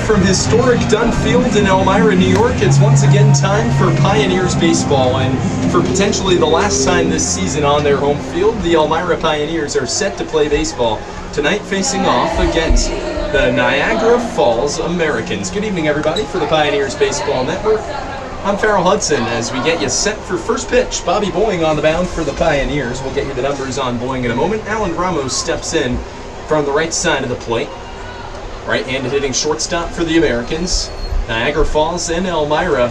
from historic Dunn Field in Elmira, New York. It's once again time for Pioneers baseball, and for potentially the last time this season on their home field, the Elmira Pioneers are set to play baseball tonight, facing off against the Niagara Falls Americans. Good evening, everybody, for the Pioneers Baseball Network. I'm Farrell Hudson as we get you set for first pitch. Bobby Boying on the mound for the Pioneers. We'll get you the numbers on Boying in a moment. Alan Ramos steps in from the right side of the plate. Right-handed hitting shortstop for the Americans. Niagara Falls and Elmira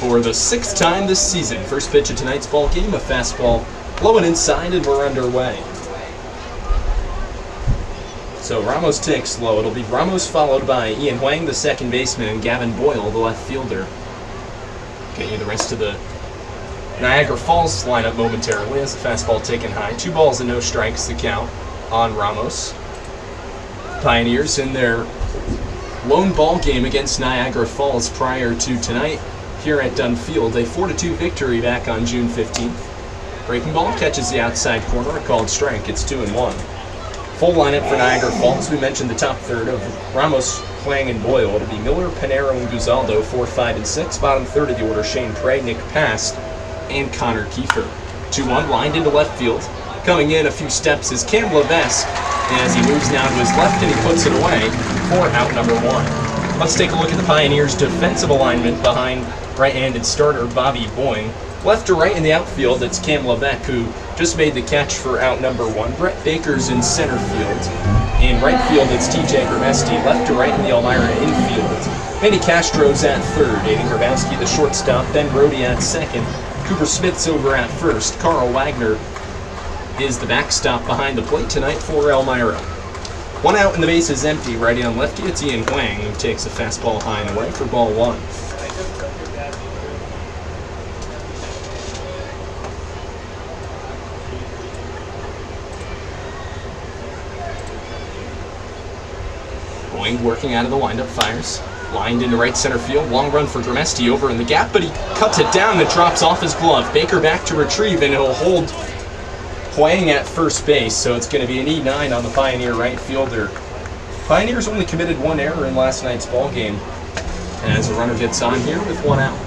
for the 6th time this season. First pitch of tonight's ball game, a fastball blowing inside, and we're underway. So Ramos takes low. It'll be Ramos followed by Ian Huang, the second baseman, and Gavin Boyle, the left fielder. Get you the rest of the Niagara Falls lineup momentarily as the fastball taken high. 2 balls and no strikes, the count on Ramos. Pioneers in their lone ball game against Niagara Falls prior to tonight here at Dunn Field. A 4-2 victory back on June 15th. Breaking ball catches the outside corner, a called strike. It's 2-1. Full lineup for Niagara Falls. We mentioned the top third of Ramos, Huang, and Boyle. It'll be Miller, Panero, and Guzaldo, 4, 5, and 6. Bottom third of the order, Shane Prey, Nick Past, and Connor Kiefer. 2-1, lined into left field. Coming in a few steps is Cam Levesque, as he moves now to his left and he puts it away for out number 1. Let's take a look at the Pioneers' defensive alignment behind right-handed starter Bobby Boying. Left to right in the outfield, it's Cam Levesque, who just made the catch for out number 1. Brett Baker's in center field. In right field, it's TJ Gramesti. Left to right in the Elmira infield, Manny Castro's at third. Aiden Grabowski, the shortstop. Ben Brody at second. Cooper Smith's over at first. Carl Wagner is the backstop behind the plate tonight for Elmira. 1 out and the base is empty. Righty on lefty, it's Ian Huang, who takes a fastball high and away for ball 1. Boying working out of the windup, fires. Lined into right center field. Long run for Gramesti over in the gap, but he cuts it down and it drops off his glove. Baker back to retrieve, and he'll hold Huang at first base, so it's going to be an E9 on the Pioneer right fielder. Pioneers only committed 1 error in last night's ball game, as a runner gets on here with 1 out.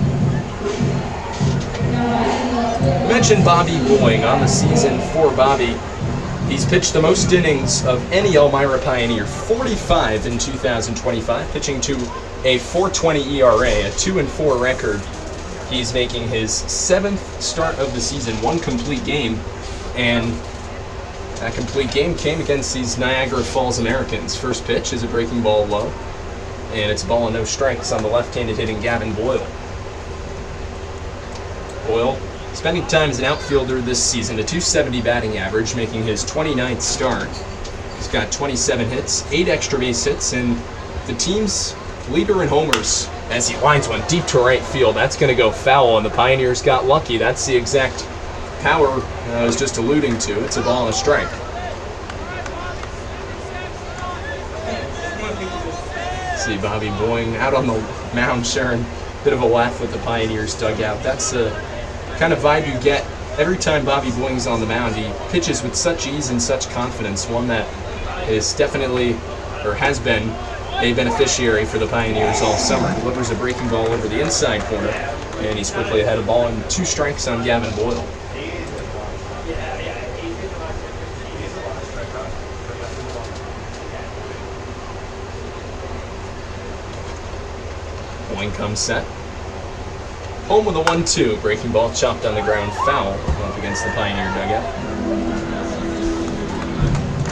We mentioned Bobby Boying on the season for Bobby. He's pitched the most innings of any Elmira Pioneer, 45 in 2025, pitching to a 4.20 ERA, a 2-4 record. He's making his 7th start of the season, 1 complete game, and that complete game came against these Niagara Falls Americans. First pitch is a breaking ball low, and it's a ball and no strikes on the left-handed hitting Gavin Boyle. Boyle spending time as an outfielder this season, a .270 batting average, making his 29th start. He's got 27 hits, 8 extra base hits, and the team's leader in homers as he lines one deep to right field. That's going to go foul, and the Pioneers got lucky. That's the exact power I was just alluding to. It's a ball and a strike. See Bobby Boying out on the mound sharing a bit of a laugh with the Pioneers dugout. That's the kind of vibe you get every time Bobby Boying's on the mound. He pitches with such ease and such confidence, one that is definitely, or has been, a beneficiary for the Pioneers all summer. Delivers a breaking ball over the inside corner, and he's quickly ahead of ball, and 2 strikes on Gavin Boyle. Boying comes set. Home with a 1-2. Breaking ball chopped on the ground, foul up against the Pioneer dugout.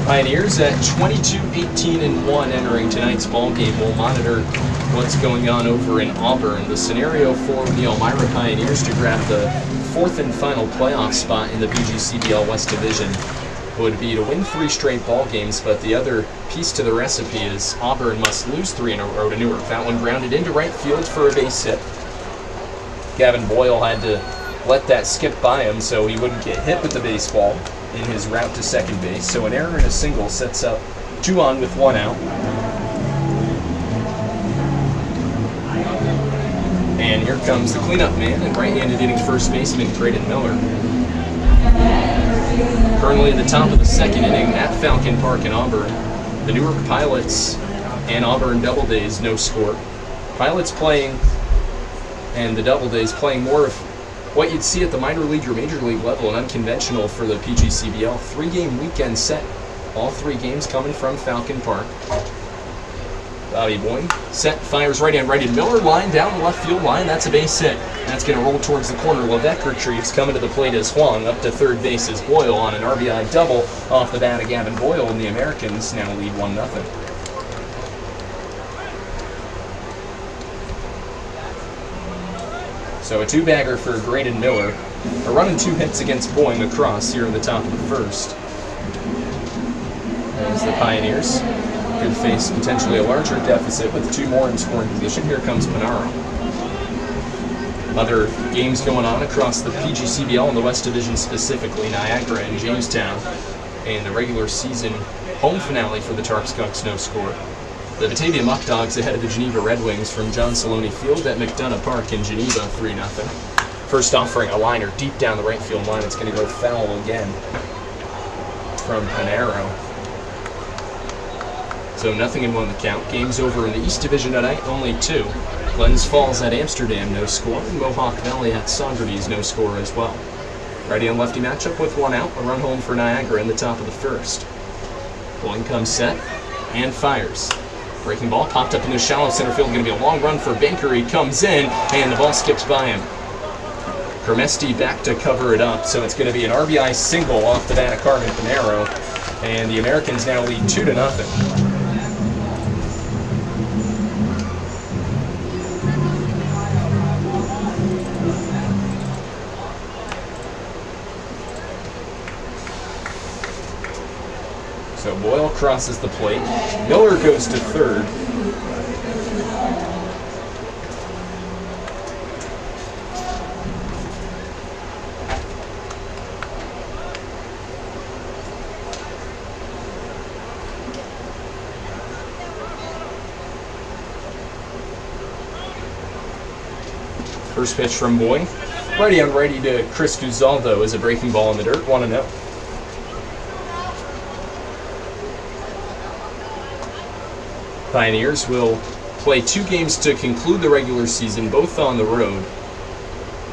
Pioneers at 22-18-1 entering tonight's ball game. We'll monitor what's going on over in Auburn. The scenario for the Elmira Pioneers to grab the 4th and final playoff spot in the PGCBL West Division would be to win 3 straight ball games, but the other piece to the recipe is Auburn must lose 3 in a row to Newark. That one grounded into right field for a base hit. Gavin Boyle had to let that skip by him so he wouldn't get hit with the baseball in his route to second base. So an error and a single sets up 2 on with 1 out. And here comes the cleanup man and right-handed hitting first baseman Braden Miller. Currently at the top of the 2nd inning at Falcon Park in Auburn, the Newark Pilots and Auburn Doubledays, no score. Pilots playing, and the Doubledays playing more of what you'd see at the minor league or major league level, and unconventional for the PGCBL. 3-game weekend set. All 3 games coming from Falcon Park. Bobby Boyne set, fires right-hand, Miller line down the left field line. That's a base hit. That's going to roll towards the corner. Levesque retrieves, coming to the plate as Huang. Up to third base is Boyle on an RBI double off the bat of Gavin Boyle, and the Americans now lead 1-0. So a 2-bagger for Graydon Miller. A run and 2 hits against Boyne across here in the top of the first. As the Pioneers could face potentially a larger deficit with 2 more in scoring position. Here comes Panaro. Other games going on across the PGCBL in the West Division, specifically Niagara and Jamestown, and the regular season home finale for the Tarpscocks, no score. The Batavia Muck Dogs ahead of the Geneva Red Wings from John Saloni Field at McDonough Park in Geneva, 3-0. First offering a liner deep down the right field line. It's going to go foul again from Panaro. So 0-1 the count. Game's over in the East Division tonight, only 2. Glens Falls at Amsterdam, no score. And Mohawk Valley at Socrates, no score as well. Righty and lefty matchup with 1 out. A run home for Niagara in the top of the first. Boyne comes set and fires. Breaking ball popped up into shallow center field. Going to be a long run for Banker. He comes in, and the ball skips by him. Kermesti back to cover it up, so it's going to be an RBI single off the bat of Carmen Panaro, and the Americans now lead 2-0. So Boyle crosses the plate. Miller goes to third. First pitch from Boyne. Righty on righty to Chris Guzaldo as a breaking ball in the dirt, 1-0. Pioneers will play 2 games to conclude the regular season, both on the road.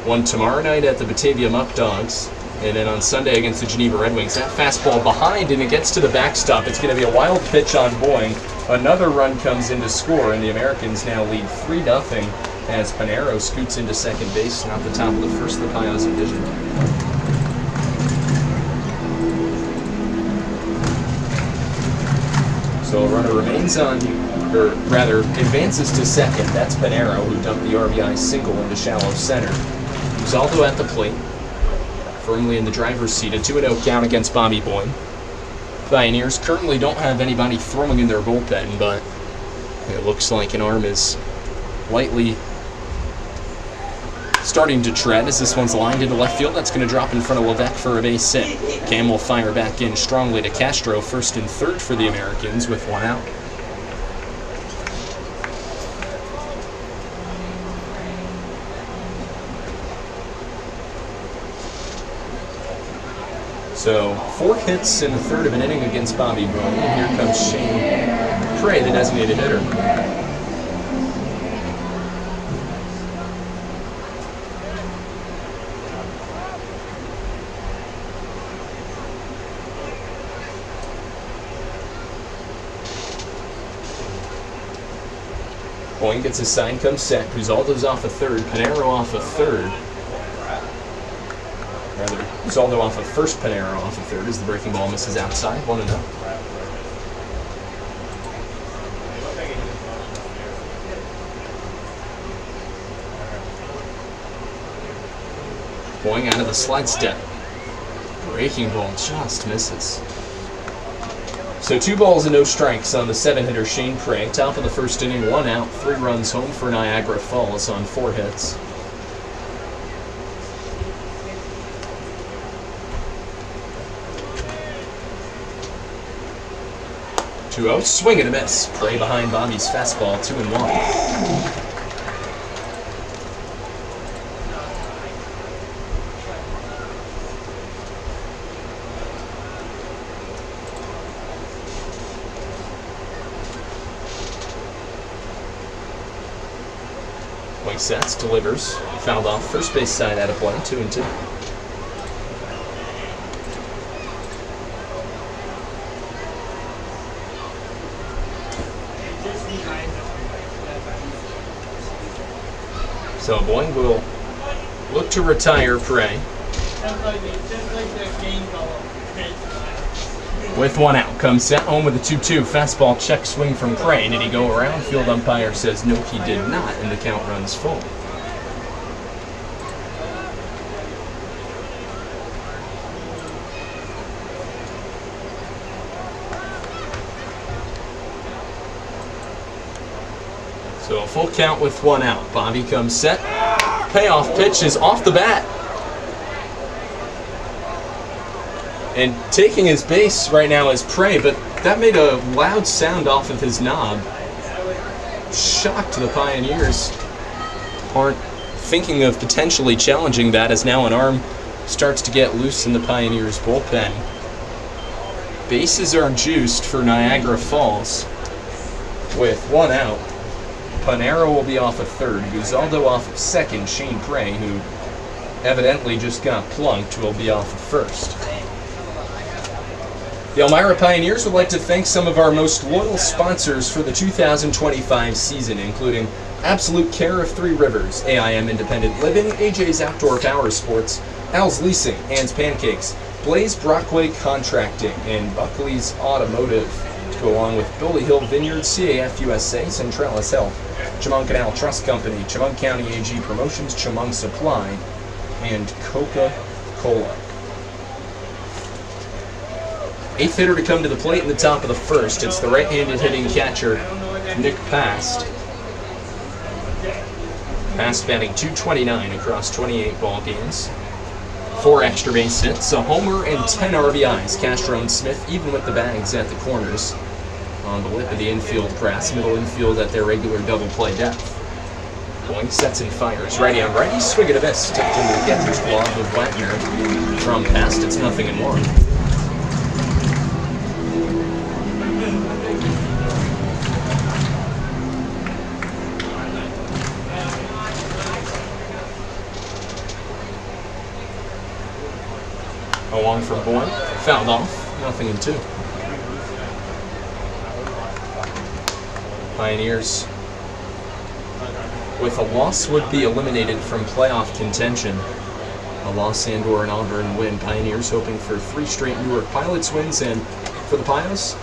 One tomorrow night at the Batavia Muck Dogs, and then on Sunday against the Geneva Red Wings. That fastball behind, and it gets to the backstop. It's going to be a wild pitch on Boyne. Another run comes in to score, and the Americans now lead 3-0 as Panaro scoots into second base, not the top of the first of the Pios division. So a runner remains on, or rather advances to second. That's Panaro, who dumped the RBI single into shallow center. Guzaldo at the plate, firmly in the driver's seat. A 2-0 count against Bobby Boyne. Pioneers currently don't have anybody throwing in their bullpen, but it looks like an arm is lightly starting to tread as this one's lined into left field. That's going to drop in front of Levesque for a base hit. Cam will fire back in strongly to Castro, first and third for the Americans with 1 out. So 4 hits in the third of an inning against Bobby Boyne. And here comes Shane Prey, the designated hitter. Boyne gets his sign, comes set. Guzaldo's off a third. Panaro off a third. Rather, Guzaldo off a first, Panaro off a third as the breaking ball misses outside. 1-0. Boyne out of the slide step. Breaking ball just misses. So 2 balls and no strikes on the 7-hitter Shane Prey. Top of the first inning, 1 out, 3 runs home for Niagara Falls on 4 hits. Two-0, swing and a miss. Prey behind Bobby's fastball, 2-1. sets, delivers, fouled off first base side out of play, 2-2. So Boeing will look to retire Prey. With one out, comes set home with a 2-2. Fastball check swing from Prey. Did he go around? Field umpire says no, he did not, and the count runs full. So a full count with one out. Bobby comes set. Payoff pitch is off the bat. And taking his base right now is Prey, but that made a loud sound off of his knob. Shocked the Pioneers aren't thinking of potentially challenging that, as now an arm starts to get loose in the Pioneers bullpen. Bases are juiced for Niagara Falls with one out. Panero will be off of third. Guzaldo off of second. Shane Prey, who evidently just got plunked, will be off of first. The Elmira Pioneers would like to thank some of our most loyal sponsors for the 2025 season, including Absolute Care of Three Rivers, AIM Independent Living, AJ's Outdoor Power Sports, Al's Leasing, Ann's Pancakes, Blaze Brockway Contracting, and Buckley's Automotive, to go along with Billy Hill Vineyard, CAF USA, Centralis Health, Chemung Canal Trust Company, Chemung County AG Promotions, Chemung Supply, and Coca-Cola. Eighth hitter to come to the plate in the top of the first. It's the right-handed hitting catcher, Nick Past. Past batting .229 across 28 ball games. 4 extra base hits, a homer, and 10 RBIs. Castro and Smith even with the bags at the corners. On the lip of the infield grass, middle infield at their regular double play depth. Boeing sets and fires. Righty on righty, swing and a miss. Tipped into the catcher's glove of Wagner. From Past, it's 0-1. 0-1 from Bourne. Fouled off. 0-2. Pioneers, with a loss, would be eliminated from playoff contention. A loss and/or an Auburn win. Pioneers hoping for 3 straight Newark Pilots wins, and for the Pios,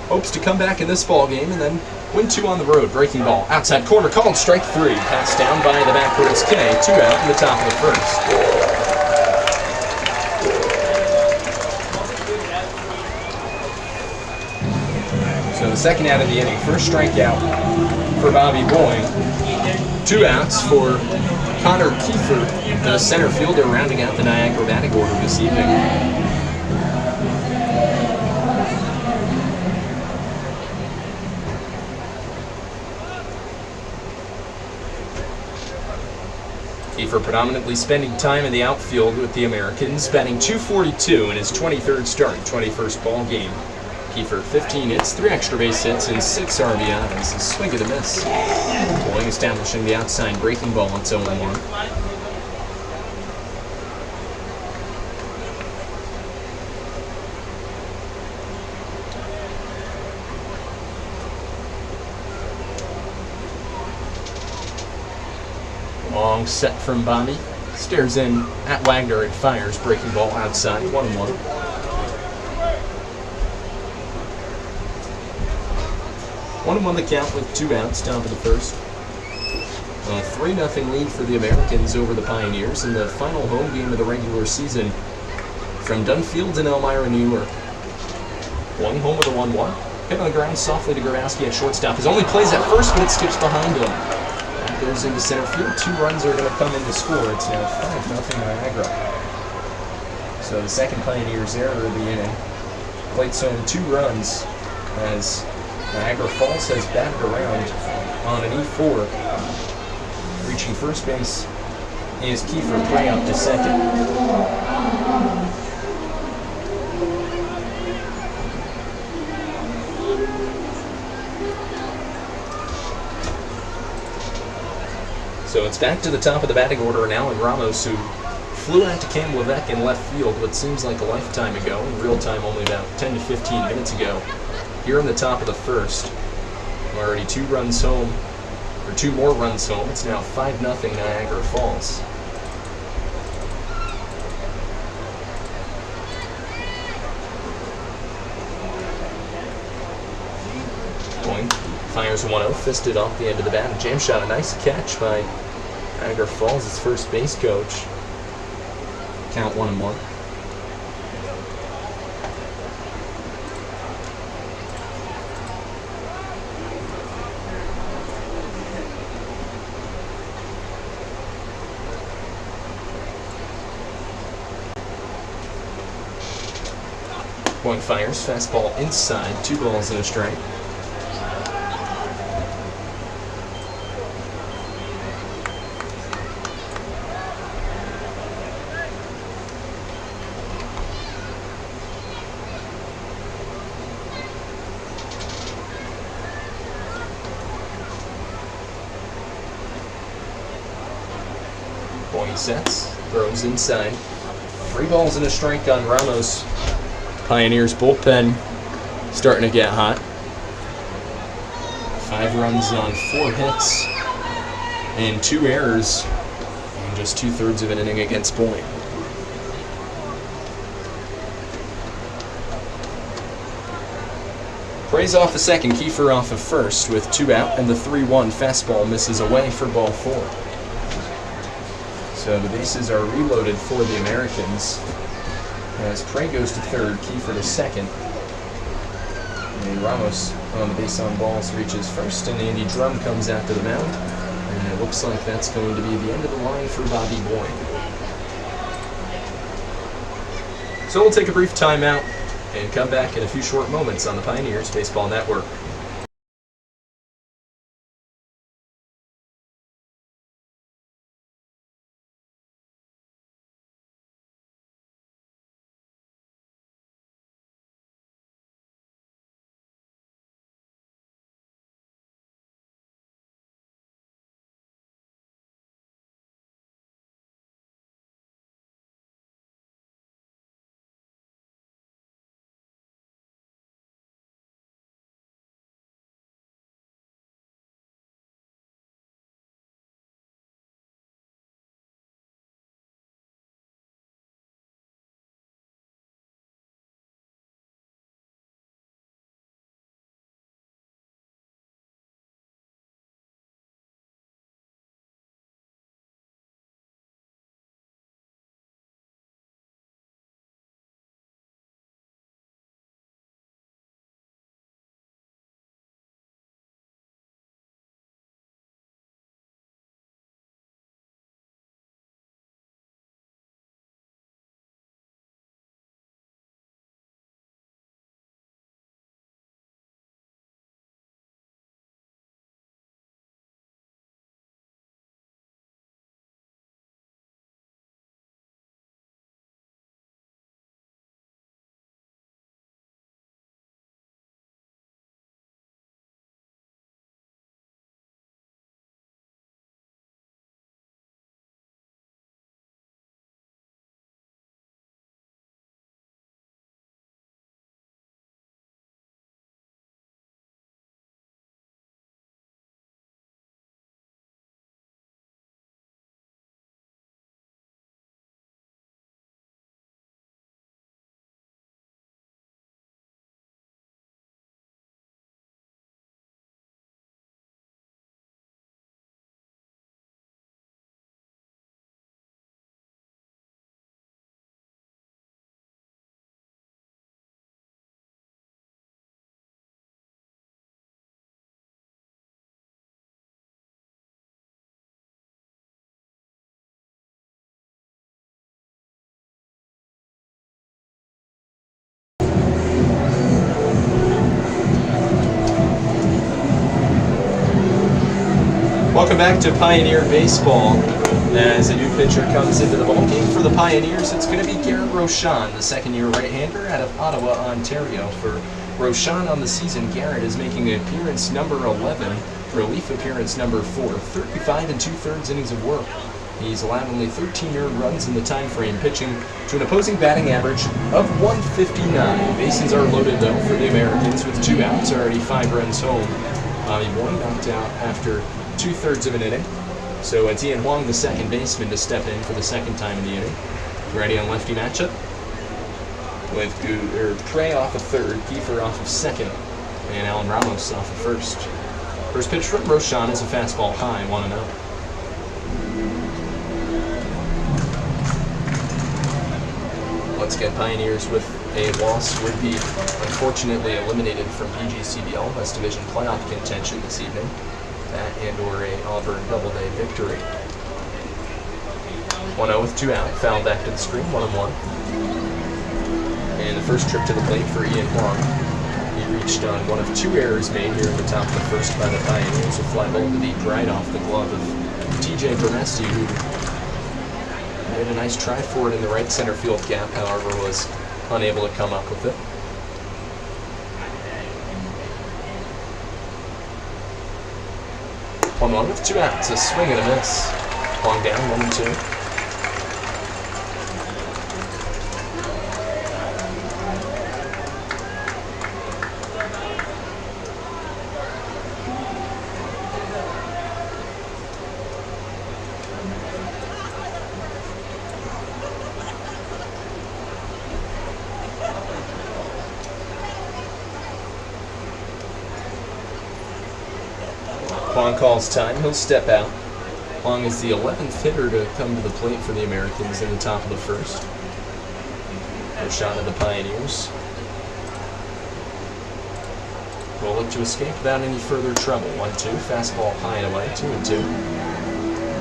hopes to come back in this ball game and then win 2 on the road. Breaking ball outside corner, called strike 3. Passed down by the backwards K. 2 out in the top of the first. So the second out of the inning, first strikeout for Bobby Boeing. 2 outs for Connor Kiefer, the center fielder, rounding out the Niagara batting order this evening. Kiefer predominantly spending time in the outfield with the Americans, batting .242 in his 23rd start, 21st ball game. Kiefer, 15 hits, 3 extra base hits, and 6 RBIs. A swing and a miss. Boeing establishing the outside breaking ball at 0-1. Long set from Bobby. Stares in at Wagner and fires. Breaking ball outside, 1-1. 1-1 the count with 2 outs, top of the first. A 3-0 lead for the Americans over the Pioneers in the final home game of the regular season from Dunn Field in Elmira, New York. One home with a 1-1. Hit on the ground softly to Grabowski at shortstop. His only plays at first, but it skips behind him. Goes into center field. 2 runs are going to come in to score. It's now 5-0 Niagara. So the second Pioneers error of the inning. Plates home 2 runs as Niagara Falls has batted around on an E4. Reaching first base is Kiefer, Prey up to second. So So it's back to the top of the batting order, and Alan Ramos, who flew out to Cam Levesque in left field what seems like a lifetime ago, in real time only about 10 to 15 minutes ago. Here in the top of the first, already 2 runs home, or 2 more runs home. It's now 5-0 Niagara Falls. Point fires 1-0, fisted off the end of the bat. A jam shot, a nice catch by Niagara Falls' first base coach. Count 1-1. Point fires, fastball inside, 2 balls and a strike. Point sets, throws inside. 3 balls and a strike on Ramos. Pioneers bullpen starting to get hot. 5 runs on 4 hits and 2 errors in just 2/3 of an inning against Boyne. Praise off the second, Kiefer off of first with 2 out, and the 3-1 fastball misses away for ball 4. So the bases are reloaded for the Americans. As Prey goes to third, Kiefer to second. And Ramos on the base on balls reaches first, and Andy Drum comes out to the mound. And it looks like that's going to be the end of the line for Bobby Boyne. So we'll take a brief timeout and come back in a few short moments on the Pioneers Baseball Network. Welcome back to Pioneer Baseball. As a new pitcher comes into the ballgame for the Pioneers, it's going to be Garrett Rochon, the second-year right-hander out of Ottawa, Ontario. For Rochon on the season, Garrett is making appearance number 11 relief appearance number 4, 35 2/3 innings of work. He's allowed only 13 earned runs in the time frame, pitching to an opposing batting average of 159. Bases are loaded, though, for the Americans with 2 outs, already 5 runs home. Bobby Boy knocked out after 2/3 of an inning. So it's Ian Huang, the second baseman, to step in for the second time in the inning. Ready on lefty matchup with Trey off of third, Kiefer off of second, and Alan Ramos off of first. First pitch from Roshan is a fastball high, 1-0. Let's get Pioneers with a loss would be unfortunately eliminated from PGCBL West Division playoff contention this evening. That and/or a Auburn doubleday victory. 1-0 with 2 out. Foul back to the screen, 1-1. And the first trip to the plate for Ian Huang. He reached on one of 2 errors made here in the top of the first by the Pioneers. A fly ball to deep right off the glove of TJ Grimesti, who made a nice try for it in the right center field gap, however was unable to come up with it. One with 2 outs, a swing and a miss. Huang down, 1-2. Huang calls time. He'll step out. Huang is the 11th hitter to come to the plate for the Americans in the top of the first. First shot of the Pioneers. Will look to escape without any further trouble. 1-2. Fastball high and away. 2-2.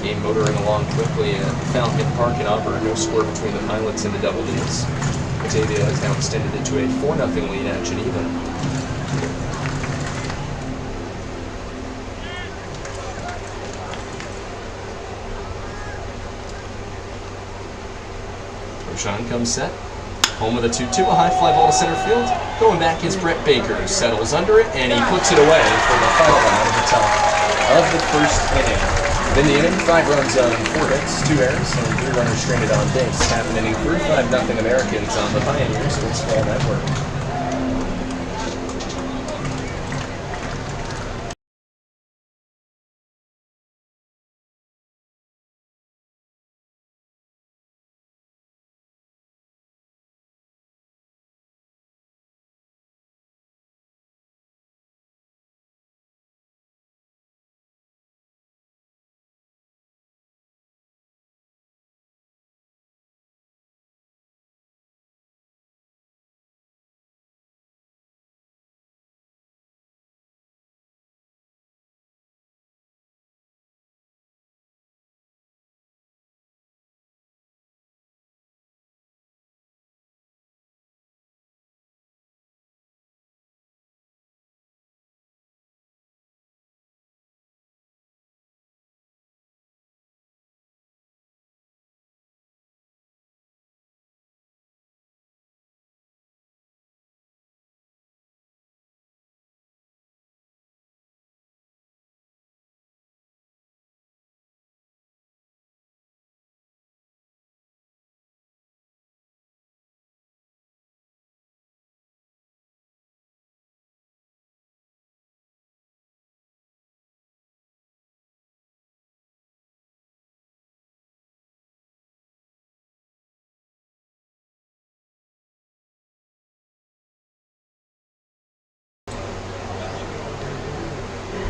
Game motoring along quickly at Falcon Park in Auburn. No score between the Pilots and the Double D's. Batavia has now extended it to a 4-0 lead at Geneva. Roshan comes set. Home with a 2-2, a high fly ball to center field. Going back is Brett Baker, settles under it, and he puts it away for the final out of the top of the first inning. Then the inning, 5 runs on 4 hits, 2 errors, and 3 runners stranded on base. Half an inning through, 5-0 Americans on the Pioneers Baseball Network.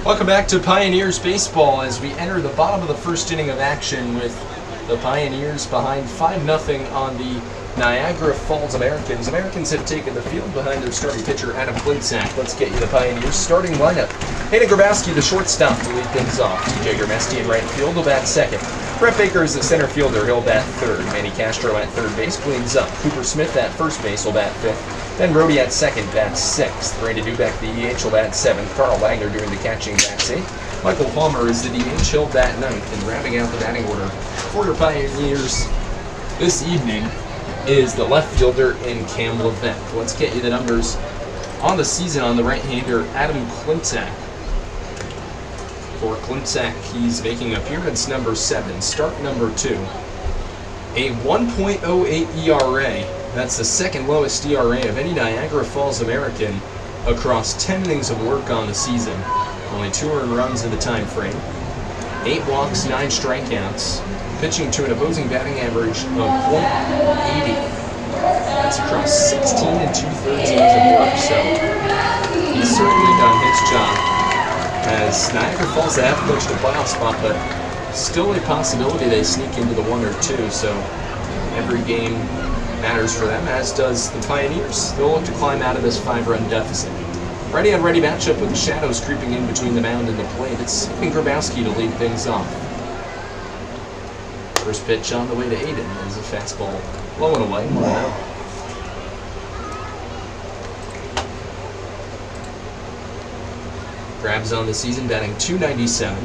Welcome back to Pioneers Baseball as we enter the bottom of the first inning of action with the Pioneers behind 5-0 on the Niagara Falls Americans. Americans have taken the field behind their starting pitcher, Adam Klintzak. Let's get you the Pioneers starting lineup. Hayden Grabowski, the shortstop, to lead things off. TJ Grimesti in right field will bat second. Brett Baker is the center fielder. He'll bat third. Manny Castro at third base cleans up. Cooper Smith at first base will bat fifth. Ben Brody at second bats sixth. Brady Dubeck, the EH, will bat seventh. Carl Wagner doing the catching, bats eighth. Michael Palmer is the DH, he'll bat ninth. And rounding out the batting order for your Pioneers this evening is the left fielder in Cam Levesque. Let's get you the numbers on the season on the right-hander, Adam Klintzak. For Klimczak, he's making appearance number 7, start number 2. A 1.08 ERA. That's the second lowest ERA of any Niagara Falls American across 10 innings of work on the season. Only 2 earned runs in the time frame. 8 walks, 9 strikeouts. Pitching to an opposing batting average of .80. That's across 16 2/3 innings of work, so he's certainly done his job. As Niagara Falls, they have clinched a playoff spot, but still a possibility they sneak into the 1 or 2, so every game matters for them, as does the Pioneers. They'll look to climb out of this 5-run deficit. Ready-on-ready matchup with the shadows creeping in between the mound and the plate. It's Aiden Grabowski to lead things off. First pitch on the way to Aiden is a fastball low and away, 1-0. Grabs on the season, batting .297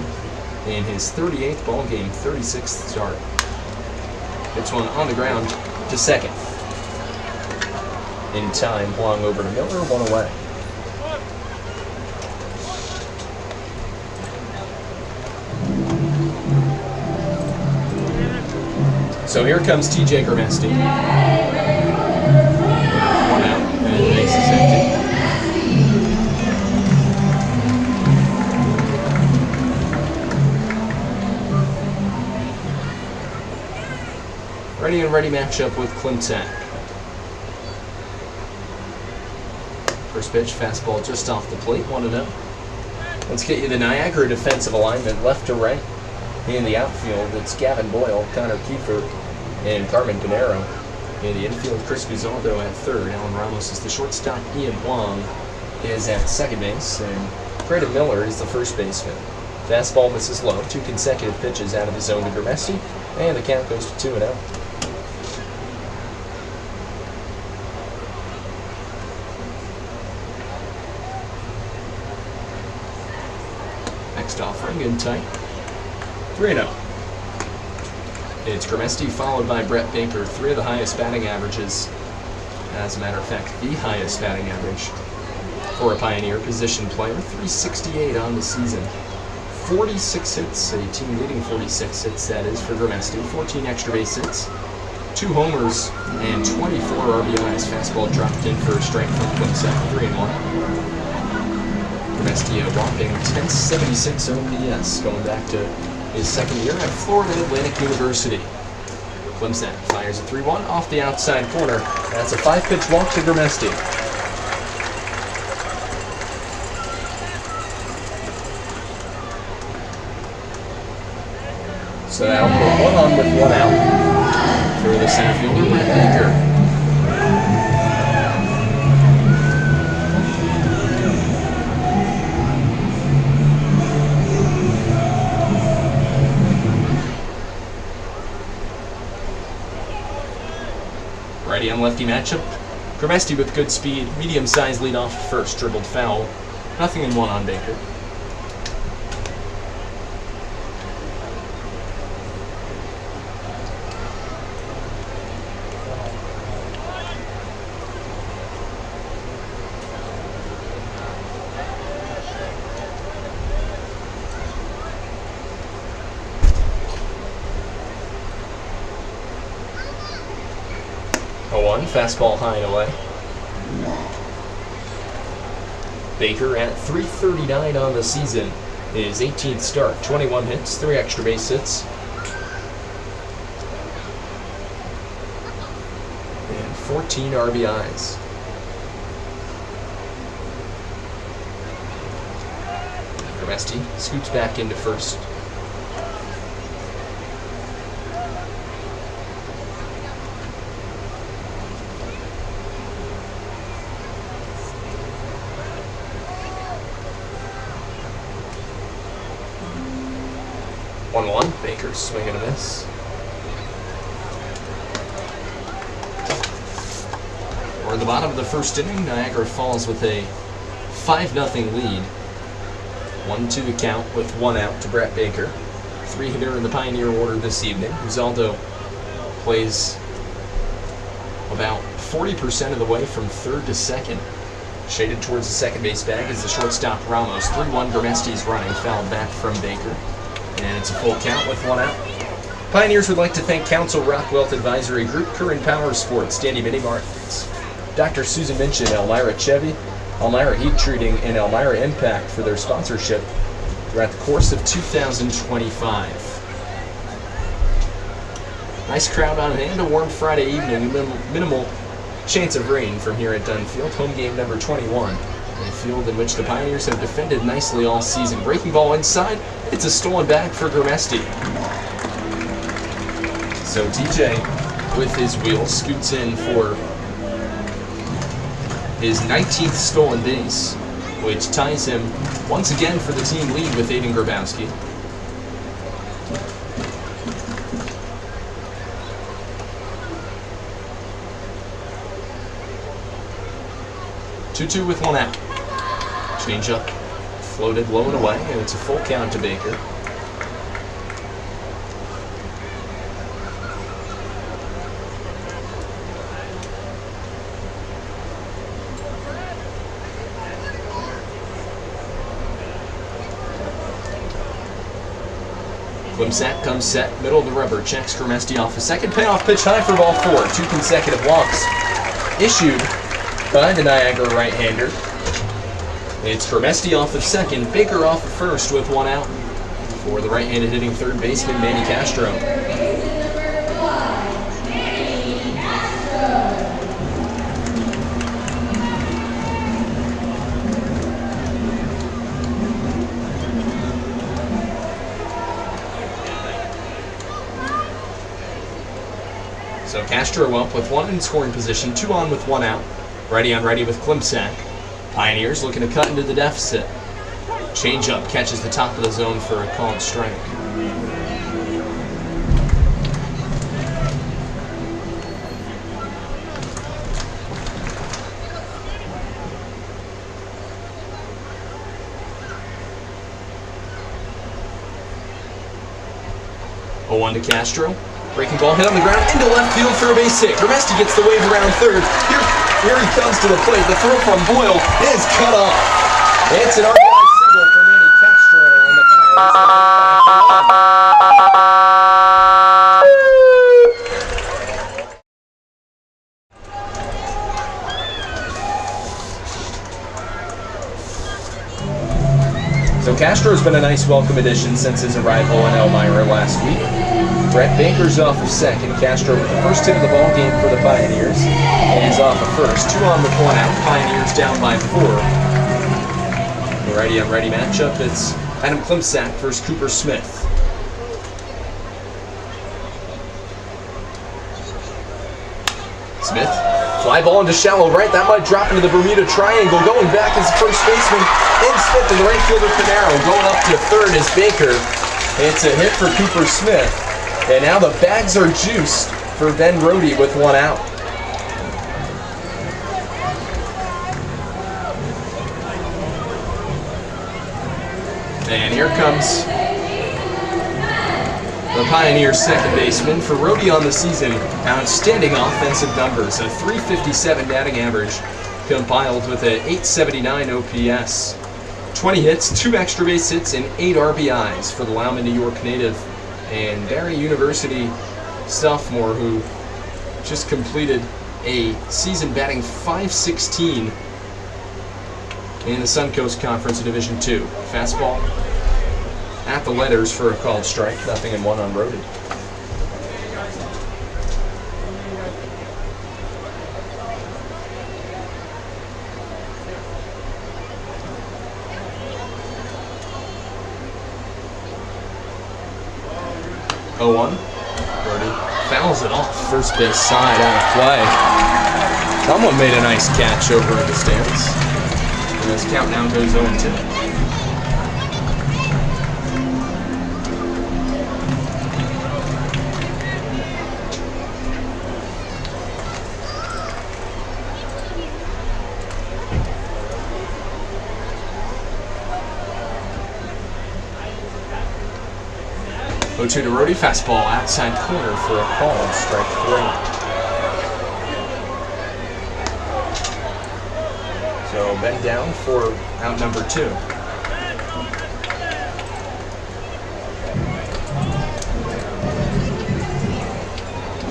in his 38th ball game, 36th start. Hits one on the ground to second. In time, Huang over to Miller, 1 away. So here comes TJ Gramesti. 1 out, and the base is empty. Ready matchup with Klimczak. First pitch, fastball just off the plate, 1-0. Let's get you the Niagara defensive alignment, left to right. In the outfield, it's Gavin Boyle, Connor Kiefer, and Carmen Pinero. In the infield, Chris Guzaldo at third. Alan Ramos is the shortstop. Ian Huang is at second base, and Braden Miller is the first baseman. Fastball misses low, 2 consecutive pitches out of the zone to Gramesti, and the count goes to 2-0. Next offering in tight. 3-0. It's Gramesti followed by Brett Baker, 3 of the highest batting averages. As a matter of fact, the highest batting average for a Pioneer position player, 368 on the season. 46 hits, a team-leading 46 hits, that is, for Gramesti. 14 extra base hits, 2 homers, and 24 RBIs. Fastball dropped in for a strike from Klimczak, 3-1. Gramesti a whopping 1076 OPS, going back to his second year at Florida Atlantic University. Klimczak fires a 3-1 off the outside corner. That's a 5-pitch walk to Gramesti. So that'll put 1 on with 1 out for the center fielder, Brett Baker. Righty on lefty matchup. Gramesti with good speed, medium-sized lead off first, dribbled foul. Nothing in 1 on Baker. Fastball high and away. Baker at .339 on the season. His 18th start, 21 hits, 3 extra base hits. And 14 RBIs. Gramesti scoots back into first. Baker swing and a miss. We're in the bottom of the first inning. Niagara Falls with a 5-0 lead. 1-2 to count with 1 out to Brett Baker. 3-hitter in the Pioneer order this evening. Guzaldo plays about 40% of the way from third to second. Shaded towards the second base bag is the shortstop Ramos. 3-1, Grimesti's running, fouled back from Baker. And it's a full count with 1 out. Pioneers would like to thank Council Rock Wealth Advisory Group, Current Power Sports, Danny Mini Martins, Dr. Susan Minchin, Elmira Chevy, Elmira Heat Treating, and Elmira Impact for their sponsorship throughout the course of 2025. Nice crowd on hand, a warm Friday evening, minimal chance of rain from here at Dunn Field, home game number 21. A field in which the Pioneers have defended nicely all season. Breaking ball inside, it's a stolen back for Grimesti. So TJ, with his wheels, scoots in for his 19th stolen base, which ties him once again for the team lead with Aiden Grabowski. Two with 1 out. Change up, floated low and away, and it's a full count to Baker. Klimczak comes set, middle of the rubber, checks Grimesti off a second, payoff pitch high for ball 4. 2 consecutive walks issued by the Niagara right-hander. It's Grimesti off of second, Baker off of first with 1 out for the right-handed hitting third baseman Manny Castro. So Castro up with 1 in scoring position, 2 on with 1 out. Righty on righty with Klimczak. Pioneers looking to cut into the deficit. Change up, catches the top of the zone for a called strike. A 1 to Castro. Breaking ball hit on the ground into left field for a base hit. Grimesti gets the wave around third. Here he comes to the plate. The throw from Boyle is cut off. It's an RBI single for Manny Castro, and the Pirates are So Castro's been a nice welcome addition since his arrival in Elmira last week. Brett Baker's off of second. Castro with the first hit of the ball game for the Pioneers is off of first. 2 on with 1 out. Pioneers down by 4. The righty on righty matchup. It's Adam Klimczak versus Cooper Smith. Smith, fly ball into shallow right. That might drop into the Bermuda Triangle. Going back is the first baseman in Smith, and the right fielder Pinero. Going up to third is Baker. It's a hit for Cooper Smith. And now the bags are juiced for Ben Rohde with 1 out. And here comes the Pioneers' second baseman. For Rohde on the season, outstanding offensive numbers. A .357 batting average compiled with an .879 OPS. 20 hits, 2 extra base hits, and 8 RBIs for the Lowman, New York native and Barry University sophomore who just completed a season batting .516 in the Suncoast Conference in Division II. Fastball at the letters for a called strike, 0-1 on Rohde. Rohde fouls it off first base side out of play. Someone made a nice catch over in the stands. And this count now goes 0-2. 0-2 to Rohde, fastball outside corner for a call, strike 3. So So men down for out number 2.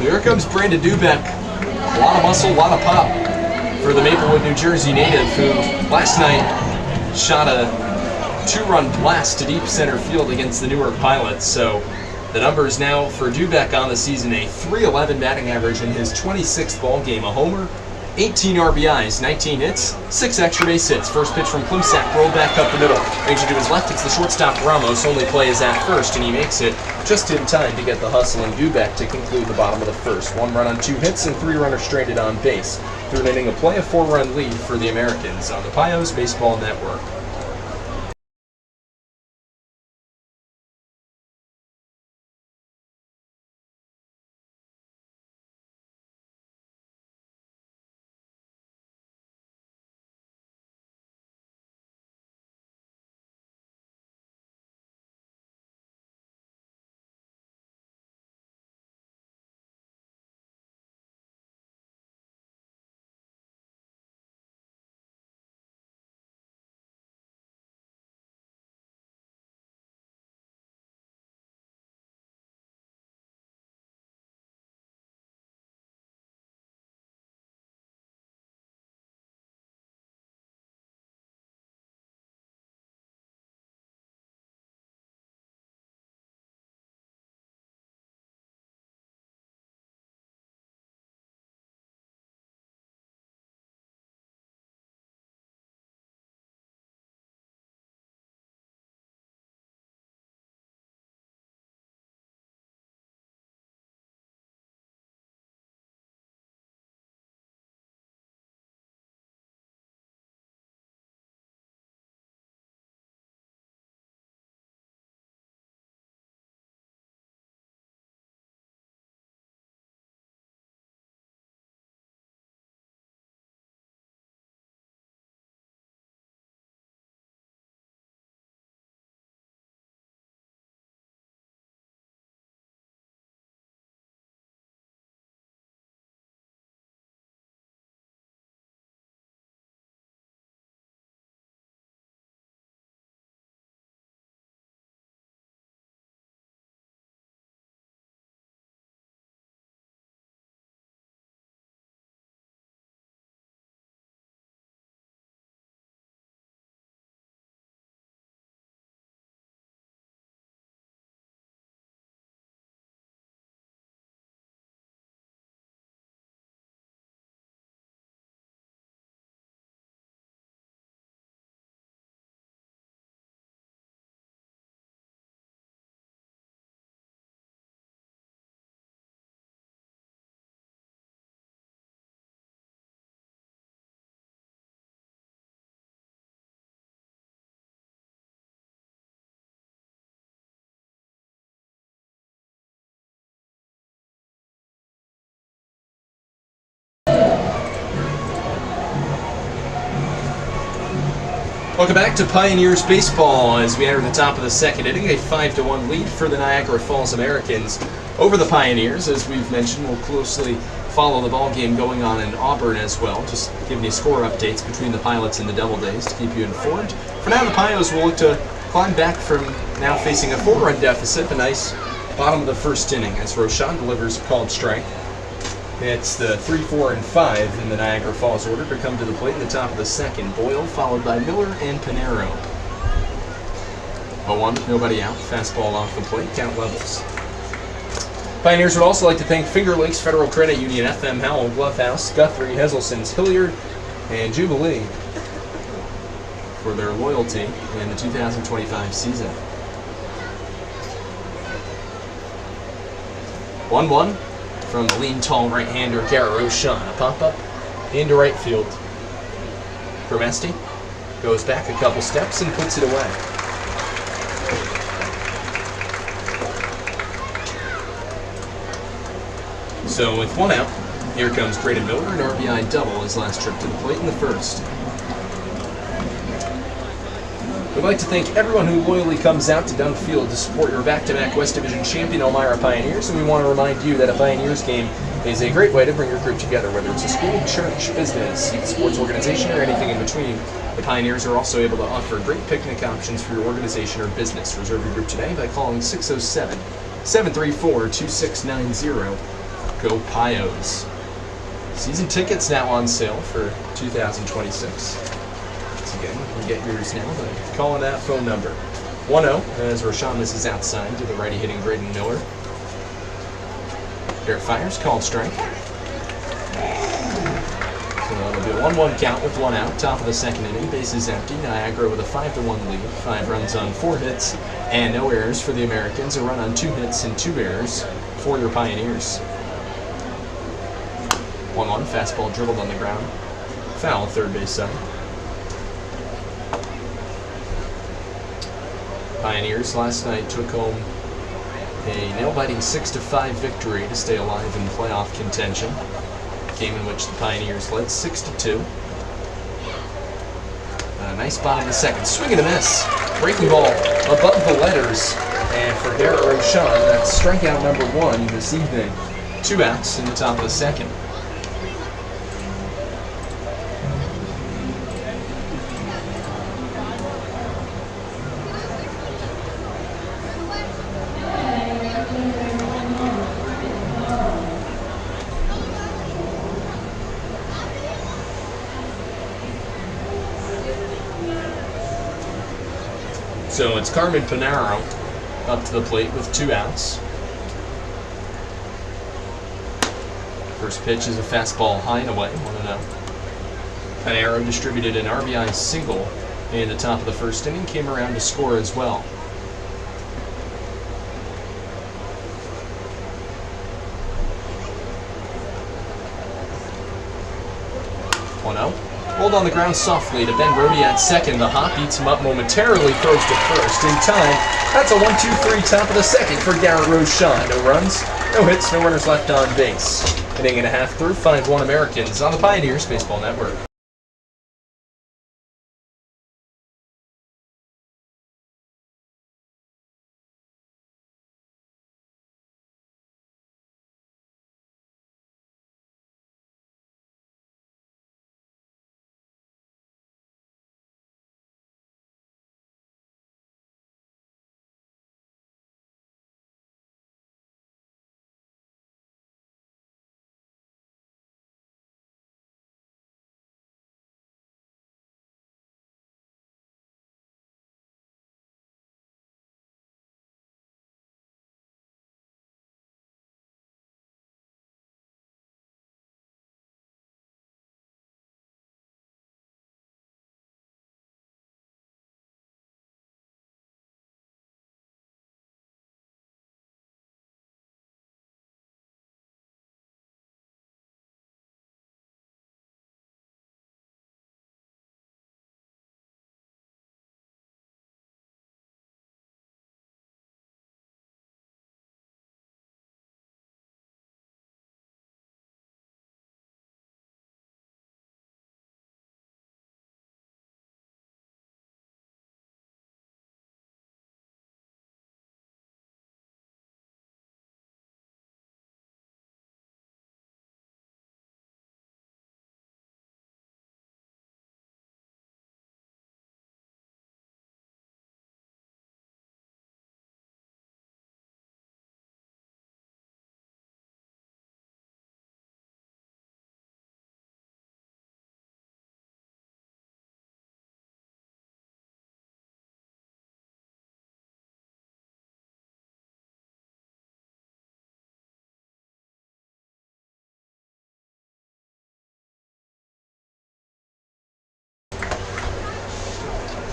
Here comes Brandon Dubeck. A lot of muscle, a lot of pop for the Maplewood, New Jersey native who last night shot a 2-run blast to deep center field against the Newark Pilots. So the numbers now for Dubeck on the season: a .311 batting average in his 26th ball game, a homer, 18 RBIs, 19 hits, 6 extra base hits. First pitch from Klimsak, rolled back up the middle. Range to his left, it's the shortstop Ramos. Only play is at first, and he makes it just in time to get the hustling Dubeck to conclude the bottom of the first. 1 run on 2 hits and 3 runners stranded on base. Through an inning of play, a 4-run lead for the Americans on the Pios Baseball Network. Welcome back to Pioneers Baseball as we enter the top of the second inning. A 5-1 lead for the Niagara Falls Americans over the Pioneers. As we've mentioned, we'll closely follow the ball game going on in Auburn as well. Just giving you score updates between the Pilots and the Devil Days to keep you informed. For now, the Pios will look to climb back from now facing a 4-run deficit. A nice bottom of the first inning as Roshan delivers a called strike. It's the 3, 4, and 5 in the Niagara Falls order to come to the plate in the top of the second. Boyle followed by Miller and Pinero. 0-1 with nobody out. Fastball off the plate. Count levels. Pioneers would also like to thank Finger Lakes Federal Credit Union, FM Howell, Glovehouse, Guthrie, Heselson's, Hilliard, and Jubilee for their loyalty in the 2025 season. 1-1. From the lean, tall right-hander Garrett Roshan. A pop-up into right field. Grimesti goes back a couple steps and puts it away. So with 1 out, here comes Braden Miller, an RBI double his last trip to the plate in the first. We'd like to thank everyone who loyally comes out to Dunn Field to support your back-to-back West Division champion Elmira Pioneers, and we want to remind you that a Pioneers game is a great way to bring your group together, whether it's a school, church, business, youth sports organization, or anything in between. The Pioneers are also able to offer great picnic options for your organization or business. Reserve your group today by calling 607-734-2690. Go Pios. Season tickets now on sale for 2026. Once again, you can get yours now by calling that phone number. 1-0 as Rashawn misses outside to the righty hitting Braden Miller. Fair fires, called strike. So it'll be a 1-1 count with 1 out. Top of the second inning, bases empty. Niagara with a 5-1 lead. 5 runs on 4 hits and no errors for the Americans. A run on 2 hits and 2 errors for your Pioneers. 1-1, fastball dribbled on the ground. Foul, third base side. Pioneers last night took home a nail-biting 6-5 victory to stay alive in playoff contention. A game in which the Pioneers led 6-2. A nice bottom of the second. Swing and a miss. Breaking ball above the letters. And for Garrett Rochon, that's strikeout number 1 this evening. 2 outs in the top of the second. So it's Carmen Panaro up to the plate with 2 outs. First pitch is a fastball high and away, 1-0. Panaro distributed an RBI single in the top of the first inning, came around to score as well. Rolled on the ground softly to Ben Brody at second. The hop beats him up momentarily, throws to first in time. That's a 1-2-3 top of the second for Garrett Rochon. No runs, no hits, no runners left on base. Inning and a half through, 5-1 Americans on the Pioneers Baseball Network.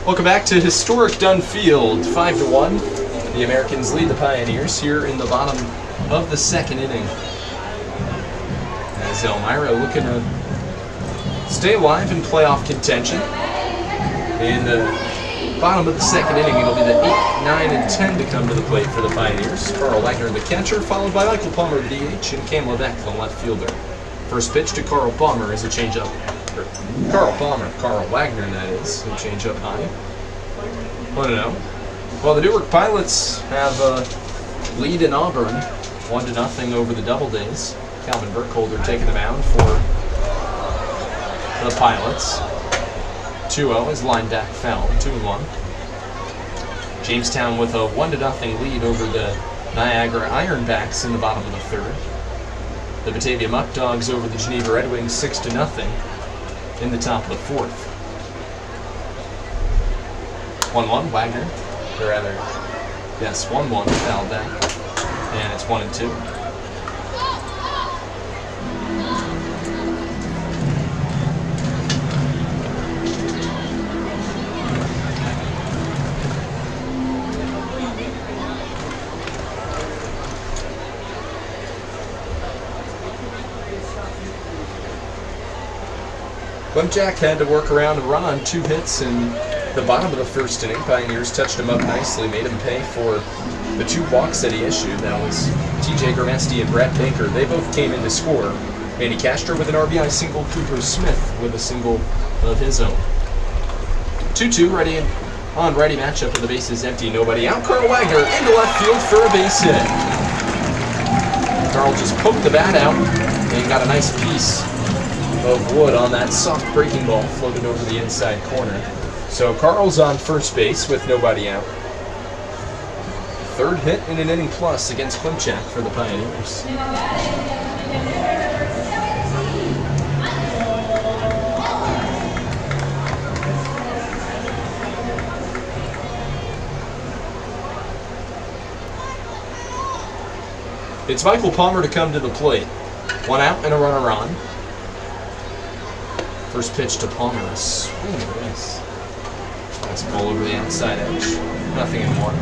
Welcome back to historic Dunn Field, 5-1. The Americans lead the Pioneers here in the bottom of the second inning. As Elmira looking to stay alive in playoff contention. In the bottom of the second inning, it'll be the 8, 9, and 10 to come to the plate for the Pioneers. Carl Wagner, the catcher, followed by Michael Palmer, the DH, and Cam Levesque, the left fielder. First pitch to Carl Palmer is a changeup. Carl Wagner, that is, a changeup high. 1-0. Well, the Newark Pilots have a lead in Auburn, 1-0 over the Doubledays. Calvin Burkholder taking the mound for the Pilots. 2-0 is lined back foul, 2-1. Jamestown with a 1-0 lead over the Niagara Ironbacks in the bottom of the third. The Batavia Muck Dogs over the Geneva Red Wings 6-0 in the top of the fourth. 1-1, Wagner, or rather, yes, 1-1, fouled that, and it's 1-2. Jack had to work around a run on 2 hits in the bottom of the first inning. Pioneers touched him up nicely, made him pay for the 2 walks that he issued. That was TJ Gramesti and Brett Baker. They both came in to score. Manny Castro with an RBI single, Cooper Smith with a single of his own. 2-2, ready matchup with the bases empty, nobody out. Carl Wagner into left field for a base hit. Carl just poked the bat out and got a nice piece of wood on that soft breaking ball, floated over the inside corner. So Carl's on first base with nobody out. Third hit in an inning plus against Klimchak for the Pioneers. It's Michael Palmer to come to the plate. 1 out and a runner on. First pitch to Palmer, a swing and a miss. Nice ball over the outside edge. 0-1.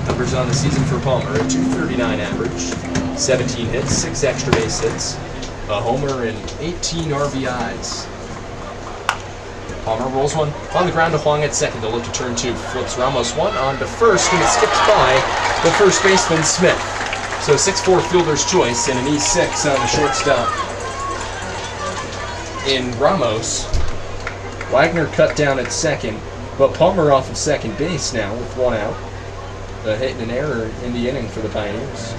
Numbers on the season for Palmer: a .239 average, 17 hits, 6 extra base hits, a homer, and 18 RBIs. Palmer rolls one on the ground to Huang at second. They'll look to turn 2. Flips Ramos one on to first, and it skips by the first baseman Smith. So 6'4" fielder's choice and an E6 on the shortstop in Ramos. Wagner cut down at second, but Palmer off of second base now with 1 out. A hit and an error in the inning for the Pioneers.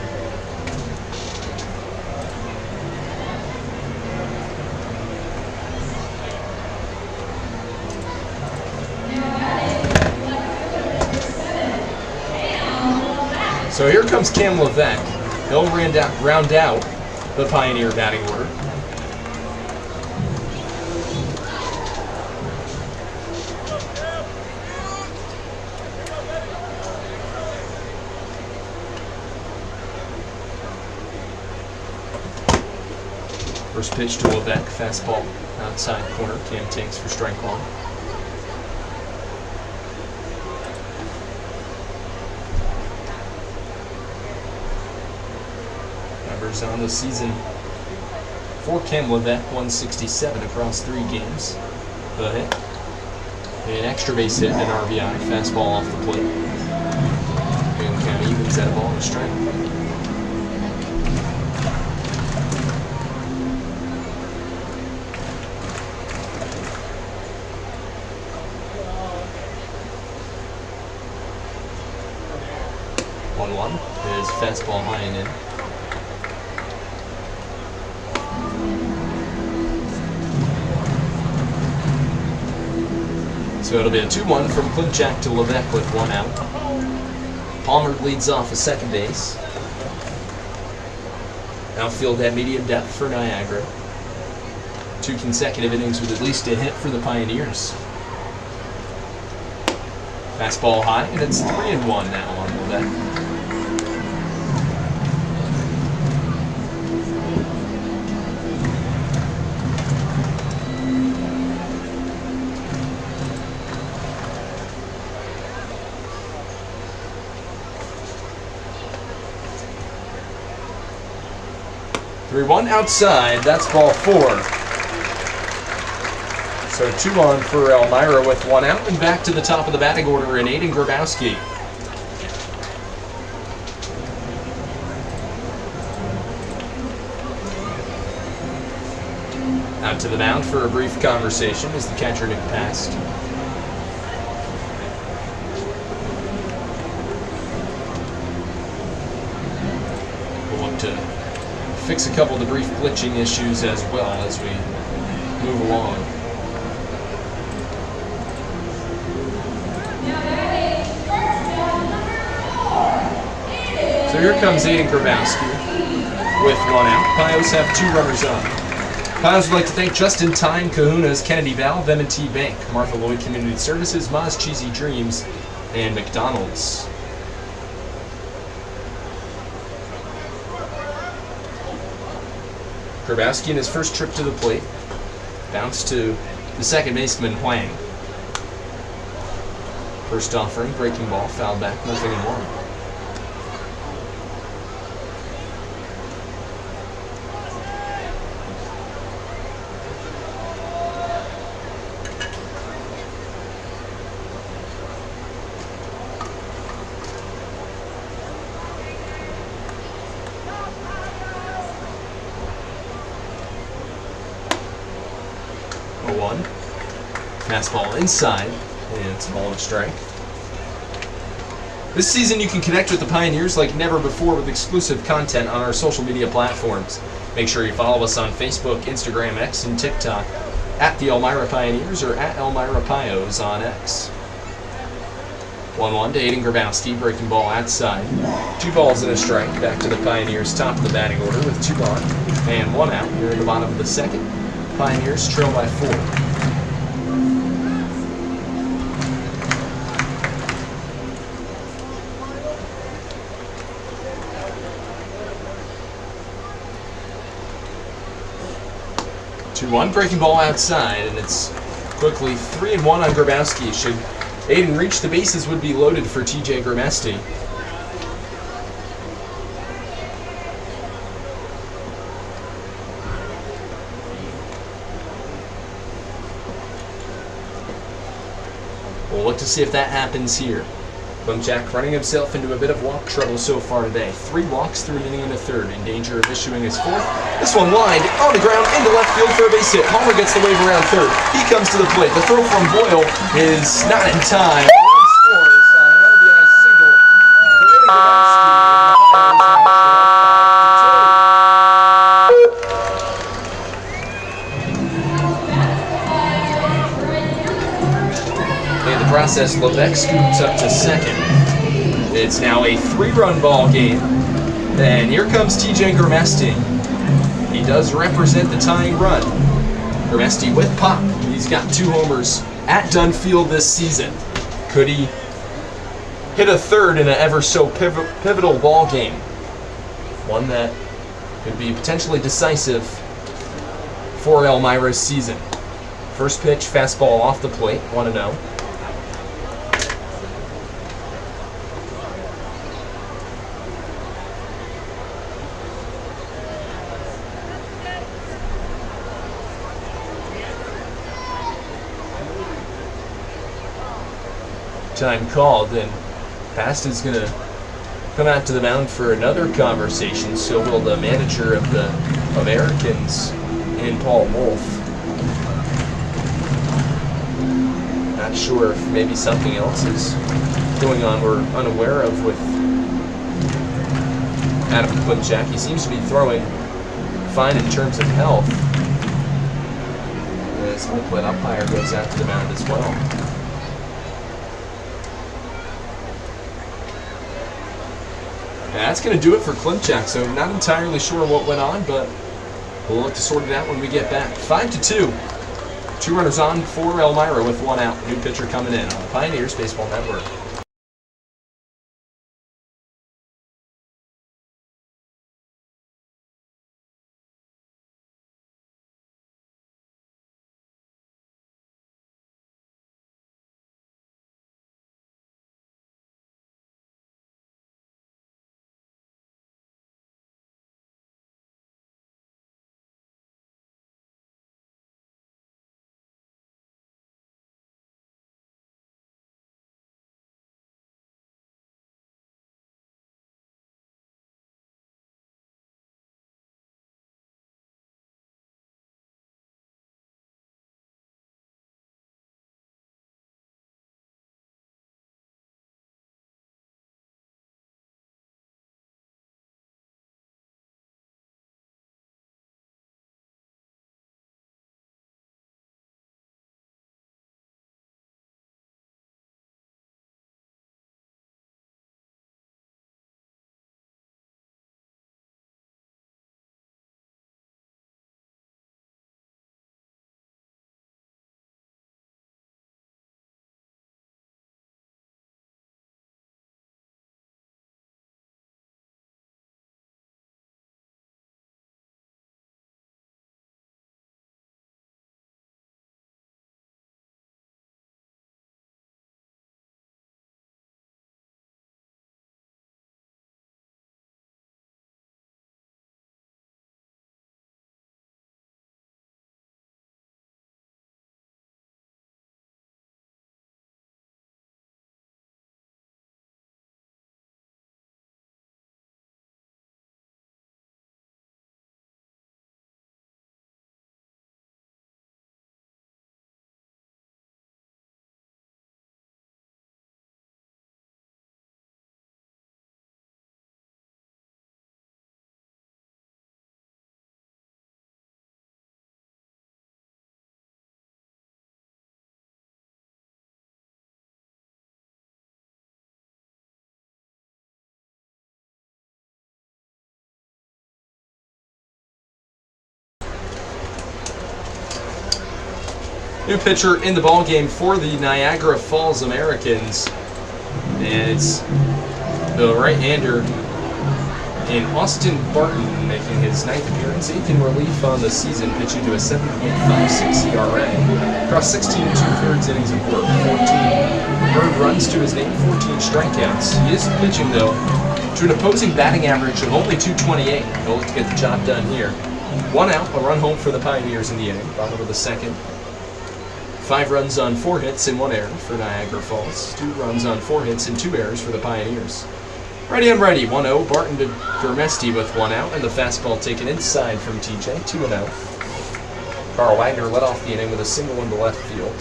So here comes Cam Levesque. He'll round out the Pioneer batting order. First pitch to Levesque, fastball outside corner. Cam takes for strike one. Numbers on the season for Cam Levesque: 167 across 3 games. A hit, an extra base hit, and an RBI. Fastball off the plate. And Cam evens that ball in a strike. His fastball high and in. So it'll be a 2-1 from Klimchak to Levesque with 1 out. Palmer leads off at second base. Outfield had medium depth for Niagara. 2 consecutive innings with at least a hit for the Pioneers. Fastball high, and it's 3-1 now on Levesque. One outside, that's ball 4. So 2 on for Elmira with 1 out, and back to the top of the batting order in Aiden Grabowski. Out to the mound for a brief conversation as the catcher Nick passed. to fix a couple of the brief glitching issues as well as we move along. So here comes Aiden Grabowski with 1 out. Pios have 2 runners on. Pios would like to thank Just in Time, Kahuna's, Kennedy Valve, M&T Bank, Martha Lloyd Community Services, Ma's Cheesy Dreams, and McDonald's. Grabowski in his first trip to the plate. Bounce to the second baseman, Huang. First offering, breaking ball, fouled back, 0-1. 0-1. Fastball inside, and it's a ball and a strike. This season you can connect with the Pioneers like never before with exclusive content on our social media platforms. Make sure you follow us on Facebook, Instagram, X, and TikTok at the Elmira Pioneers or at Elmira Pios on X. 1-1 to Aiden Grabowski, breaking ball outside. 2 balls and a strike. Back to the Pioneers' top of the batting order with 2 on and 1 out here in the bottom of the second. Pioneers trail by 4. One breaking ball outside, and it's quickly 3-1 on Grabowski. Should Aiden reach the bases, would be loaded for TJ Gramesti. We'll look to see if that happens here. Jack running himself into a bit of walk trouble so far today. 3 walks through an inning and a third, in danger of issuing his 4th. This one lined on the ground into left field for a base hit. Homer gets the wave around third. He comes to the plate. The throw from Boyle is not in time. One scores on an RBI single for Aiden Grabowski, and the Pirates now 5-2. In the process, Lebec scoops up to second. It's now a 3-run ball game. And here comes TJ Gramesti. He does represent the tying run. Gramesti with pop. He's got 2 homers at Dunn Field this season. Could he hit a third in an ever so pivotal ball game? One that could be potentially decisive for Elmira's season. First pitch, fastball off the plate, 1-0. Time called, and Past is going to come out to the mound for another conversation. So will the manager of the Americans, and Paul Wolf. Not sure if maybe something else is going on we're unaware of with Adam Klimchak. He seems to be throwing fine in terms of health. As the plate umpire goes out to the mound as well. Yeah, that's going to do it for Klimchak, so not entirely sure what went on, but we'll look to sort it out when we get back. 5-2. 2 runners on for Elmira with 1 out. New pitcher coming in on the Pioneers Baseball Network. New pitcher in the ballgame for the Niagara Falls Americans. And it's the right-hander in Austin Barton making his 9th appearance, 8th in relief on the season, pitching to a 7.56 ERA. Across 16 2/3 innings of work, 14 earned runs to his name, 14 strikeouts. He is pitching, though, to an opposing batting average of only .228. He'll look to get the job done here. 1 out, a run home for the Pioneers in the inning, bottom of the second. 5 runs on 4 hits and 1 error for Niagara Falls. 2 runs on 4 hits and 2 errors for the Pioneers. Righty on righty, 1-0. Barton to Gurmesty with 1 out, and the fastball taken inside from TJ, 2-0. Carl Wagner led off the inning with a single into left field.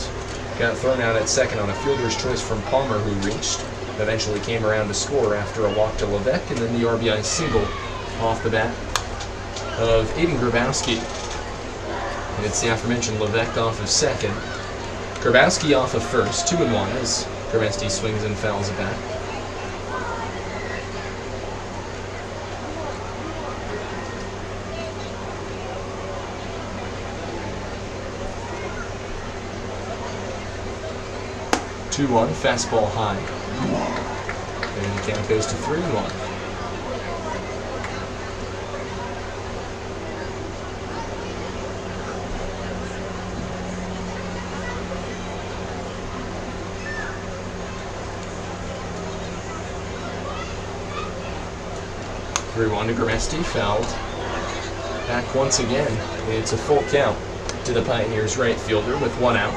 Got thrown out at second on a fielder's choice from Palmer, who reached. Eventually came around to score after a walk to Levesque, and then the RBI single off the bat of Aiden Grabowski. And it's the aforementioned Levesque off of second. Grabowski off of first, 2-1 as Gurmesty swings and fouls it back. Two-one, fastball high. And the count goes to 3-1. Three-one to Gurmesty, fouled. Back once again. It's a full count to the Pioneers' right fielder with 1 out.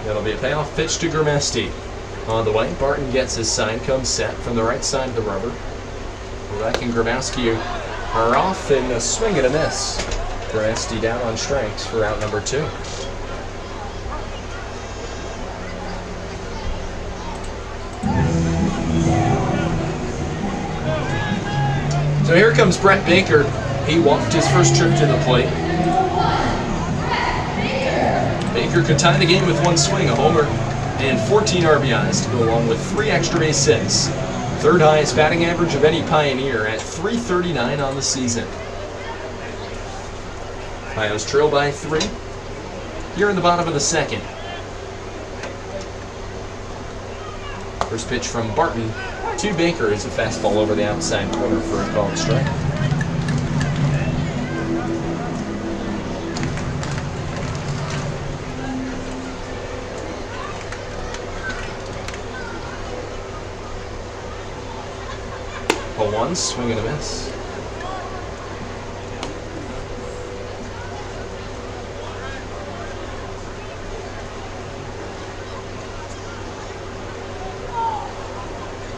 That'll be a payoff pitch to Gurmesty. On the way, Barton gets his sign, comes set from the right side of the rubber. Levesque and Grabowski are off in a swing and a miss. Gurmesty down on strikes for out number 2. So here comes Brett Baker. He walked his first trip to the plate. Baker could tie the game with 1 swing, a homer, and 14 RBIs to go along with 3 extra base hits. 3rd highest batting average of any Pioneer at .339 on the season. Pios trail by 3 here in the bottom of the second. First pitch from Barton to Baker is a fastball over the outside corner for a called strike. A 1, swing and a miss.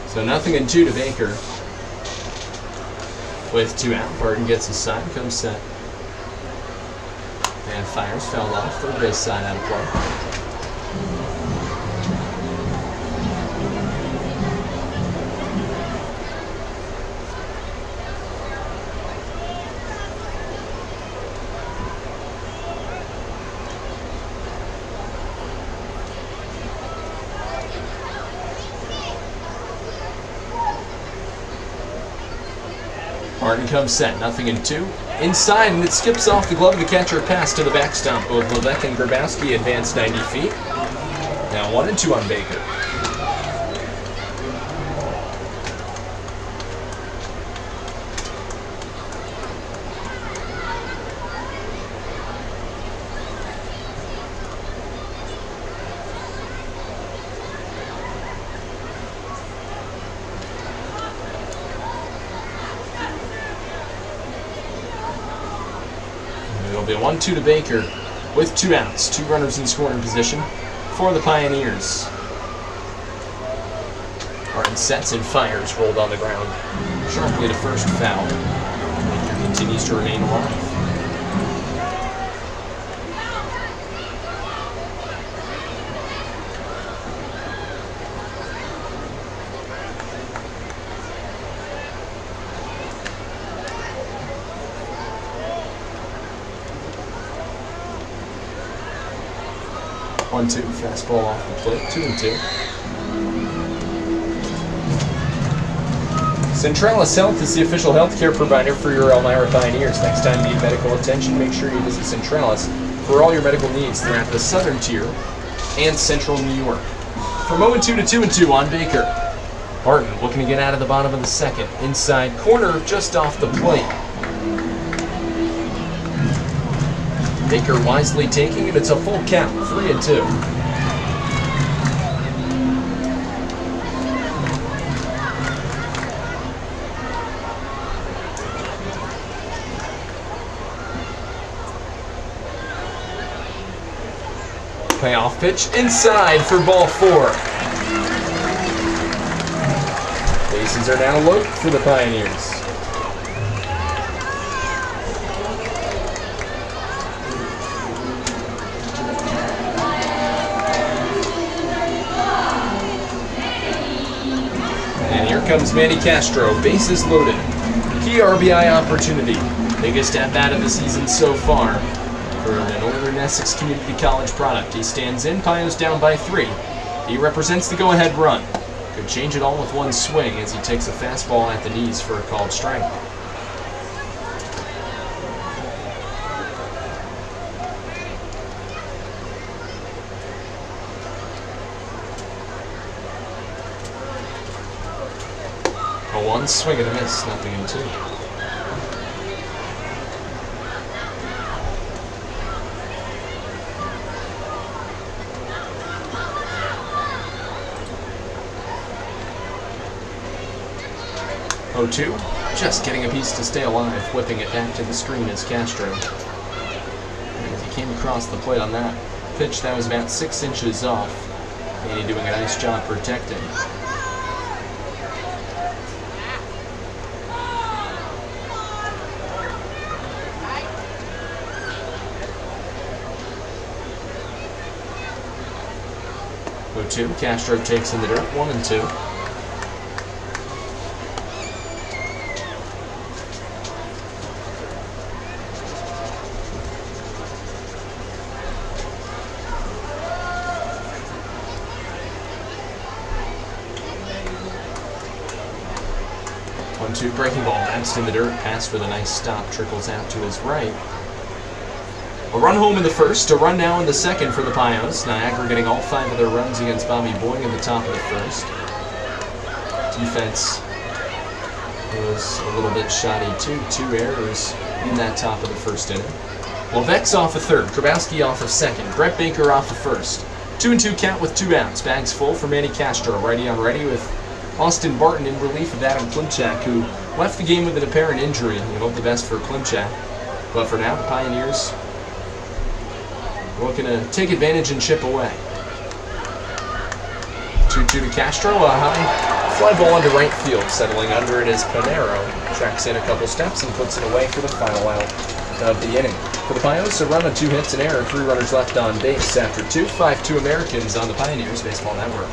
So 0-2 to Baker. With 2 out, Barton gets his sign, comes set. And fires, fouled off, third base side out of play. Barton comes set, 0-2. Inside, and it skips off the glove of the catcher, pass to the backstop. Both Levesque and Grabowski advance 90 feet. Now 1-2 on Baker. It'll be a 1-2 to Baker with 2 outs, 2 runners in scoring position for the Pioneers. Barton sets and fires, rolled on the ground sharply to first, foul. Baker continues to remain alive. 1-2, fastball off the plate, 2-2. Centralis Health is the official healthcare provider for your Elmira Pioneers. Next time you need medical attention, make sure you visit Centralis for all your medical needs. They're at the Southern Tier and Central New York. From 0-2 to 2-2 on Baker. Barton looking to get out of the bottom of the second. Inside corner, just off the plate. Baker wisely taking it. It's a full count, 3-2. Payoff pitch inside for ball 4. Bases are now loaded for the Pioneers. And here comes Manny Castro, bases loaded. Key RBI opportunity. Biggest at-bat of the season so far for the Northern Essex Community College product. He stands in, Pioneers down by 3. He represents the go-ahead run. Could change it all with one swing as he takes a fastball at the knees for a called strike. A 1 swing and a miss, nothing in 2. Oh-2, just getting a piece to stay alive, whipping it back to the screen as Castro. As he came across the plate on that pitch that was about 6 inches off, and he doing a nice job protecting. Oh-2, Castro takes in the dirt, 1-2. 1-2, breaking ball, bounced in the dirt, passed with a nice stop, trickles out to his right. A run home in the first, a run now in the second for the Pios. Niagara getting all 5 of their runs against Bobby Boying in the top of the first. Defense was a little bit shoddy too. 2 errors in that top of the first inning. Lovec's off a third, Grabowski off a second, Brett Baker off a first. 2-2 count with 2 outs. Bags full for Manny Castro, righty on righty with Austin Barton in relief of Adam Klimchak, who left the game with an apparent injury. We hope the best for Klimchak. But for now, the Pioneers looking to take advantage and chip away. 2-2 to Castro, a high fly ball into right field. Settling under it is Panero. Tracks in a couple steps and puts it away for the final out of the inning. For the Pios, a run on 2 hits, an error, 3 runners left on base after 2. 5-2 Americans on the Pioneers Baseball Network.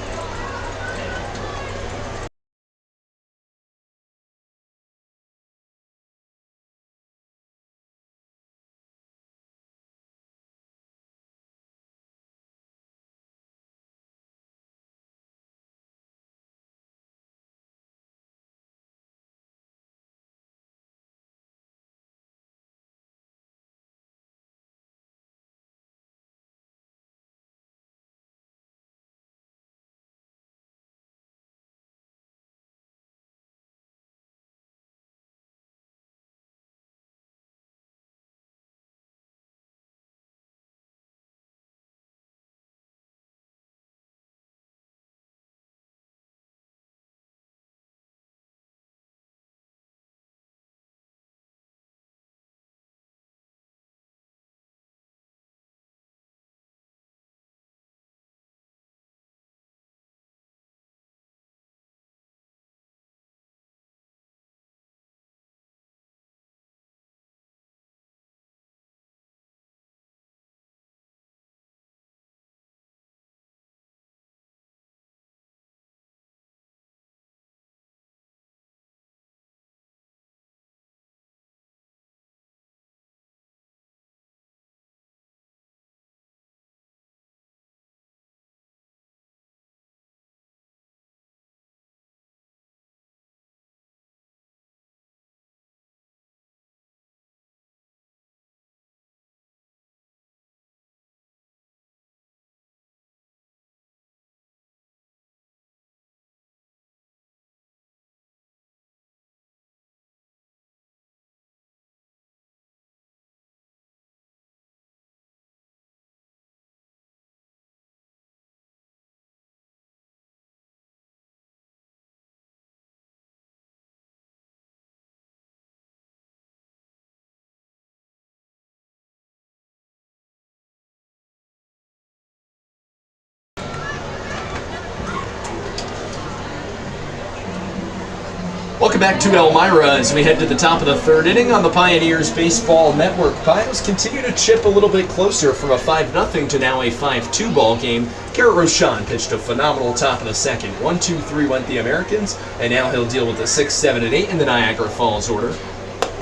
Welcome back to Elmira as we head to the top of the third inning on the Pioneers Baseball Network. Pios continue to chip a little bit closer from a 5-0 to now a 5-2 ball game. Garrett Rochon pitched a phenomenal top of the second. 1-2-3 went the Americans, and now he'll deal with the 6, 7, and 8 in the Niagara Falls order.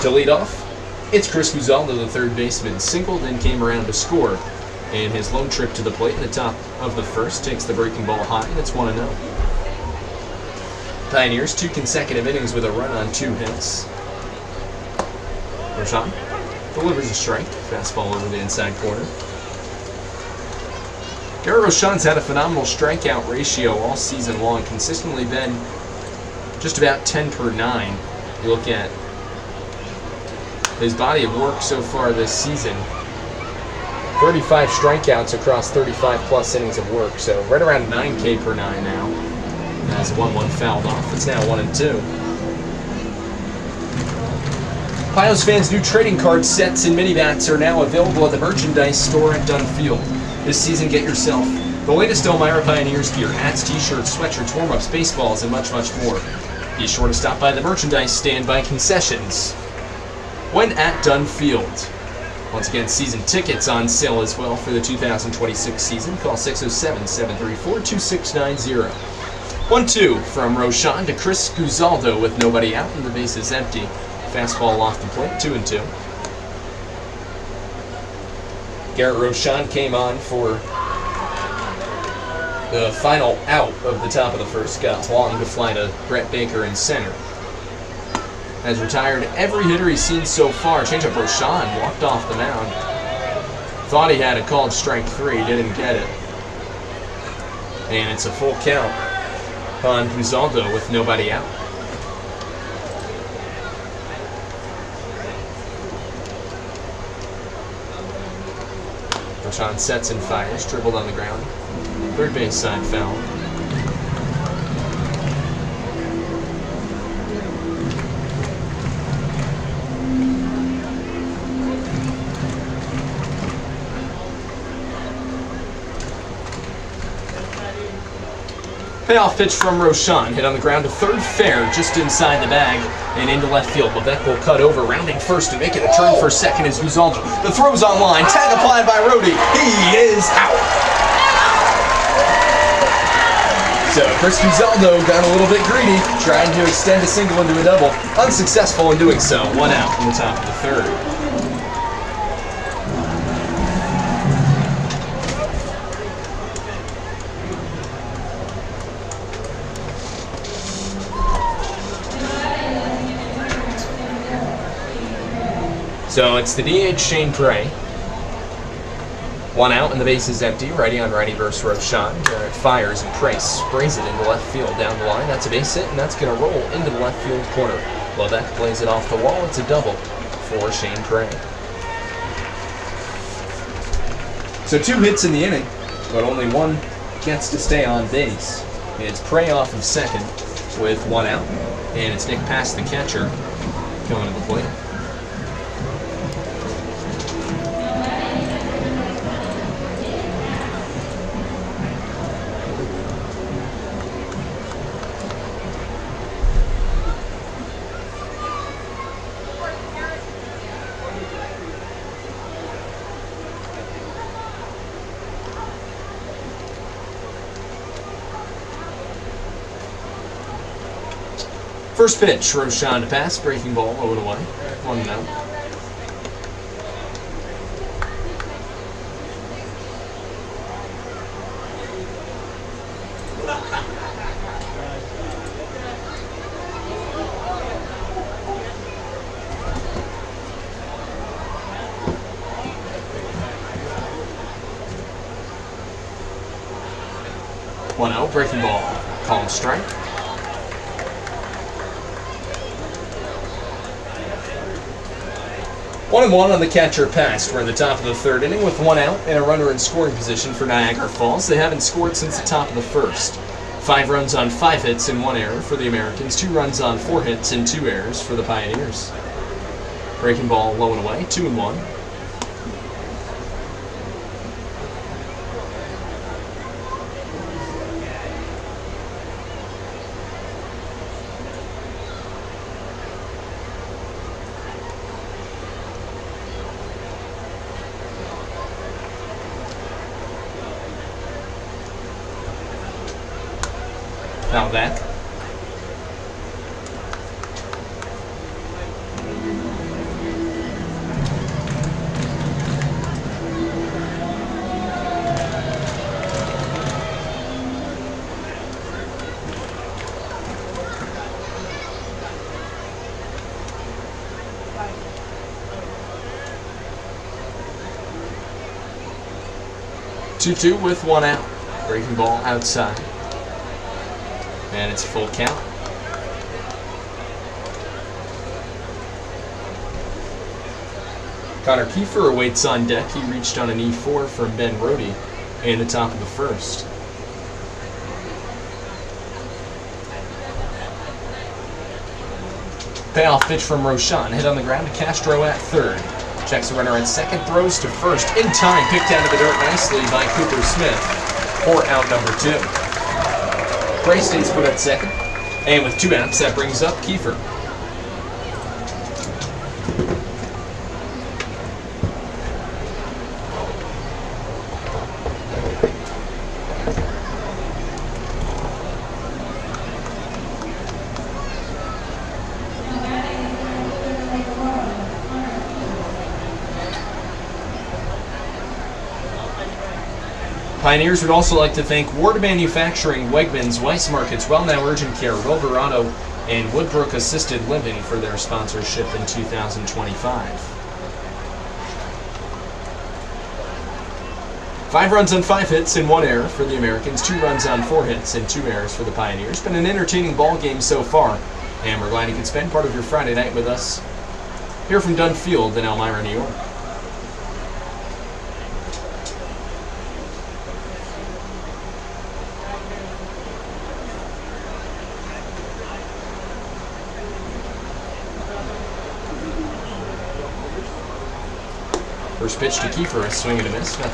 To lead off, it's Chris Guzaldo, the third baseman, singled and came around to score. And his lone trip to the plate in the top of the first takes the breaking ball high, and it's 1-0. Pioneers 2 consecutive innings with a run on 2 hits. Rochon delivers a strike, fastball over the inside corner. Garrett Rochon's had a phenomenal strikeout ratio all season long, consistently been just about 10 per 9. You look at his body of work so far this season, 35 strikeouts across 35 plus innings of work, so right around 9K per 9 now. As 1-1 fouled off, it's now 1-2. Pios fans' new trading card sets and mini bats are now available at the merchandise store at Dunn Field. This season, get yourself the latest Elmira Pioneers gear: hats, t-shirts, sweatshirts, warm-ups, baseballs, and much, much more. Be sure to stop by the merchandise stand by concessions when at Dunn Field. Once again, season tickets on sale as well for the 2026 season. Call 607-734-2690. 1-2 from Rochon to Chris Guzaldo with nobody out and the bases empty. Fastball off the plate, 2-2. Garrett Rochon came on for the final out of the top of the first. Got Huang to fly to Brett Baker in center. Has retired every hitter he's seen so far. Changeup Rochon walked off the mound. Thought he had a called strike 3, didn't get it. And it's a full count on Guzaldo with nobody out. Rochon sets and fires, dribbled on the ground. Third base side foul. Payoff pitch from Rochon, hit on the ground to third fair, just inside the bag, and into left field. Levesque will cut over, rounding first and making a turn for second is Guzaldo. The throw's on line, tag applied by Rhodey. He is out. So Chris Guzaldo got a little bit greedy, trying to extend a single into a double. Unsuccessful in doing so. 1 out in the top of the third. So it's the DH Shane Prey. 1 out and the base is empty. Righty on righty versus Rochon. Garrett fires and Prey sprays it into left field down the line. That's a base hit, and that's going to roll into the left field corner. Levesque plays it off the wall. It's a double for Shane Prey. So 2 hits in the inning, but only 1 gets to stay on base. It's Prey off of second with 1 out, and it's Nick past the catcher going to the plate. First pitch, Rochon to pass, breaking ball, 0-1, 1-0. Breaking ball, called strike. 1-1 on the catcher pass. We're in the top of the third inning with 1 out and a runner in scoring position for Niagara Falls. They haven't scored since the top of the first. 5 runs on 5 hits and 1 error for the Americans. 2 runs on 4 hits and 2 errors for the Pioneers. Breaking ball low and away, 2-1. Foul back. Two with one out. Breaking ball outside. And it's a full count. Connor Kiefer awaits on deck. He reached on an E4 from Ben Rohde in the top of the first. Payoff pitch from Roshan. Hit on the ground to Castro at third. Checks the runner at second, throws to first. In time, picked out of the dirt nicely by Cooper Smith for out number 2. Gray stays put at second. And with 2 outs, that brings up Kiefer. Pioneers would also like to thank Ward Manufacturing, Wegmans, Weiss Markets, Well Now Urgent Care, Wilverado, and Woodbrook Assisted Living for their sponsorship in 2025. 5 runs on 5 hits and 1 error for the Americans, 2 runs on 4 hits and 2 errors for the Pioneers. Been an entertaining ball game so far, and we're glad you could spend part of your Friday night with us here from Dunn Field in Elmira, New York. First pitch to Kiefer, a swing and a miss, 0-1.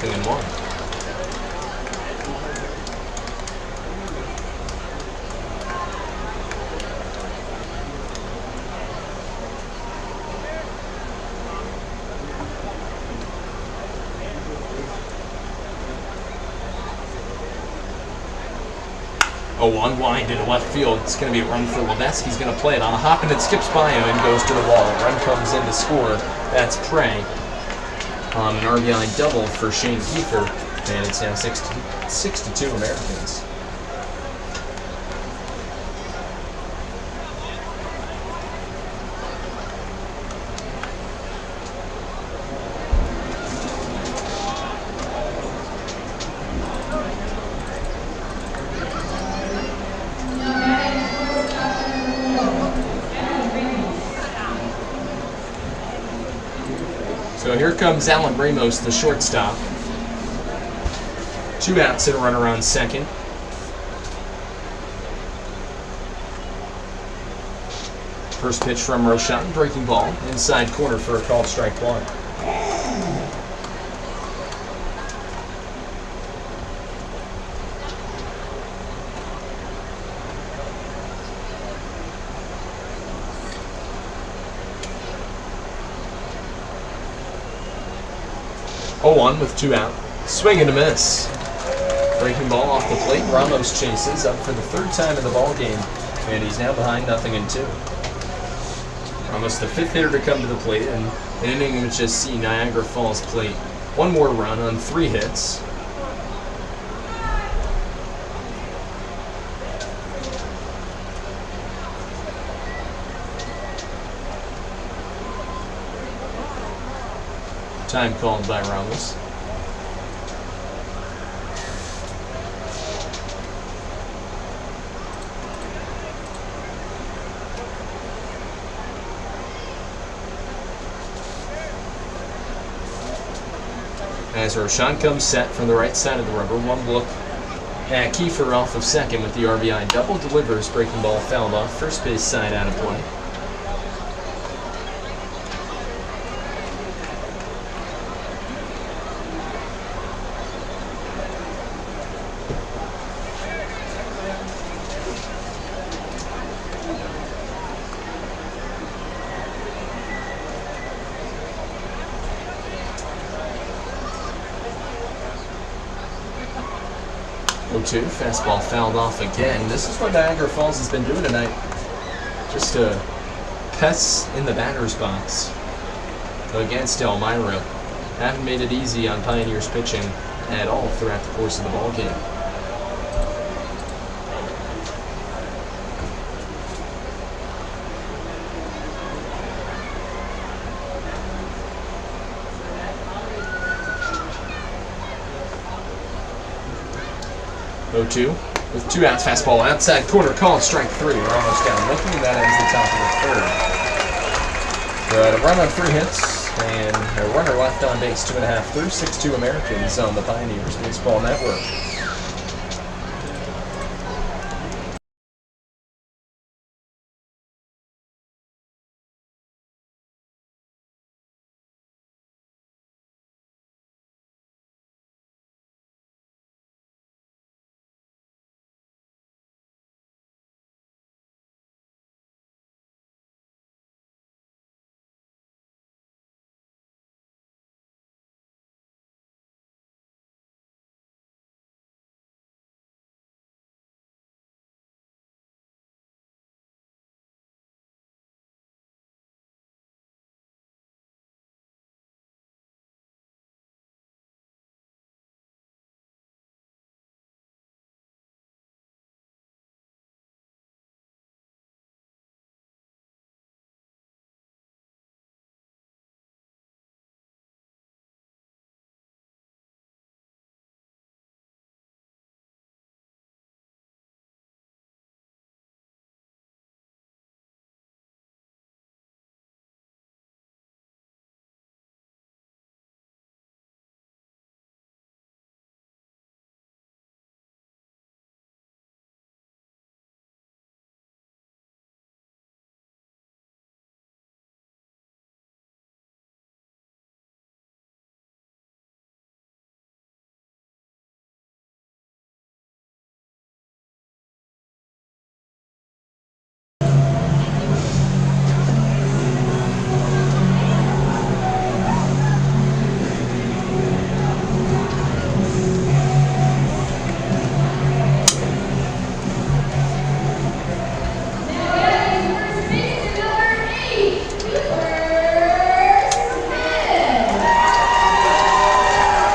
Oh, one wide into left field. It's going to be a run for Levesque. He's going to play it on a hop, and it skips by him and goes to the wall. Run comes in to score. That's Prey on an RBI double for Shane Kiefer, and it's now 6-2 Americans. So here comes Alan Ramos, the shortstop. 2 outs and a runner on second. First pitch from Roshan, breaking ball, inside corner for a called strike 1. Oh, 1 with 2 out. Swing and a miss. Breaking ball off the plate. Ramos chases up for the 3rd time in the ball game, and he's now behind 0-2. Ramos, the 5th hitter to come to the plate, and an inning which has seen Niagara Falls plate 1 more run on 3 hits. Time called by Ramos. As Roshan comes set from the right side of the rubber, 1 look at Kiefer off of second with the RBI double, delivers, breaking ball fouled off, first base side out of play. 0-2, fastball fouled off again. This is what Niagara Falls has been doing tonight. Just pests in the batter's box against Elmira. Haven't made it easy on Pioneers pitching at all throughout the course of the ball game. (0-2) with 2 outs, fastball outside corner, called strike 3. We're almost down looking, and that ends the top of the third. But a run on 3 hits and a runner left on base, 2.5 through. 6-2 Americans on the Pioneers Baseball Network.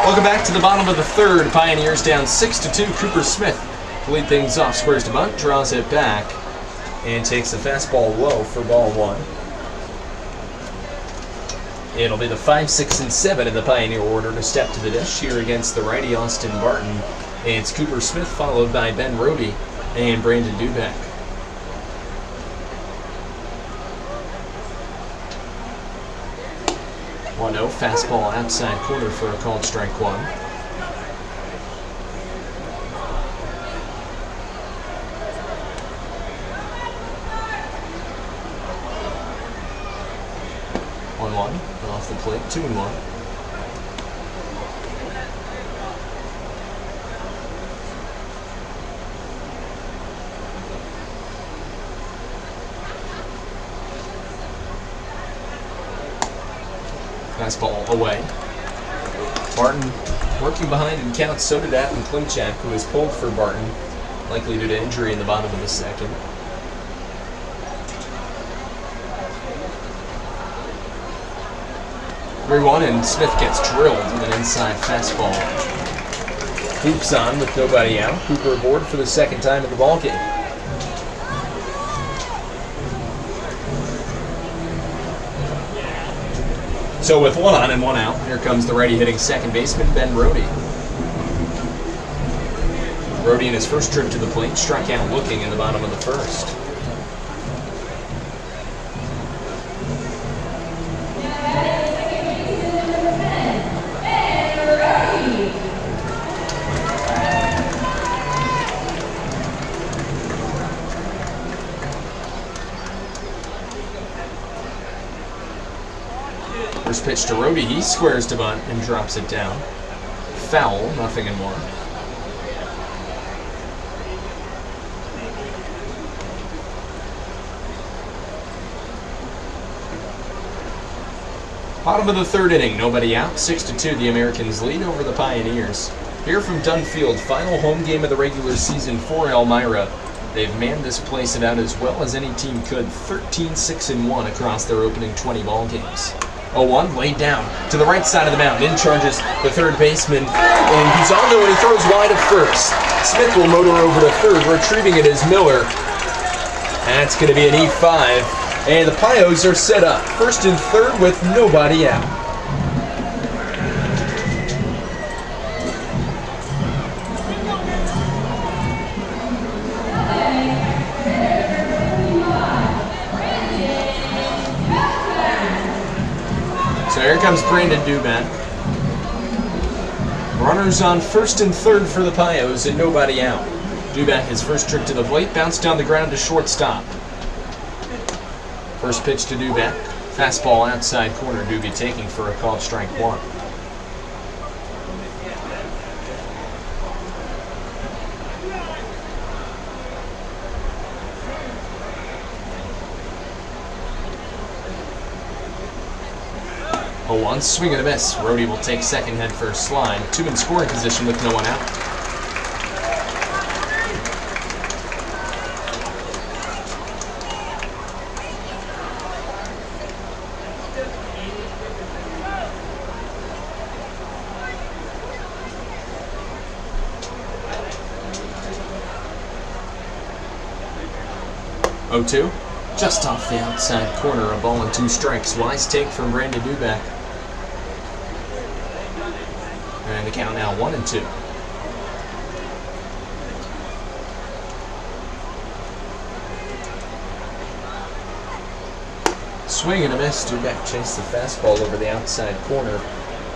Welcome back to the bottom of the third. Pioneers down 6-2. Cooper Smith to lead things off. Squares to bunt, draws it back, and takes the fastball low for ball 1. It'll be the 5, 6, and 7 in the Pioneer order to step to the dish here against the righty Austin Barton. It's Cooper Smith followed by Ben Rohde and Brandon Dubek. 1-0, fastball outside corner for a called strike 1. Off the plate, 2-1. Fastball away. Barton working behind in counts, so did Adam Klimchak, who is pulled for Barton, likely due to injury in the bottom of the second. (3-1) and Smith gets drilled with an inside fastball. Hoops on with nobody out. Cooper aboard for the second time in the ballgame. So with 1 on and 1 out, here comes the righty hitting second baseman, Ben Rohde. Rohde in his first trip to the plate struck out looking in the bottom of the first. First pitch to Rohde, he squares to bunt and drops it down. Foul, nothing and more. Bottom of the third inning, nobody out. 6-2, the Americans lead over the Pioneers. Here from Dunn Field, final home game of the regular season for Elmira. They've manned this place about as well as any team could, 13-6-1 across their opening 20 ball games. 0-1 laid down to the right side of the mound. In charges the third baseman, and Guzaldo, and he throws wide at first. Smith will motor over to third. Retrieving it is Miller. That's going to be an E5, and the Pios are set up. First and third with nobody out. So here comes Brandon Duback. Runners on first and third for the Pios and nobody out. Duback, his first trip to the plate, bounced down the ground to shortstop. First pitch to Duback. Fastball outside corner. Doobie taking for a called strike one. A 1 swing and a miss. Rhodey will take second, head first slide. Two in scoring position with no one out. Oh, 2, just off the outside corner, a ball and 2 strikes. Wise take from Brandon Duback. And the count now 1-2. Swing and a miss. Duback chased the fastball over the outside corner.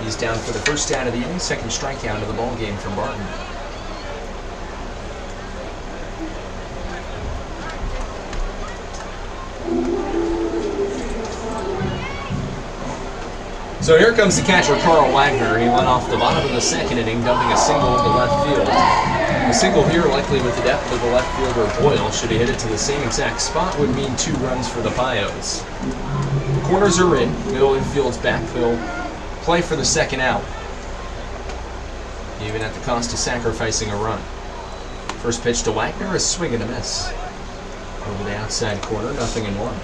He's down for the first out of the inning, second strikeout of the ball game from Barton. So here comes the catcher, Carl Wagner. He led off the bottom of the second inning, dumping a single to left field. A single here, likely with the depth of the left fielder Boyle, should he hit it to the same exact spot, would mean 2 runs for the Pios. The corners are in, middle infield's back. They'll play for the second out, even at the cost of sacrificing a run. First pitch to Wagner, a swing and a miss. Over the outside corner, 0-1.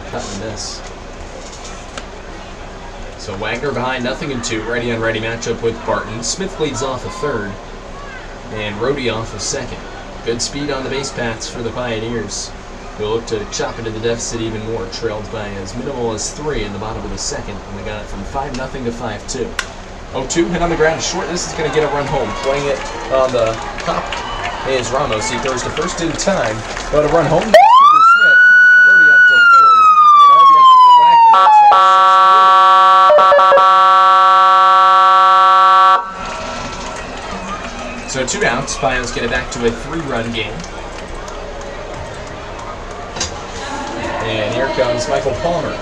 Cut and miss. So Wagner behind, 0-2. Righty on righty matchup with Barton. Smith leads off a third, and Rhodey off a second. Good speed on the base paths for the Pioneers, who look to chop into the deficit even more, trailed by as minimal as 3 in the bottom of the second, and they got it from 5-0 to 5-2. 0-2, hit on the ground short. This is going to get a run home. Playing it on the top is Ramos. He throws to first in time, but a run home. So 2 outs, Pios get it back to a 3-run game. And here comes Michael Palmer.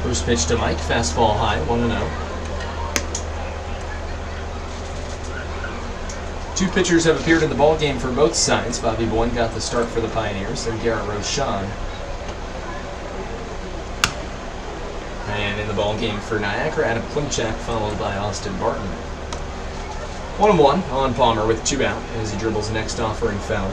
First pitch to Mike, fastball high, 1-0. 2 pitchers have appeared in the ballgame for both sides. Bobby Boyne got the start for the Pioneers, and Garrett Rochon. And in the ballgame for Niagara, Adam Klimchak, followed by Austin Barton. 1-1 on Palmer with 2 out as he dribbles the next offering foul.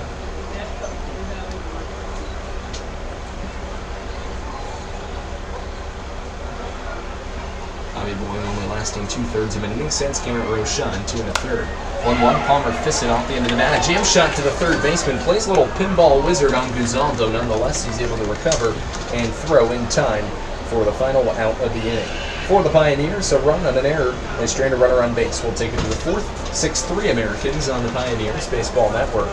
Bobby Boyne only lasting 2/3 of an inning since Garrett Rochon, 2 1/3. 1-1, Palmer fists it off the end of the bat. A jam shot to the third baseman. Plays a little pinball wizard on Guzaldo. Nonetheless, he's able to recover and throw in time for the final out of the inning. For the Pioneers, a run on an error. They strand a runner on base. We'll take it to the 4th. 6-3 Americans on the Pioneers Baseball Network.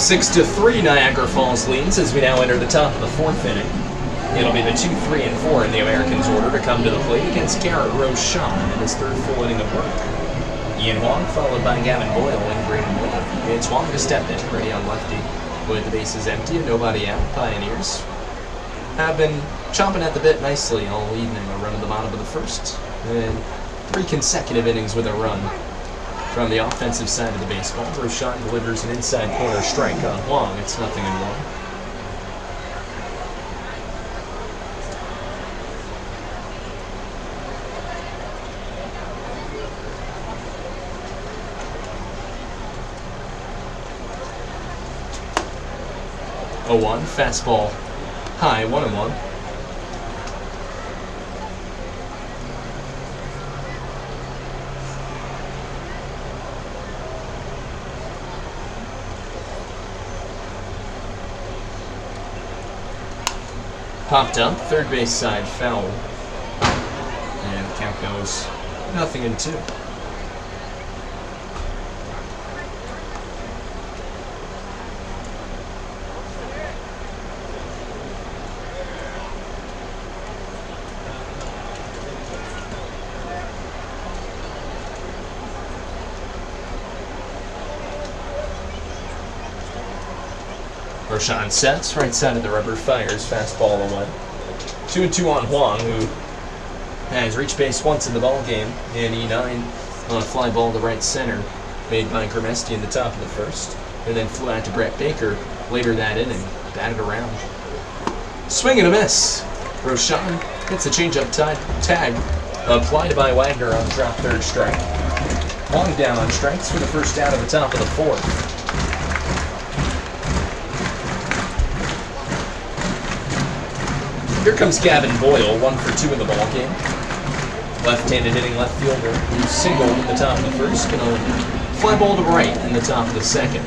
6-3 Niagara Falls leads as we now enter the top of the fourth inning. It'll be the 2, 3, and 4 in the Americans order to come to the plate against Garrett Rochon in his third full inning of work. Ian Huang followed by Gavin Boyle and Braden Miller. It's Huang to step in, ready on lefty. With the bases empty and nobody out, Pioneers have been chomping at the bit nicely all evening. A run at the bottom of the first, and 3 consecutive innings with a run. From the offensive side of the baseball, Rochon delivers an inside corner strike on Huang. It's 0-1. Fastball high, 1-1. Popped up, third base side foul. And the count goes 0-2. Rochon sets, right side of the rubber, fires, fastball away. 2-2 on Huang, who has reached base once in the ballgame in E9 on a fly ball to right center, made by Grimesti in the top of the first, and then flew out to Brett Baker later that inning, batted around. Swing and a miss. Rochon hits a changeup tag, applied by Wagner on drop third strike. Huang down on strikes for the first out of the top of the fourth. Here comes Gavin Boyle, 1 for 2 in the ballgame. Left-handed hitting left fielder who singled in the top of the first, and a fly ball to right in the top of the second.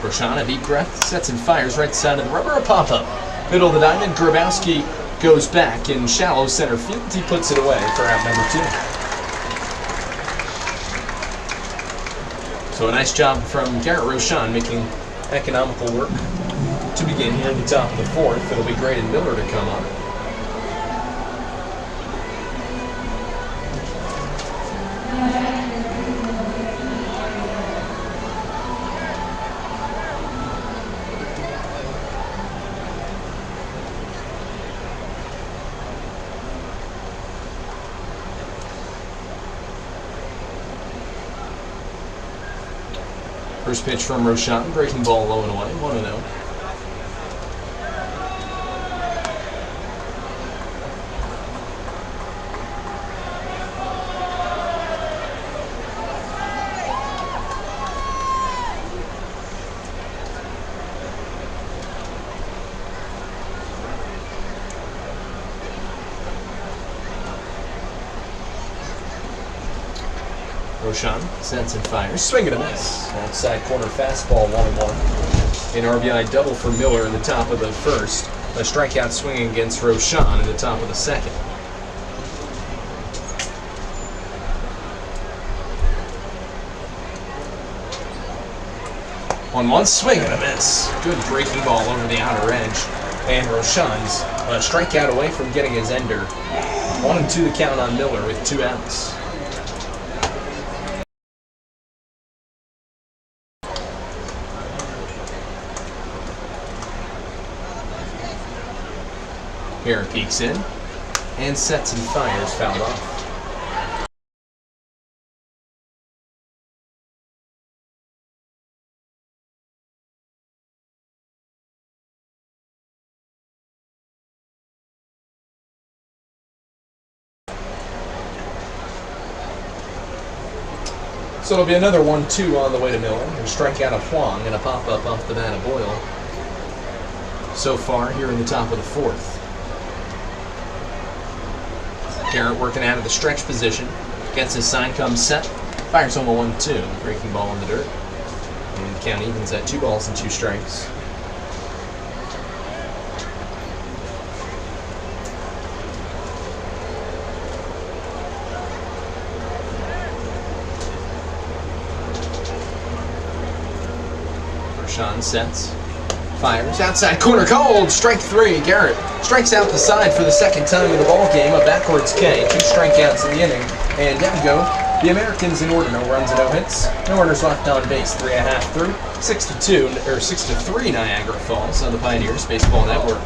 Rochon, a deep breath, sets and fires right side of the rubber, a pop-up. Middle of the diamond, Grabowski goes back in shallow center field. He puts it away for out number 2. So a nice job from Garrett Rochon making economical work to begin here at the top of the fourth. It'll be Braden Miller to come up. First pitch from Rochon, breaking ball low and away, 1-0. Rochon sets and fires. Swing and a miss. Outside corner fastball, 1-1. An RBI double for Miller in the top of the first. A strikeout swinging against Rochon in the top of the second. 1-1, swing and a miss. Good breaking ball over the outer edge. And Rochon's a strikeout away from getting his ender. 1-2 the count on Miller with 2 outs. Here peeks in, and sets and fires, fouled off. So it'll be another 1-2 on the way to Miller. A strikeout of Huang and a pop-up off the bat of Boyle. So far here in the top of the fourth. Garrett working out of the stretch position. Gets his sign, comes set. Fires home a 1-2. Breaking ball in the dirt. count evens at 2 balls and 2 strikes. Sean sets, fires, outside corner, called, strike 3. Garrett strikes out the side for the second time in the ball game. A backwards K, 2 strikeouts in the inning, and down go the Americans in order. No runs and no hits, no runners left on base. 3.5 through, 6-3 Niagara Falls on the Pioneers Baseball Network.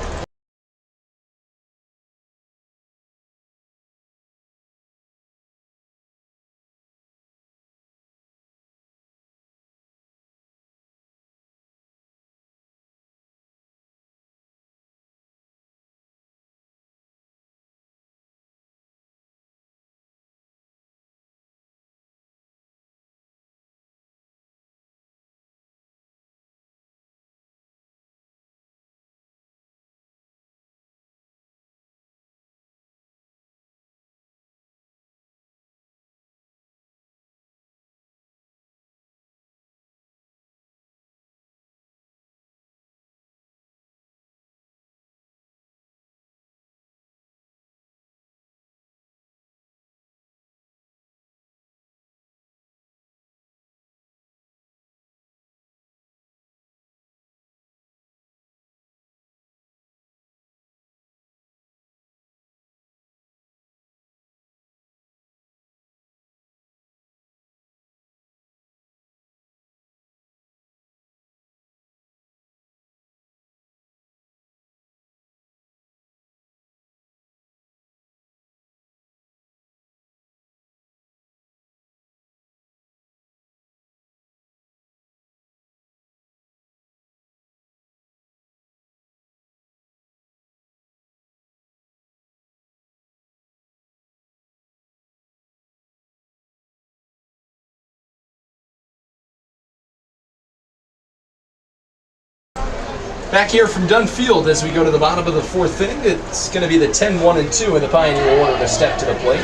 Back here from Dunn Field as we go to the bottom of the 4th inning. It's going to be the 10-1-2 in the Pioneer order to step to the plate.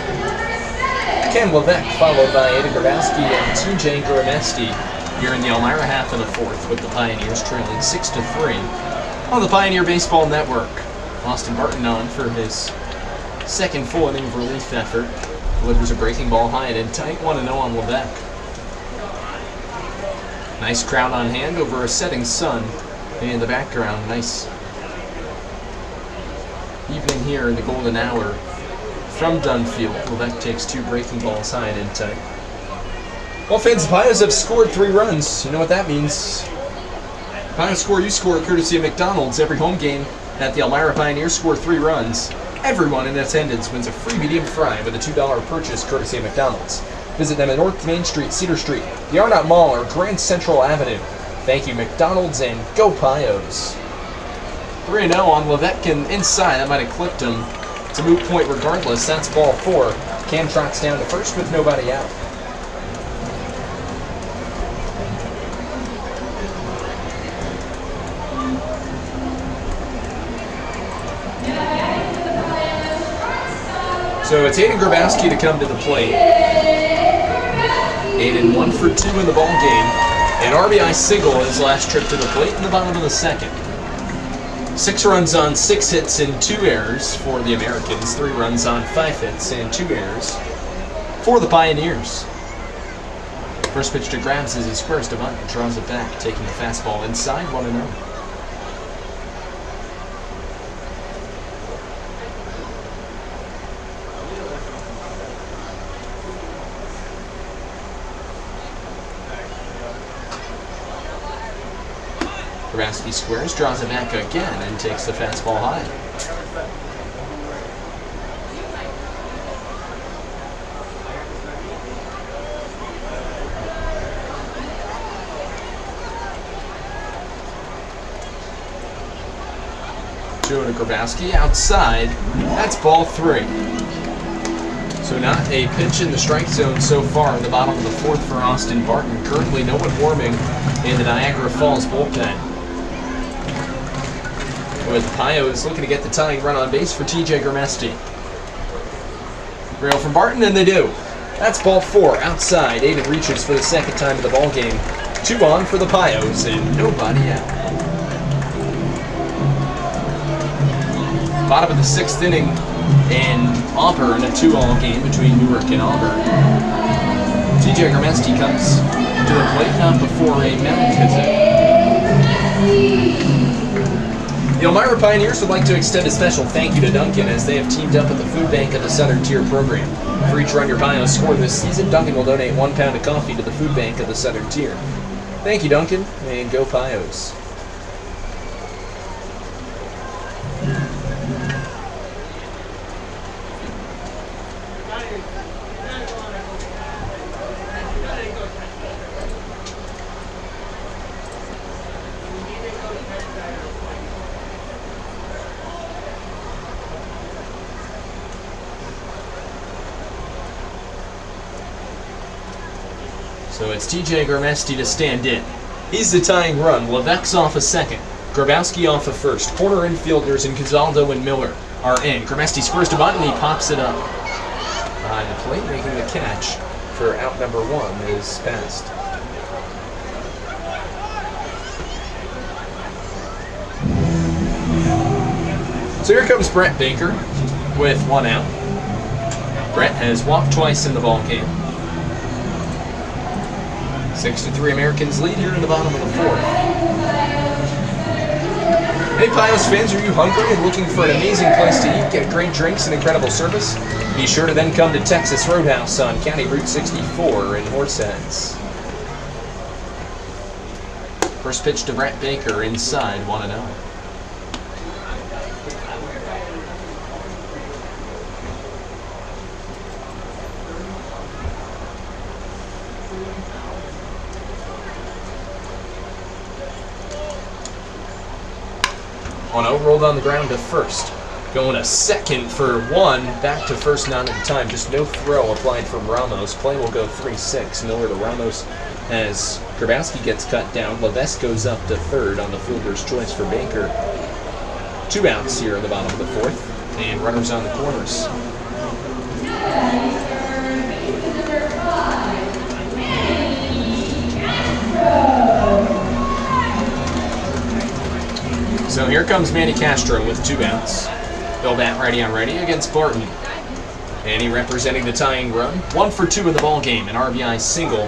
Ken Levesque, followed by Aiden Grabowski and TJ Gramesti here in the Elmira half of the 4th, with the Pioneers trailing 6-3 on the Pioneer Baseball Network. Austin Barton on for his second full inning of relief effort. Delivers a breaking ball high and in tight, 1-0 on Levesque. Nice crowd on hand over a setting sun. In the background, nice evening here in the golden hour from Dunn Field. Levesque takes 2 breaking balls high and in tight. Well, fans, the Pios have scored 3 runs. You know what that means. Pios score, you score, courtesy of McDonald's. Every home game at the Elmira Pioneers score 3 runs. Everyone in attendance wins a free medium fry with a $2 purchase, courtesy of McDonald's. Visit them at North Main Street, Cedar Street, the Arnott Mall, or Grand Central Avenue. Thank you, McDonald's, and go Pios. 3-0 on Levesque, and inside. That might have clipped him. It's a moot point regardless. That's ball 4. Cam trots down to first with nobody out. So it's Aiden Grabowski to come to the plate. Aiden 1 for 2 in the ball game. An RBI single his last trip to the plate in the bottom of the 2nd. 6 runs on 6 hits and 2 errors for the Americans. 3 runs on 5 hits and 2 errors for the Pioneers. First pitch to Grabs as he squares to bunt, draws it back, taking the fastball inside, 1-0. Grabowski squares, draws it back again, and takes the fastball high. Joe to Grabowski, outside. That's ball 3. So not a pitch in the strike zone so far in the bottom of the 4th for Austin Barton. Currently no one warming in the Niagara Falls bullpen. With Pios looking to get the tying run on base for TJ Gramesti. Rail from Barton, and they do. That's ball 4, outside. Aiden reaches for the second time of the ball game. 2 on for the Pios and nobody out. Bottom of the 6th inning in Auburn, a 2-all game between Newark and Auburn. TJ Gramesti comes to the plate, not before a mound visit. The Elmira Pioneers would like to extend a special thank you to Duncan as they have teamed up with the Food Bank of the Southern Tier program. For each run your Pios score this season, Duncan will donate 1 pound of coffee to the Food Bank of the Southern Tier. Thank you, Duncan, and go Pios. So it's TJ Gramesti to stand in. He's the tying run. Levesque's off a second. Grabowski off a first. Corner infielders and Gonzaldo and Miller are in. Gramesti squares to bunt and he pops it up. Behind the plate, making the catch for out number 1 is passed. So here comes Brett Baker with 1 out. Brett has walked twice in the ball game. 6-3 Americans lead here in the bottom of the 4th. Hey Pios fans, are you hungry and looking for an amazing place to eat, get great drinks and incredible service? Be sure to then come to Texas Roadhouse on County Route 64 in Horseheads. First pitch to Brett Baker inside 1-0. Rolled on the ground to first. Going a second for 1. Back to first, not in time. Just no throw applied from Ramos. Play will go 3-6. Miller to Ramos as Grabowski gets cut down. Levesque goes up to third on the fielder's choice for Baker. 2 outs here in the bottom of the 4th. And runners on the corners. So here comes Manny Castro with 2 outs. Bill bat righty on righty against Barton. And he representing the tying run. 1 for 2 in the ball game, an RBI single,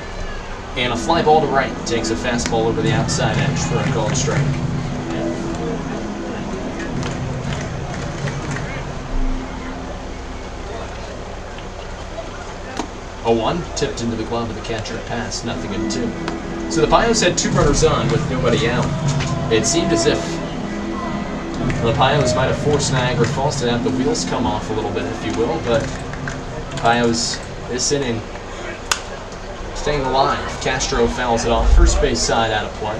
and a fly ball to right. Takes a fastball over the outside edge for a called strike. A 1 tipped into the glove of the catcher, pass, 0-2. So the Pios had 2 runners on with nobody out. It seemed as if the Pios might have forced Niagara Falls to have the wheels come off a little bit, if you will, but Pios this inning staying alive. Castro fouls it off first base side out of play,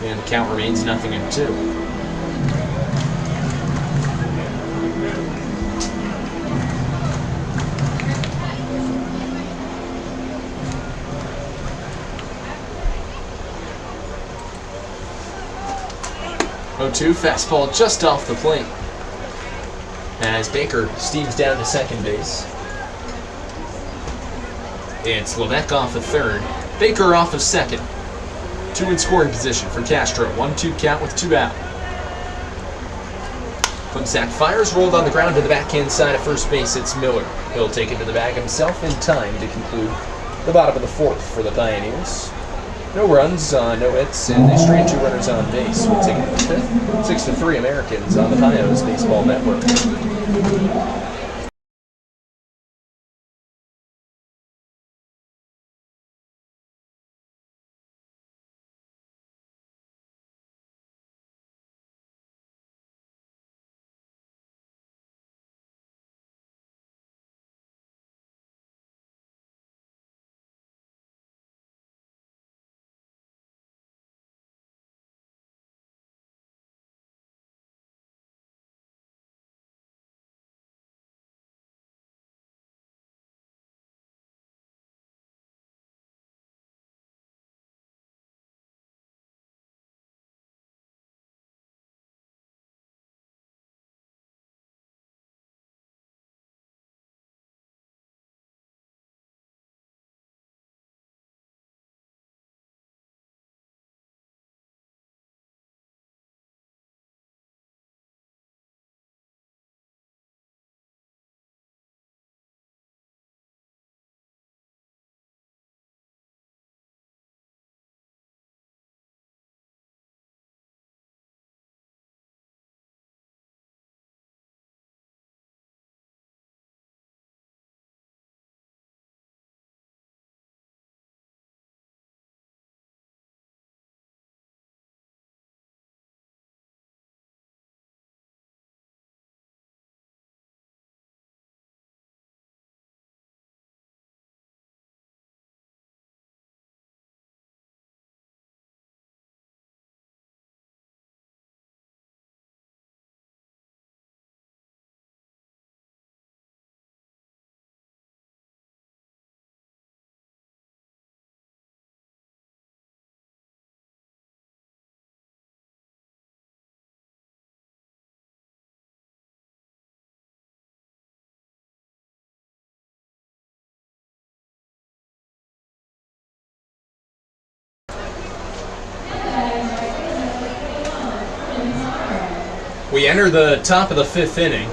and the count remains 0-2. 0-2, fastball just off the plate as Baker steams down to second base. It's Levesque off of third, Baker off of second. 2 in scoring position for Castro. 1-2 count with 2 out. Clemsack fires, rolled on the ground to the backhand side of first base. It's Miller. He'll take it to the bag himself in time to conclude the bottom of the 4th for the Pioneers. No runs, no hits, and they straight 2 runners on base. We'll take it to the 5th. 6-3 Americans on the Pios Baseball Network. We enter the top of the 5th inning.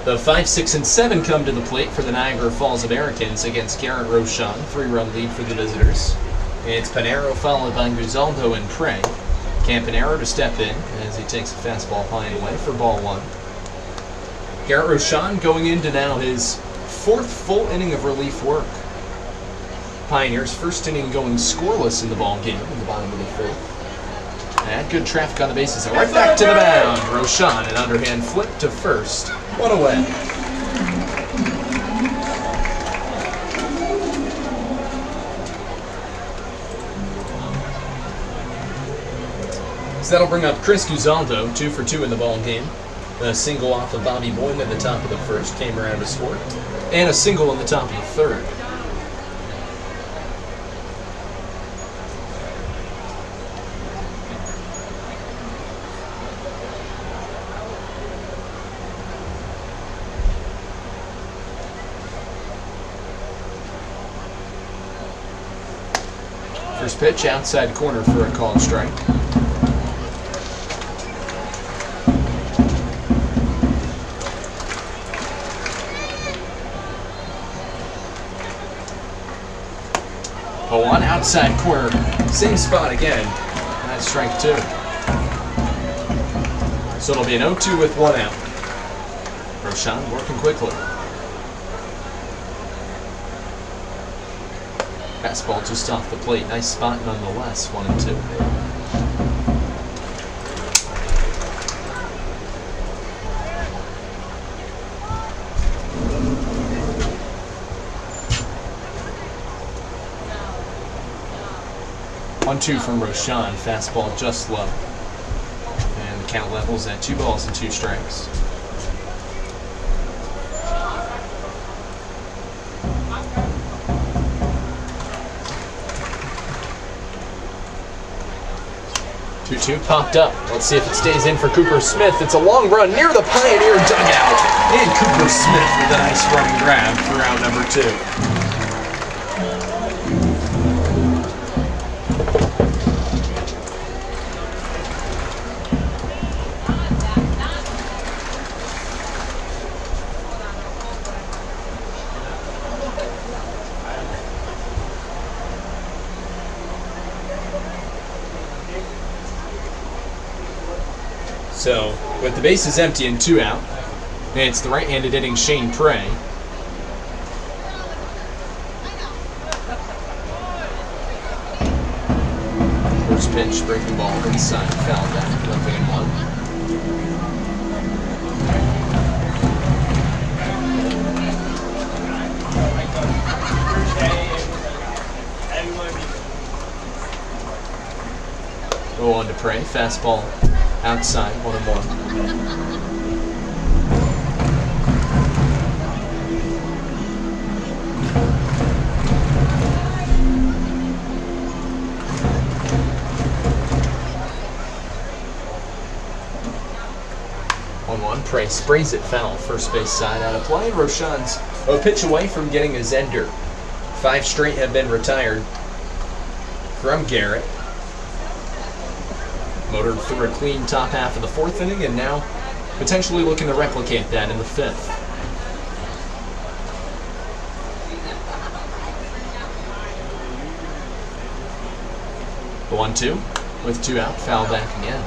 The 5, 6, and 7 come to the plate for the Niagara Falls Americans against Garrett Rochon. 3-run lead for the visitors. It's Panero followed by Guzaldo and Prey. Campanero to step in as he takes a fastball high and away for ball 1. Garrett Rochon going into now his 4th full inning of relief work. Pioneers' first inning going scoreless in the ball game in the bottom of the 5th. And good traffic on the bases. Right back to the mound. Rochon, an underhand flip to first. 1 away. So that'll bring up Chris Guzaldo, 2 for 2 in the ball game. A single off of Bobby Boyne at the top of the 1st, came around to score. And a single in the top of the 3rd. First pitch, outside corner for a called strike. Oh, on outside corner, same spot again. That's strike 2. So it'll be an 0-2 with 1 out. Rochon working quickly. Fastball just off the plate. Nice spot nonetheless. 1-2. One, 2 from Rochon. Fastball just low. And the count levels at 2 balls and 2 strikes. Two popped up. Let's see if it stays in for Cooper Smith. It's a long run near the Pioneer dugout. And Cooper Smith with a nice run grab for out number 2. So, with the bases empty and 2 out, it's the right-handed hitting Shane Prey. First pitch, breaking ball inside, foul back, 0-1. Go on to Prey, fastball outside, 1-1. Prey sprays it foul, first base side out of play. Rochon's a pitch away from getting his ender. 5 straight have been retired from Garrett. Motored through a clean top half of the 4th inning and now potentially looking to replicate that in the 5th. The 1-2 with 2 out, foul back again.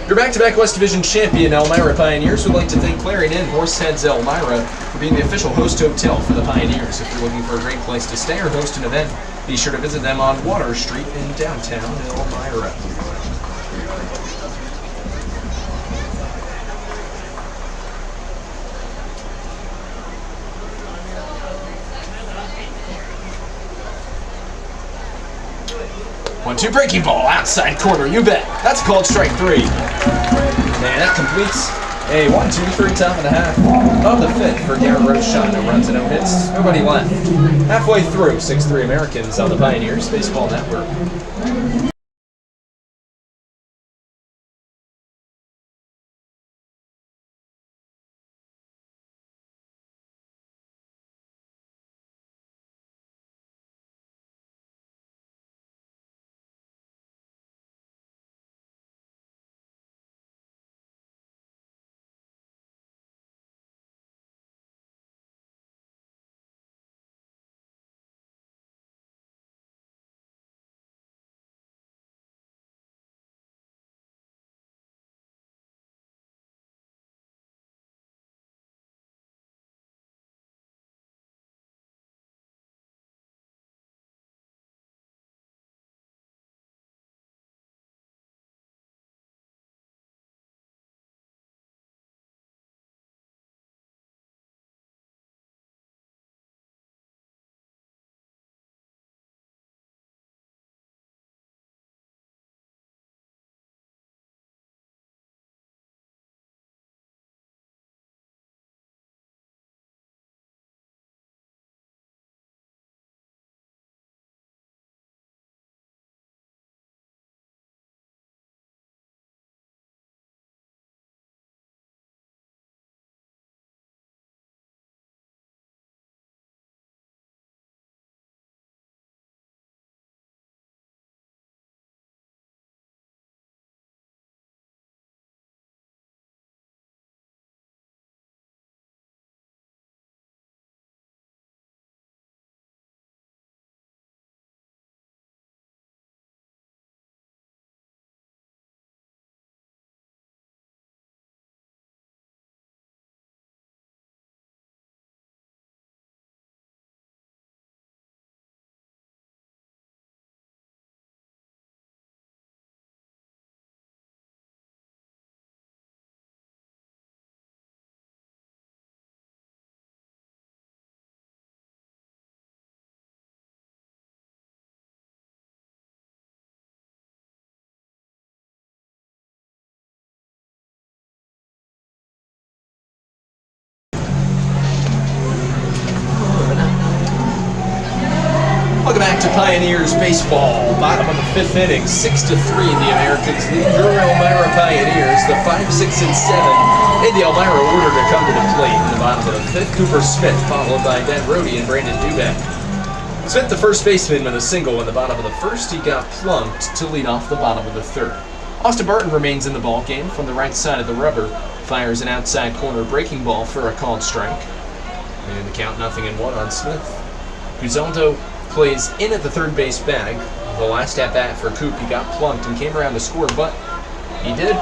Your back-to-back West Division champion Elmira Pioneers would like to thank Clarion Inn Horseheads Elmira for being the official host hotel for the Pioneers. If you're looking for a great place to stay or host an event, be sure to visit them on Water Street in downtown Elmira. One-two breaking ball, outside corner, you bet. That's called strike 3. And that completes a 1-2-3 top and a half of the 5th for Garrett Rochon. No runs and no hits, nobody left. Halfway through, 6-3 Americans on the Pioneers Baseball Network. back to Pioneers baseball. Bottom of the 5th inning, 6-3. The Americans lead your Elmira Pioneers. The 5, 6, and 7 in the Elmira order to come to the plate. In the bottom of the 5th, Cooper Smith, followed by Ben Rohde and Brandon Dubeck. Smith, the first baseman, with a single in the bottom of the 1st. He got plunked to lead off the bottom of the 3rd. Austin Barton remains in the ball game from the right side of the rubber. Fires an outside corner breaking ball for a called strike. And the count 0-1 on Smith. Guzaldo plays in at the third base bag. The last at bat for Coop, he got plunked and came around to score, but he did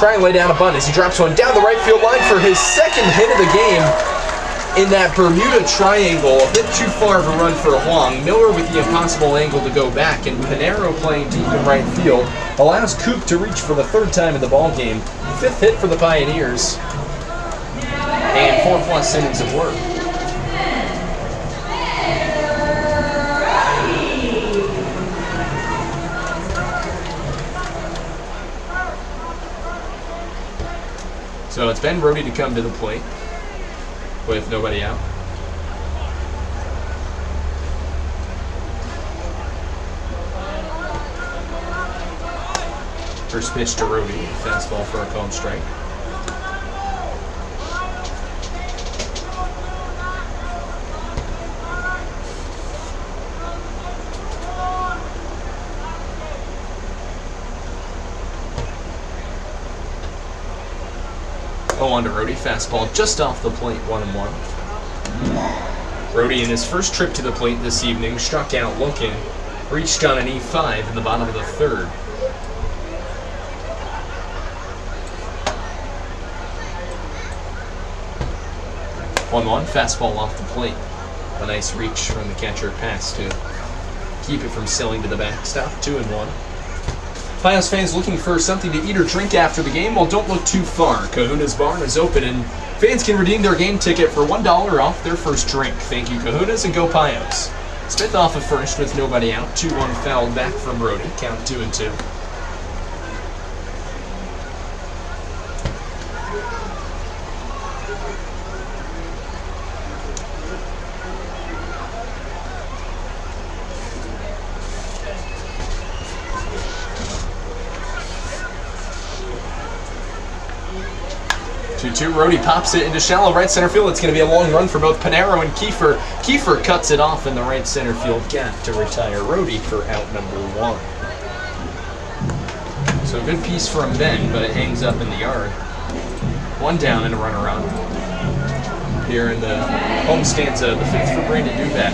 try and lay down a bunt as he drops one down the right field line for his second hit of the game in that Bermuda Triangle. A bit too far of a run for Huang. Miller with the impossible angle to go back, and Pinero playing deep in right field allows Coop to reach for the 3rd time in the ball game. 5th hit for the Pioneers, and 4+ innings of work. So it's Ben Rohde to come to the plate with nobody out. First pitch to Rohde, fastball for a called strike. On to Rohde, fastball just off the plate, 1-1. Rohde in his first trip to the plate this evening struck out looking, reached on an E5 in the bottom of the 3rd. Fastball off the plate. A nice reach from the catcher pass to keep it from sailing to the backstop, 2-1. Pios fans looking for something to eat or drink after the game? Well, don't look too far. Kahuna's Barn is open, and fans can redeem their game ticket for $1 off their first drink. Thank you, Kahuna's, and go Pios. Smith off of first with nobody out. 2-1 fouled back from Rohde. Count 2-2. Rohde pops it into shallow right center field. It's going to be a long run for both Pinero and Kiefer. Kiefer cuts it off in the right center field gap to retire Rohde for out number 1. So a good piece from Ben, but it hangs up in the yard. 1 down and a runner on. Here in the home stanza, the 5th for Brandon Dubeck.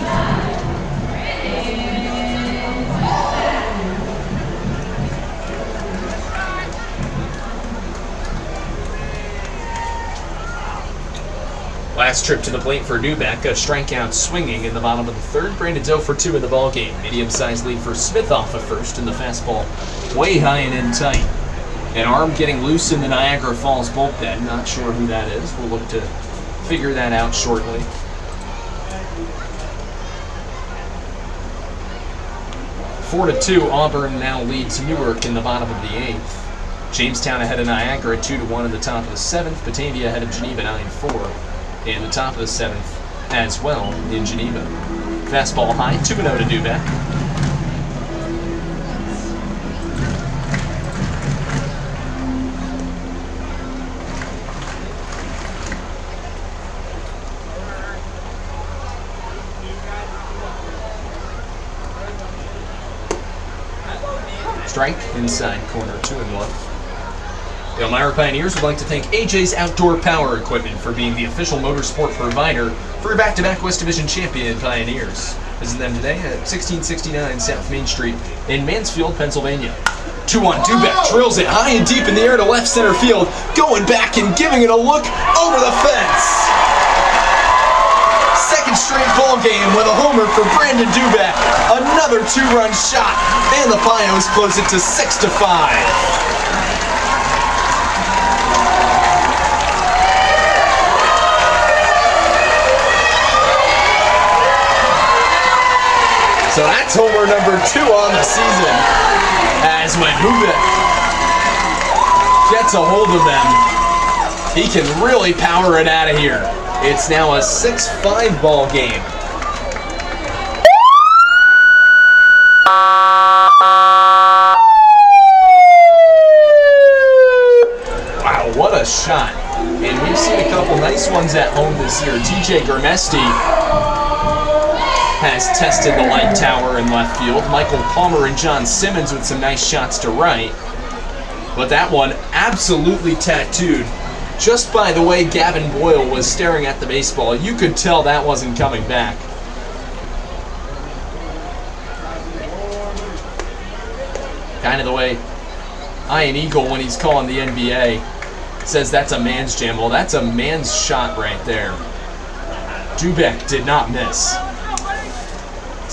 Last trip to the plate for Dubeck, a strikeout swinging in the bottom of the 3rd. Brandon 0 for 2 in the ballgame. Medium-sized lead for Smith off of first, and the fastball way high and in tight. An arm getting loose in the Niagara Falls bullpen. Not sure who that is. We'll look to figure that out shortly. Four to 2, Auburn now leads Newark in the bottom of the 8th. Jamestown ahead of Niagara 2-1 in the top of the 7th. Batavia ahead of Geneva 9-4. In the top of the 7th as well in Geneva. Fastball high, 2-0 to Dubeck. Strike, inside corner, 2-1. The Elmira Pioneers would like to thank AJ's Outdoor Power Equipment for being the official motorsport provider for your back-to-back West Division champion Pioneers. Visit them today at 1669 South Main Street in Mansfield, Pennsylvania. 2-1, Dubeck drills it high and deep in the air to left center field, going back and giving it a look over the fence. Second straight ball game with a homer for Brandon Dubeck. Another 2-run shot, and the Pios close it to 6-5. So that's homer number 2 on the season, as when Dubeck gets a hold of them, he can really power it out of here. It's now a 6-5 ball game. shot. And we've seen a couple nice ones at home this year. TJ Grimesti has tested the light tower in left field. Michael Palmer and John Simmons with some nice shots to right. But that one absolutely tattooed. Just by the way Gavin Boyle was staring at the baseball, you could tell that wasn't coming back. Kind of the way Ian Eagle, when he's calling the NBA, says that's a man's jam. Well, that's a man's shot right there. Dubek did not miss.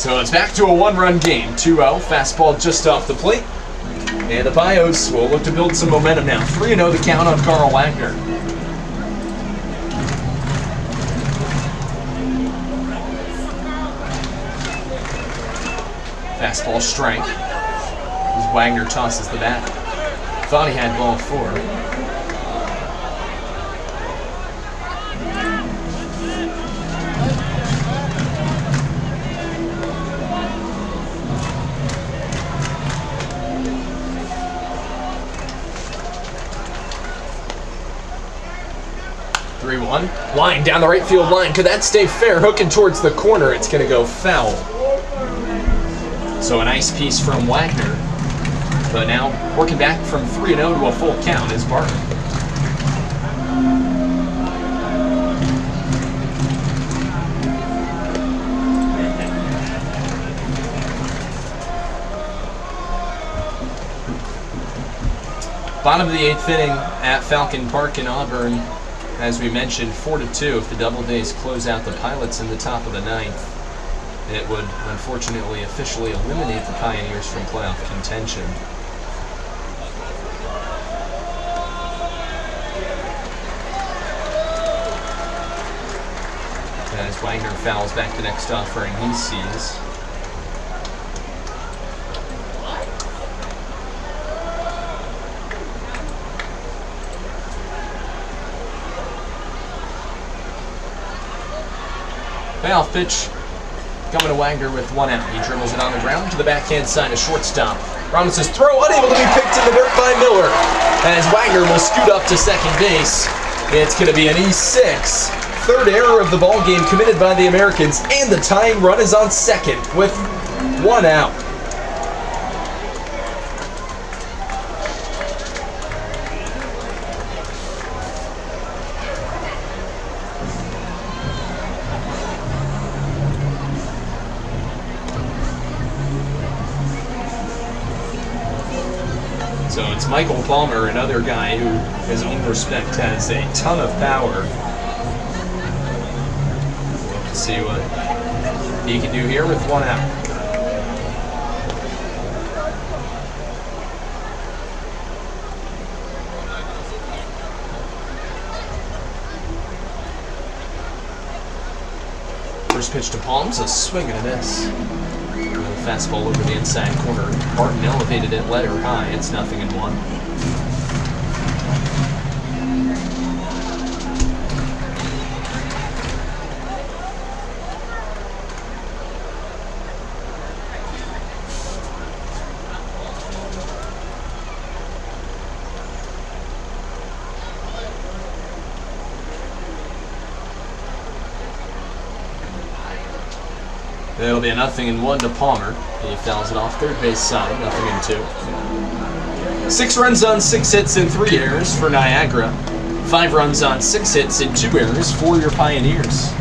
So it's back to a one-run game. 2-0, fastball just off the plate. And the Pios will look to build some momentum now. 3-0 the count on Carl Wagner. Fastball strike as Wagner tosses the bat. Thought he had ball 4. 3-1. Line down the right field line. Could that stay fair? Hooking towards the corner. It's going to go foul. So a nice piece from Wagner. But now working back from 3-0 to a full count is Barton. Bottom of the 8th inning at Falcon Park in Auburn. As we mentioned, 4-2 if the Doubledays close out the Pilots in the top of the 9th. It would unfortunately officially eliminate the Pioneers from playoff contention. As Wagner fouls back the next offering he sees. Payoff pitch coming to Wagner with 1 out. He dribbles it on the ground to the backhand side of shortstop. Robinson's throw unable to be picked in the dirt by Miller. As Wagner will scoot up to second base. It's going to be an E6. Third error of the ball game committed by the Americans, and the tying run is on second with 1 out. So it's Michael Palmer, another guy who, his own respect, has a ton of power. Let's see what he can do here with 1 out. First pitch to Palms, a swing and a miss. Fastball over the inside corner. Martin elevated it, let her high. It's 0-1. It'll be a 0-1 to Palmer. He fouls it off third base side, 0-2. 6 runs on 6 hits and 3 errors for Niagara. 5 runs on 6 hits and 2 errors for your Pioneers.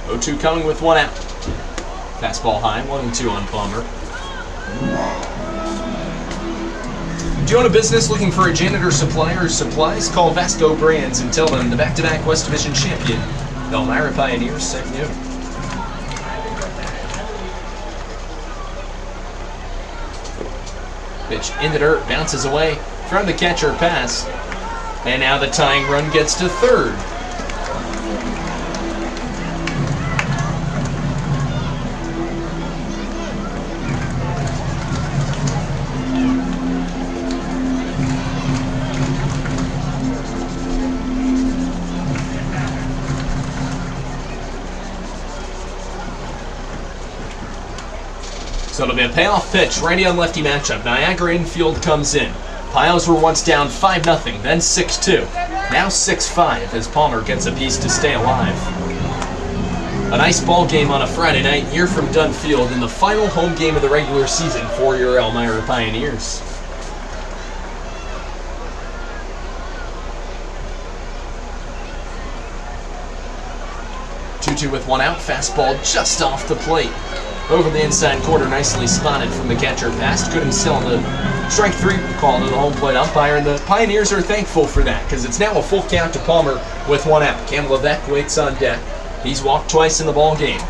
O2 coming with 1 out. Fastball high, 1-2 on Palmer. Do you own a business looking for a janitor supplier or supplies? Call Vasco Brands and tell them the back-to-back West Division champion, the Elmira Pioneers, sent you. Pitch in the dirt, bounces away from the catcher pass. And now the tying run gets to third. So it'll be a payoff pitch, righty on lefty matchup. Niagara infield comes in. Pios were once down 5-0, then 6-2. Now 6-5 as Palmer gets a piece to stay alive. A nice ball game on a Friday night here from Dunn Field in the final home game of the regular season for your Elmira Pioneers. 2-2 with one out, fastball just off the plate. Over the inside corner, nicely spotted from the catcher. Passed, couldn't sell the strike three call to the home plate umpire, and the Pioneers are thankful for that because it's now a full count to Palmer with one out. Cam Levesque waits on deck. He's walked twice in the ball game.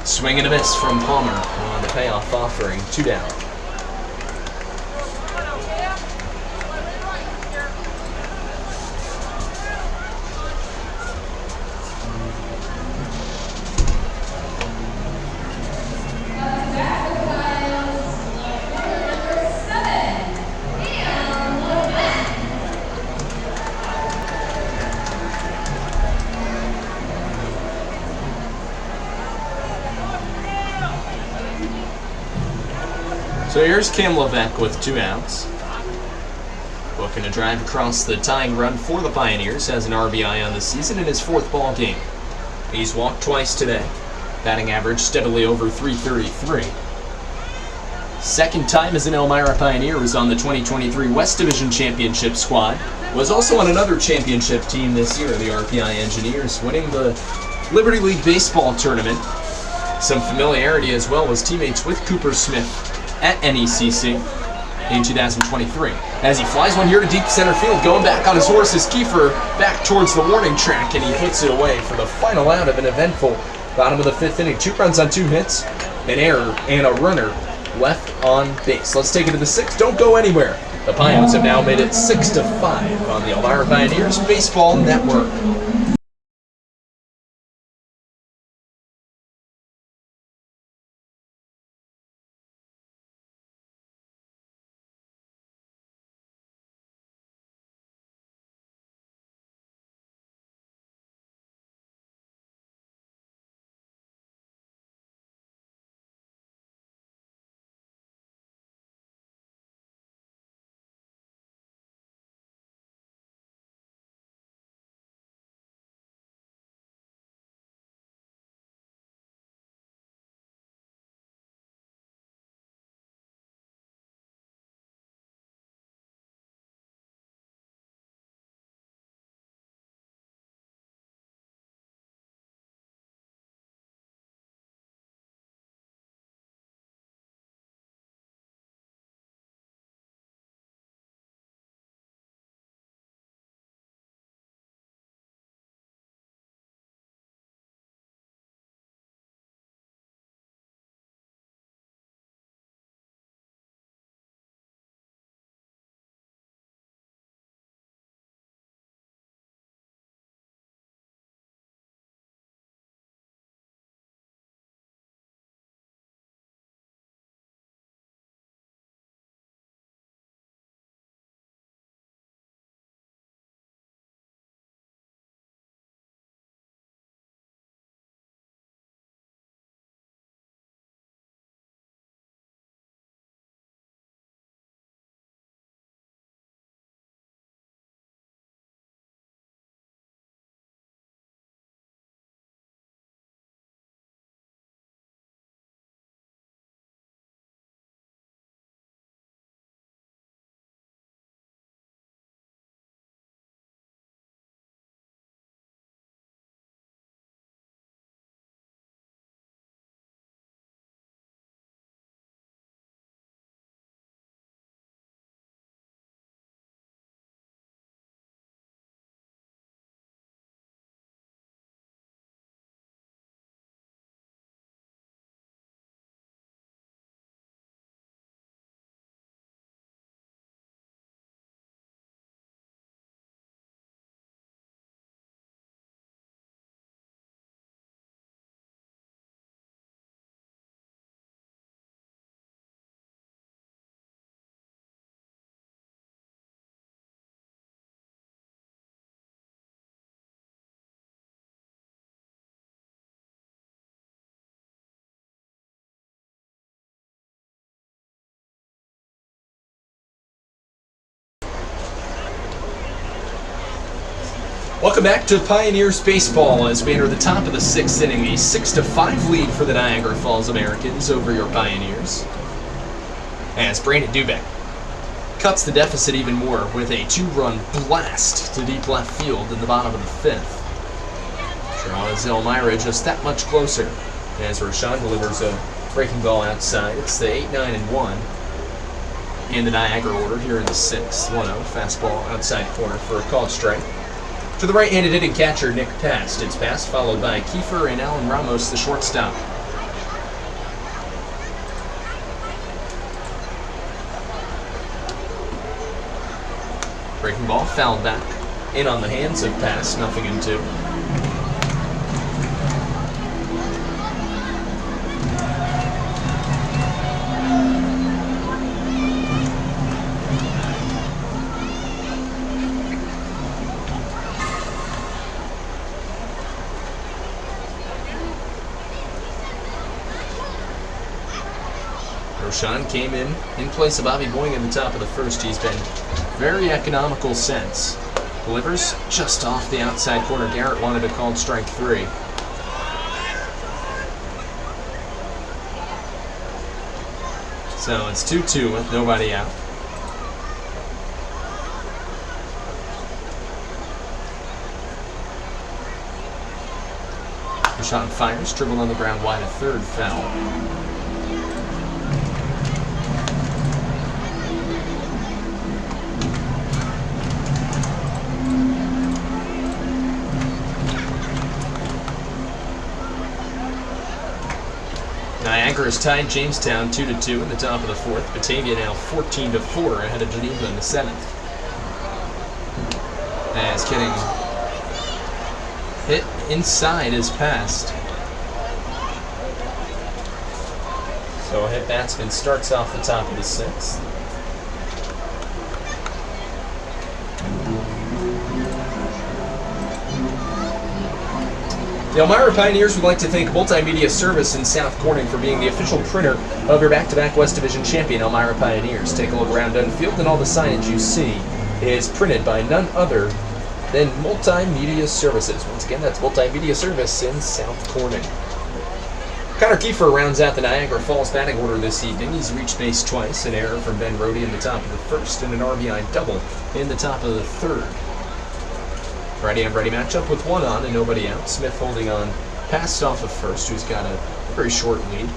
Swing and a miss from Palmer on the payoff offering, 2 down. So here's Cam Levesque with 2 outs. Looking to drive across the tying run for the Pioneers, has an RBI on the season in his 4th ball game. He's walked twice today. Batting average steadily over .333. Second time as an Elmira Pioneer, was on the 2023 West Division Championship squad. Was also on another championship team this year, the RPI Engineers, winning the Liberty League Baseball Tournament. Some familiarity as well as teammates with Cooper Smith at NECC in 2023. As he flies one here to deep center field, going back on his horse is Kiefer, back towards the warning track, and he puts it away for the final out of an eventful bottom of the 5th inning. 2 runs on 2 hits, an error, and a runner left on base. Let's take it to the 6th. Don't go anywhere. The Pions have now made it 6-5 on the Elmira Pioneers Baseball Network. Welcome back to Pioneers Baseball as we enter the top of the 6th inning. A 6-5 lead for the Niagara Falls Americans over your Pioneers. As Brandon Dubek cuts the deficit even more with a 2-run blast to deep left field in the bottom of the 5th. Draws Elmira just that much closer as Roshan delivers a breaking ball outside. It's the 8-9-1 in the Niagara order here in the 6th. 1-0 fastball outside corner for a called strike. To the right-handed hitting catcher, Nick Past. It's Past followed by Kiefer and Alan Ramos, the shortstop. Breaking ball fouled back in on the hands of Past, 0-2. Roshan came in place of Bobby Boying in the top of the 1st. He's been very economical since. Delivers just off the outside corner. Garrett wanted a called strike 3. So it's 2-2 with nobody out. Roshan fires, dribbled on the ground wide, a 3rd foul. Niagara has tied Jamestown 2-2 in the top of the 4th. Batavia now 14-4 ahead of Geneva in the 7th. As getting hit inside is Past. So a hit batsman starts off the top of the 6th. The Elmira Pioneers would like to thank Multimedia Service in South Corning for being the official printer of your back-to-back West Division champion, Elmira Pioneers. Take a look around Dunn Field and all the signage you see is printed by none other than Multimedia Services. Once again, that's Multimedia Service in South Corning. Connor Kiefer rounds out the Niagara Falls batting order this evening. He's reached base twice, an error from Ben Rohde in the top of the 1st, and an RBI double in the top of the 3rd. Righty-on-righty matchup with 1 on and nobody out. Smith holding on past off of 1st, who's got a very short lead.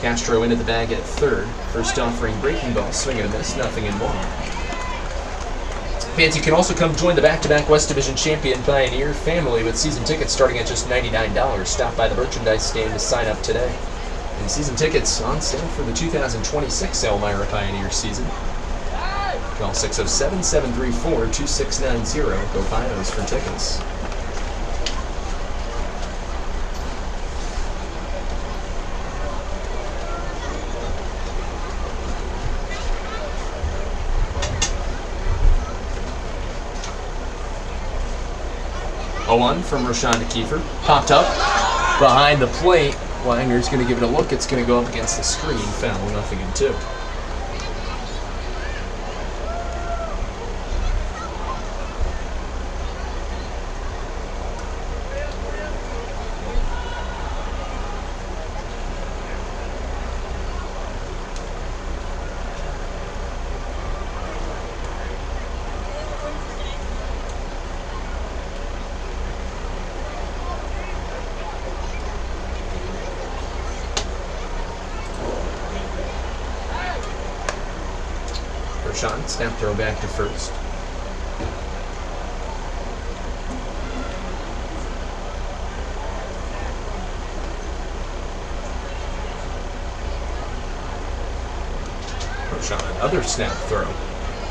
Castro into the bag at 3rd. First offering breaking ball, swing and a miss, 0-1. Fans, you can also come join the back-to-back West Division champion Pioneer family with season tickets starting at just $99. Stop by the merchandise stand to sign up today. And season tickets on sale for the 2026 Elmira Pioneer season. Call 607-734-2690. Go Pios for tickets. A 1 from Roshan to Kiefer. Popped up behind the plate. Wagner's going to give it a look. It's going to go up against the screen. Foul, 0-2. Roshan, snap throw back to 1st. Roshan, another snap throw.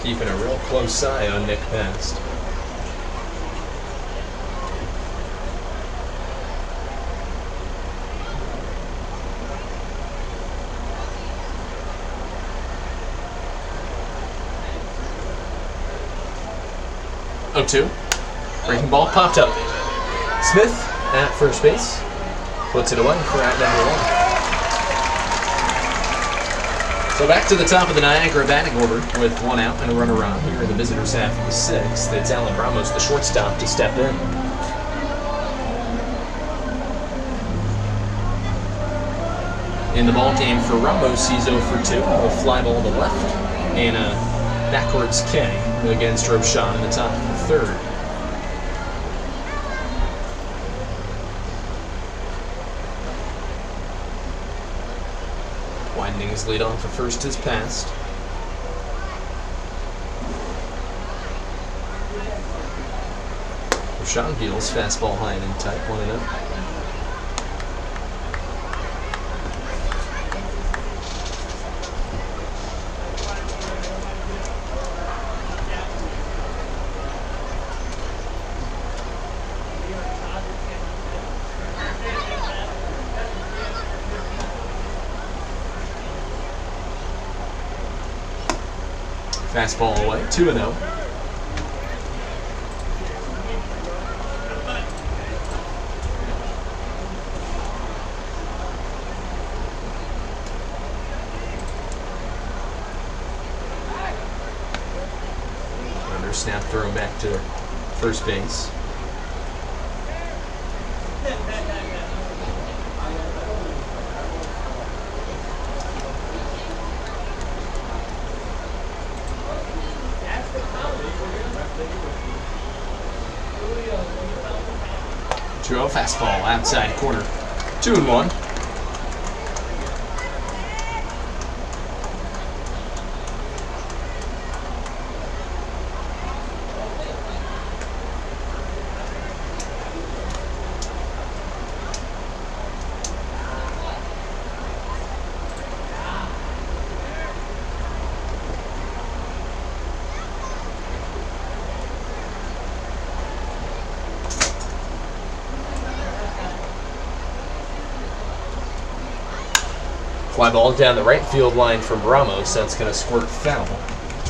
Keeping a real close eye on Nick Past. Oh, 2. Breaking ball popped up. Smith at first base. Puts it away for out number 1. So back to the top of the Niagara batting order with 1 out and a runner on. Here in the visitors' half of the 6th. It's Alan Ramos, the shortstop, to step in. In the ball game for Ramos, he's 0 for 2 with a fly ball to left and a backwards K against Roshan in the top of the 3rd. Winding his lead off for first is passed. Roshan deals fastball high and in tight, 1-0. Fastball away, 2-0. Under snap throw back to first base. Fastball outside corner, 2-1. Fly ball down the right field line from Ramos. That's going to squirt foul.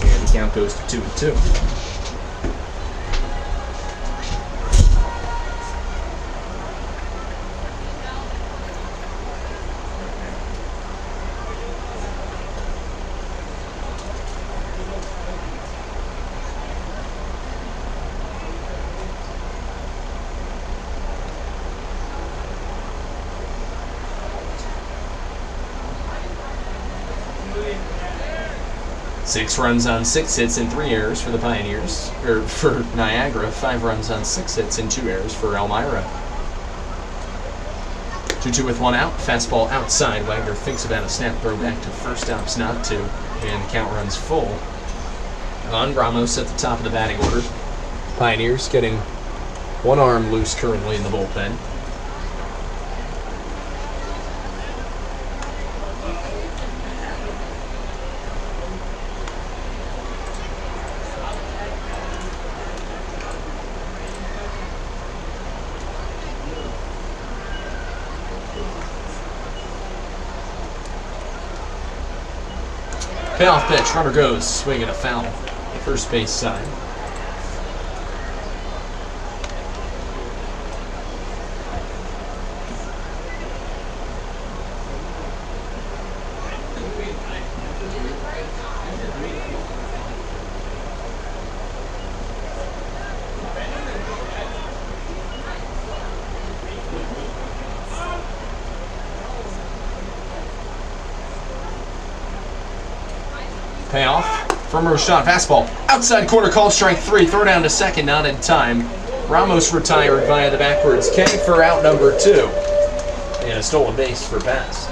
And the count goes to 2-2. Six runs on 6 hits and 3 errors for the Pioneers, or for Niagara. 5 runs on 6 hits and 2 errors for Elmira. 2-2 with 1 out. Fastball outside. Wagner thinks about a snap throw back to first, opts not to, and the count runs full. On Ramos at the top of the batting order. Pioneers getting 1 arm loose currently in the bullpen. Payoff pitch, runner goes, swinging a foul, first base side. Payoff from Roshan. Fastball outside corner, called strike 3. Throw down to second, not in time. Ramos retired via the backwards K for out number 2. And a stolen base for Bass.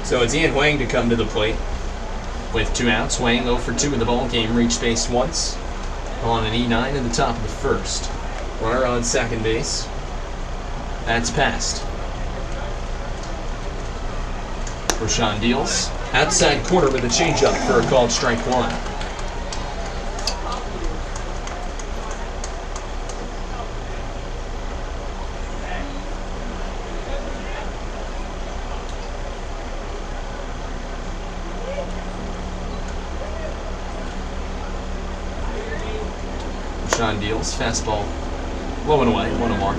So it's Ian Huang to come to the plate with 2 outs. Huang 0 for 2 in the ball game, reached base once on an E9 in the top of the 1st. Runner on second base. That's passed. Roshan deals outside corner with a changeup for a called strike 1. Roshan deals. Fastball low and away, 1-1.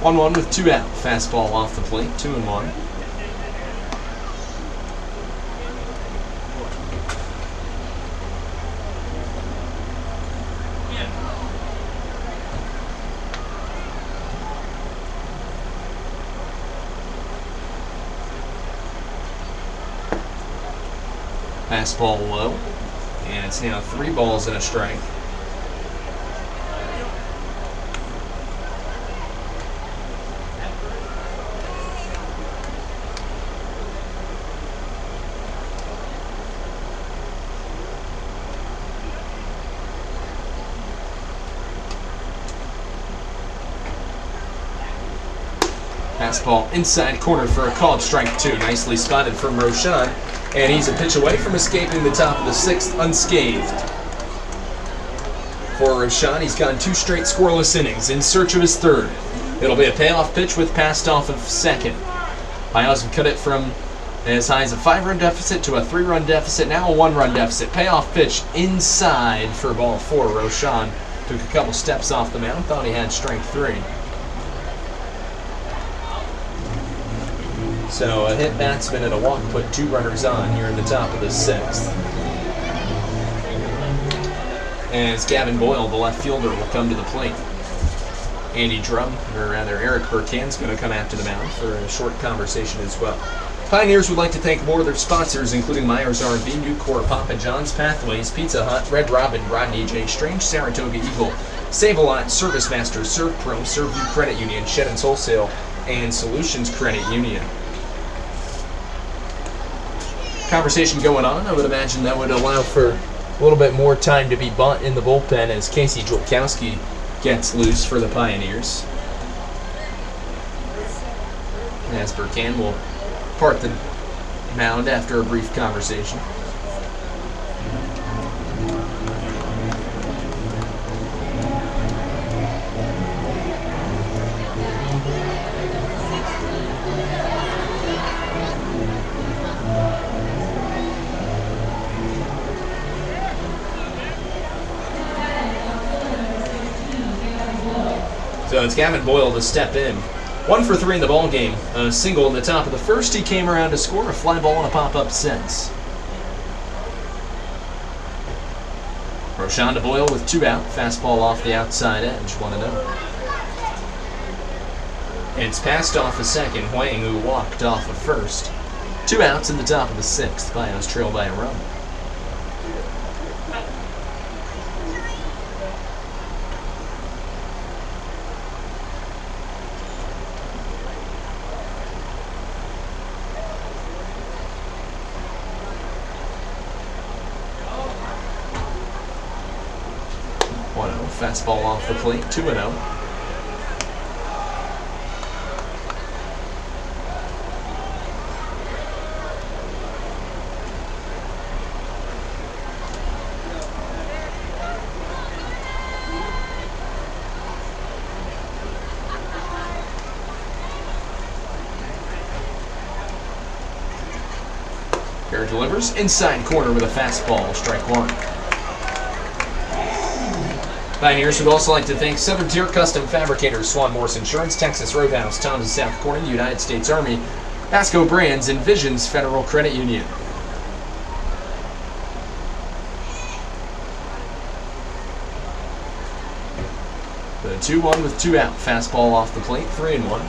One with 2 out. Fastball off the plate, 2-1. Fastball low, and it's now 3 balls and a strike. Fastball inside corner for a called strike 2. Nicely spotted from Roshan. And he's a pitch away from escaping the top of the 6th unscathed. For Roshan, he's gone 2 straight scoreless innings in search of his 3rd. It'll be a payoff pitch with passed off of 2nd. Payos have cut it from as high as a 5-run deficit to a 3-run deficit, now a 1-run deficit. Payoff pitch inside for ball 4. Roshan took a couple steps off the mound, thought he had strike 3. So a hit batsman and a walk put 2 runners on here in the top of the 6th. As Gavin Boyle, the left fielder, will come to the plate. Andy Drum, or rather Eric Burkan's going to come after the mound for a short conversation as well. Pioneers would like to thank more of their sponsors, including Myers R&B, Nucor, Papa John's, Pathways, Pizza Hut, Red Robin, Rodney J. Strange, Saratoga Eagle, Save a Lot, Service Master, Serve Pro, Servview Credit Union, Shedden's Wholesale, and Solutions Credit Union. Conversation going on. I would imagine that would allow for a little bit more time to be bunt in the bullpen as Casey Julkowski gets loose for the Pioneers. As Burkan will part the mound after a brief conversation. So it's Gavin Boyle to step in. 1 for 3 in the ball game. A single in the top of the 1st. He came around to score a fly ball and a pop-up since. Roshan to Boyle with 2 out. Fastball off the outside edge, 1-0. It's passed off a 2nd. Huang, who walked off a 1st. 2 outs in the top of the 6th. Pioneers trail by a run. Fastball off the plate, 2-0. Garrett delivers inside corner with a fastball, strike 1. Pioneers would also like to thank Southern Tier Custom Fabricators, Swan Morse Insurance, Texas Roadhouse, Thomas South Corning, United States Army, Pasco Brands, and Visions Federal Credit Union. The 2-1 with 2 out. Fastball off the plate, 3-1.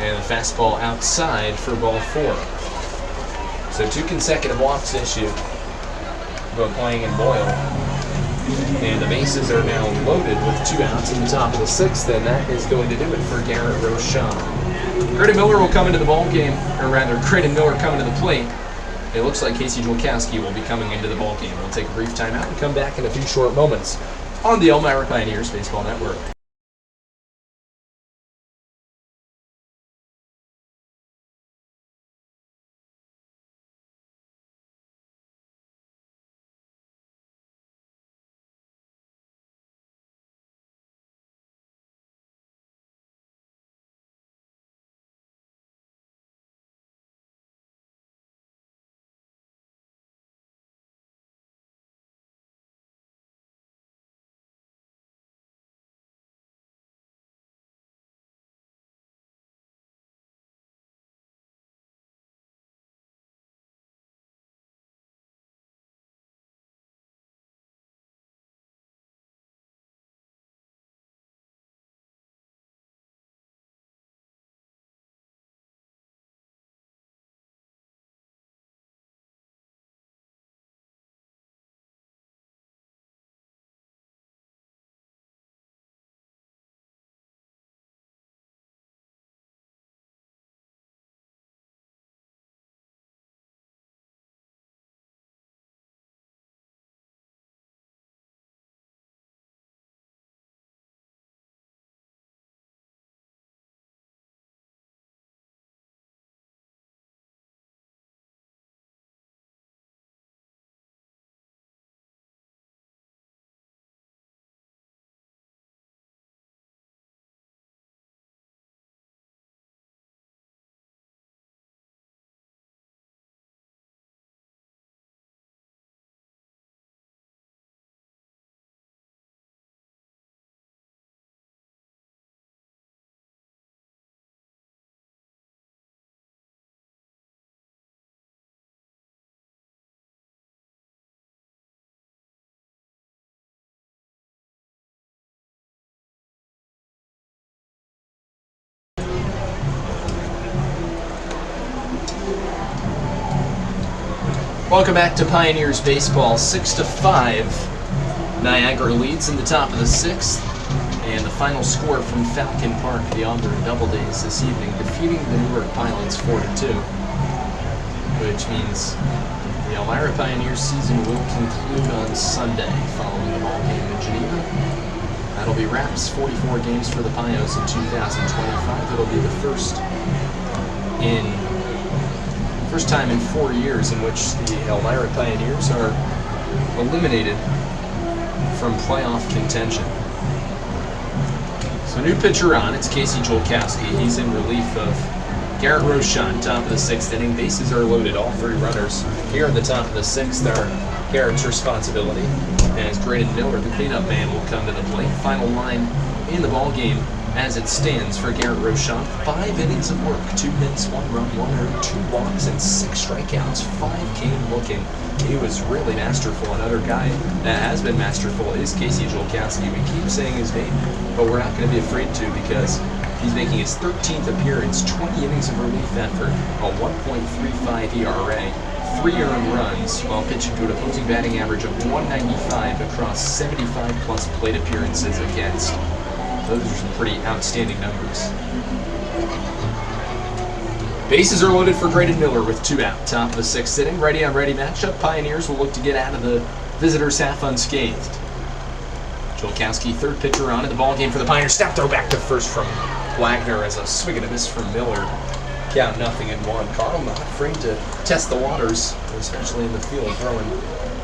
And the fastball outside for ball 4. So 2 consecutive walks issued, both Huang and Boyle. And the bases are now loaded with 2 outs in the top of the 6th, and that is going to do it for Garrett Rochon. Graydon Miller will come into the ball game, or rather, Graydon Miller coming to the plate. It looks like Casey Julkowski will be coming into the ball game. We'll take a brief timeout and come back in a few short moments on the Elmira Pioneers Baseball Network. Welcome back to Pioneers Baseball. 6-5. Niagara leads in the top of the 6th. And the final score from Falcon Park, the Auburn Doubledays this evening, defeating the Newark Pilots 4-2. Which means the Elmira Pioneers season will conclude on Sunday following the ball game in Geneva. That'll be wraps, 44 games for the Pios in 2025. It'll be the first time in 4 years in which the Elmira Pioneers are eliminated from playoff contention. So new pitcher on, it's Casey Julkowski. He's in relief of Garrett Rochon, top of the 6th inning. Bases are loaded, all 3 runners here at the top of the 6th are Garrett's responsibility. As Graydon Miller, the cleanup man, will come to the plate. Final line in the ball game as it stands for Garrett Rochon. 5 innings of work, 2 hits, 1 run, 1 earned, 2 walks, and 6 strikeouts. 5 came looking. He was really masterful. Another guy that has been masterful is Casey Julkowski. We keep saying his name, but we're not going to be afraid to because he's making his 13th appearance, 20 innings of relief effort, a 1.35 ERA, 3 earned runs, while pitching to an opposing batting average of 195 across 75-plus plate appearances against. Those are some pretty outstanding numbers. Bases are loaded for Graydon Miller with 2 out. Top of the 6th inning, righty-on-righty matchup. Pioneers will look to get out of the visitors' half unscathed. Julkowski, third pitcher on in the ballgame for the Pioneers. Snap throw back to first from Wagner as a swing and a miss from Miller. Count 0-1. Carl not afraid to test the waters, especially in the field, throwing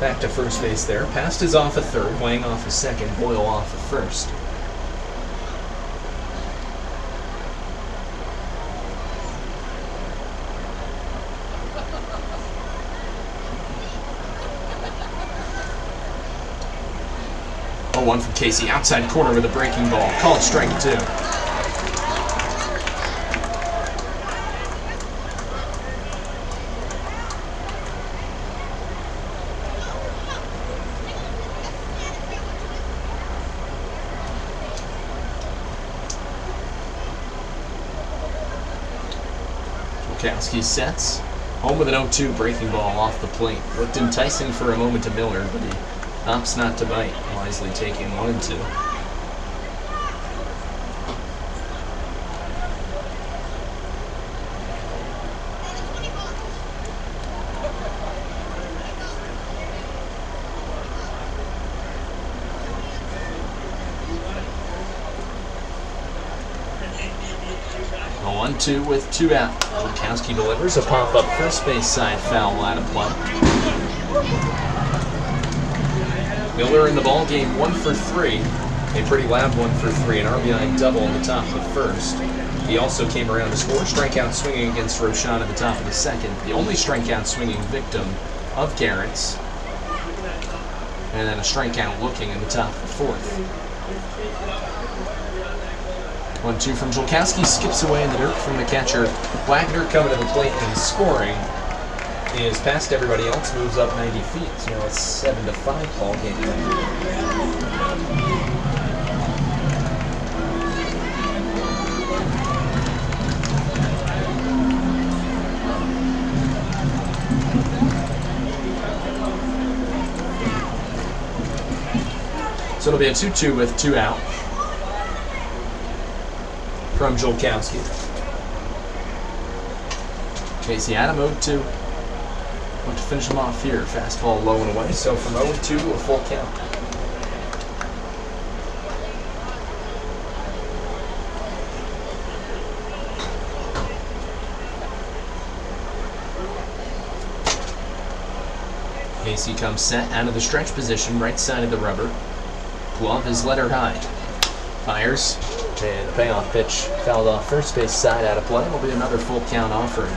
back to first base there. Past is off a third, Wang off a second, Boyle off a first. One from Casey, outside corner with a breaking ball. Called strike 2. Julkowski sets. Home with an 0-2 breaking ball off the plate. Looked enticing for a moment to Miller, but he Opts not to bite, wisely taking 1 and 2. A 1-2 with 2 out. Wilkowski delivers a pop-up first base side foul out of play. Miller in the ball game 1 for 3. A pretty loud 1 for 3, an RBI double in the top of the first. He also came around to score, strikeout swinging against Roshan at the top of the second. The only strikeout swinging victim of Garrett's. And then a strikeout looking in the top of the fourth. 1-2 from Wilkowski, skips away in the dirt from the catcher. Wagner coming to the plate and scoring. He is past everybody else, moves up 90 feet. So now it's 7-5 ball game. So it'll be a 2-2 with 2 out from Wilkowski. Casey Adam 0-2. Want to finish him off here. Fastball low and away. So from 0-2 to a full count. Casey comes set out of the stretch position, right side of the rubber. Glove is letter high. Fires. And the payoff pitch fouled off first base side out of play. Will be another full count offering.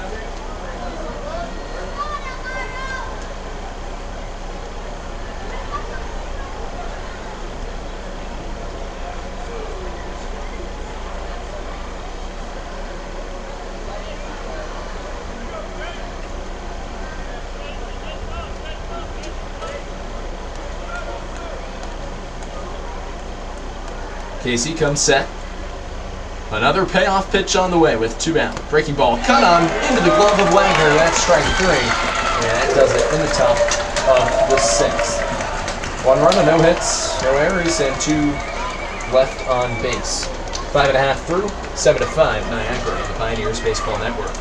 Casey comes set. Another payoff pitch on the way with 2 out. Breaking ball cut on into the glove of Wagner. That's strike 3. And that does it in the top of the 6th. 1 run and no hits, no errors, and 2 left on base. 5.5 through, 7-5 Niagara on the Pioneers Baseball Network.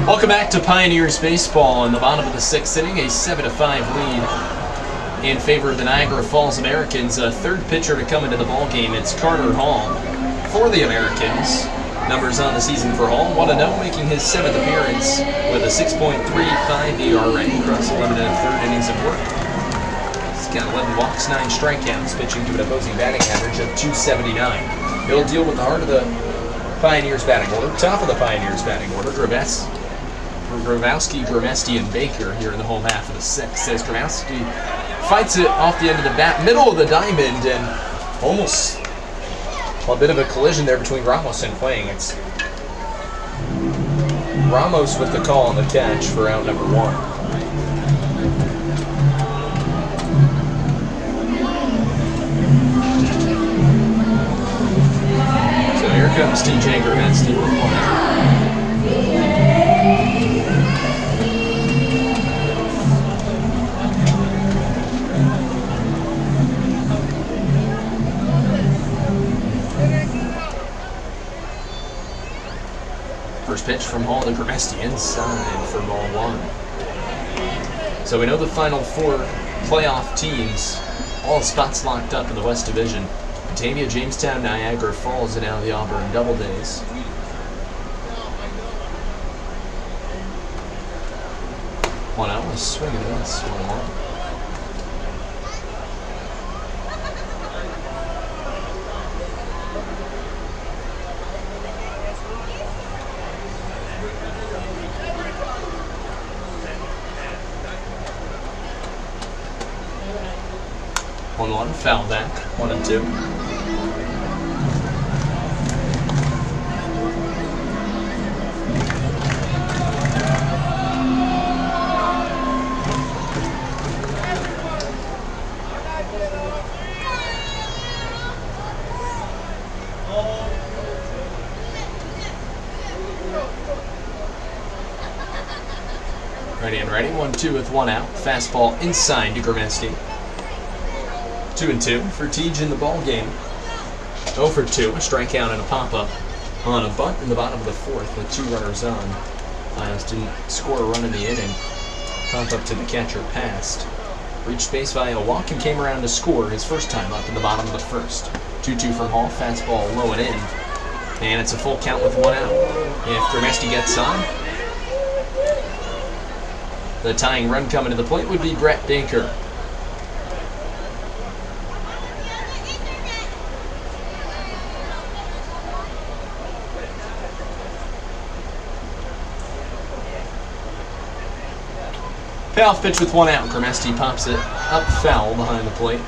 Welcome back to Pioneers Baseball. In the bottom of the 6th inning, a 7-5 lead in favor of the Niagara Falls Americans. A third pitcher to come into the ballgame. It's Carter Hall for the Americans. Numbers on the season for Hall: 1-0, making his 7th appearance with a 6.35 ERA across 11 1/3 innings of work. He's got 11 walks, 9 strikeouts, pitching to an opposing batting average of .279. He'll deal with the heart of the Pioneers batting order. Top of the Pioneers batting order, Grabowski, Gramesti, and Baker here in the home half of the 6th. As Gramesti fights it off the end of the bat, middle of the diamond, and almost a bit of a collision there between Ramos and Huang. It's Ramos with the call on the catch for out number 1. So here comes TJ Gramesti with 1 out. First pitch from Hall to Gramesti inside for ball 1. So we know the final 4 playoff teams, all spots locked up in the West Division. Batavia, Jamestown, Niagara Falls, and now the Auburn Doubledays. One out, a swing at this, 1-1. One, foul back, 1-2. Ready and ready, 1-2 with 1 out. Fastball inside to Gramesti. 2-2 for Tej in the ball game. 0 for 2, a strikeout and a pop-up on a bunt in the bottom of the 4th with 2 runners on. Lions didn't score a run in the inning. Pop-up to the catcher passed. Reached base via a walk and came around to score his first time up in the bottom of the 1st. 2-2 from Hall, fastball low and in. And it's a full count with 1 out. If Gramesti gets on, the tying run coming to the plate would be Brett Baker. Payoff pitch with 1 out. Gramesti pops it up foul behind the plate.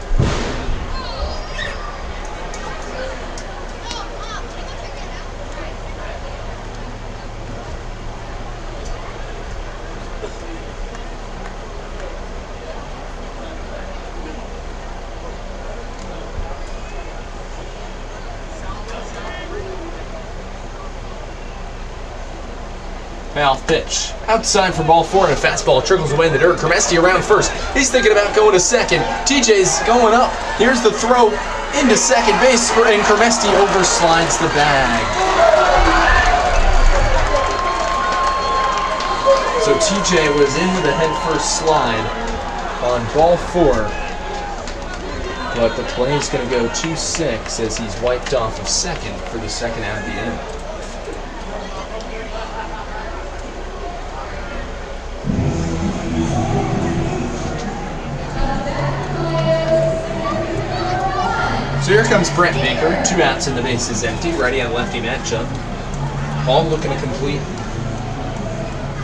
Payoff pitch. Outside for ball 4, and a fastball trickles away in the dirt. Gramesti around first. He's thinking about going to second. TJ's going up. Here's the throw into second base, and Gramesti overslides the bag. So TJ was in with a head-first slide on ball 4. But the play is going to go 2-6 as he's wiped off of second for the second out of the inning. So here comes Brett Baker, 2 outs and the base is empty. Righty on lefty matchup. Hall looking to complete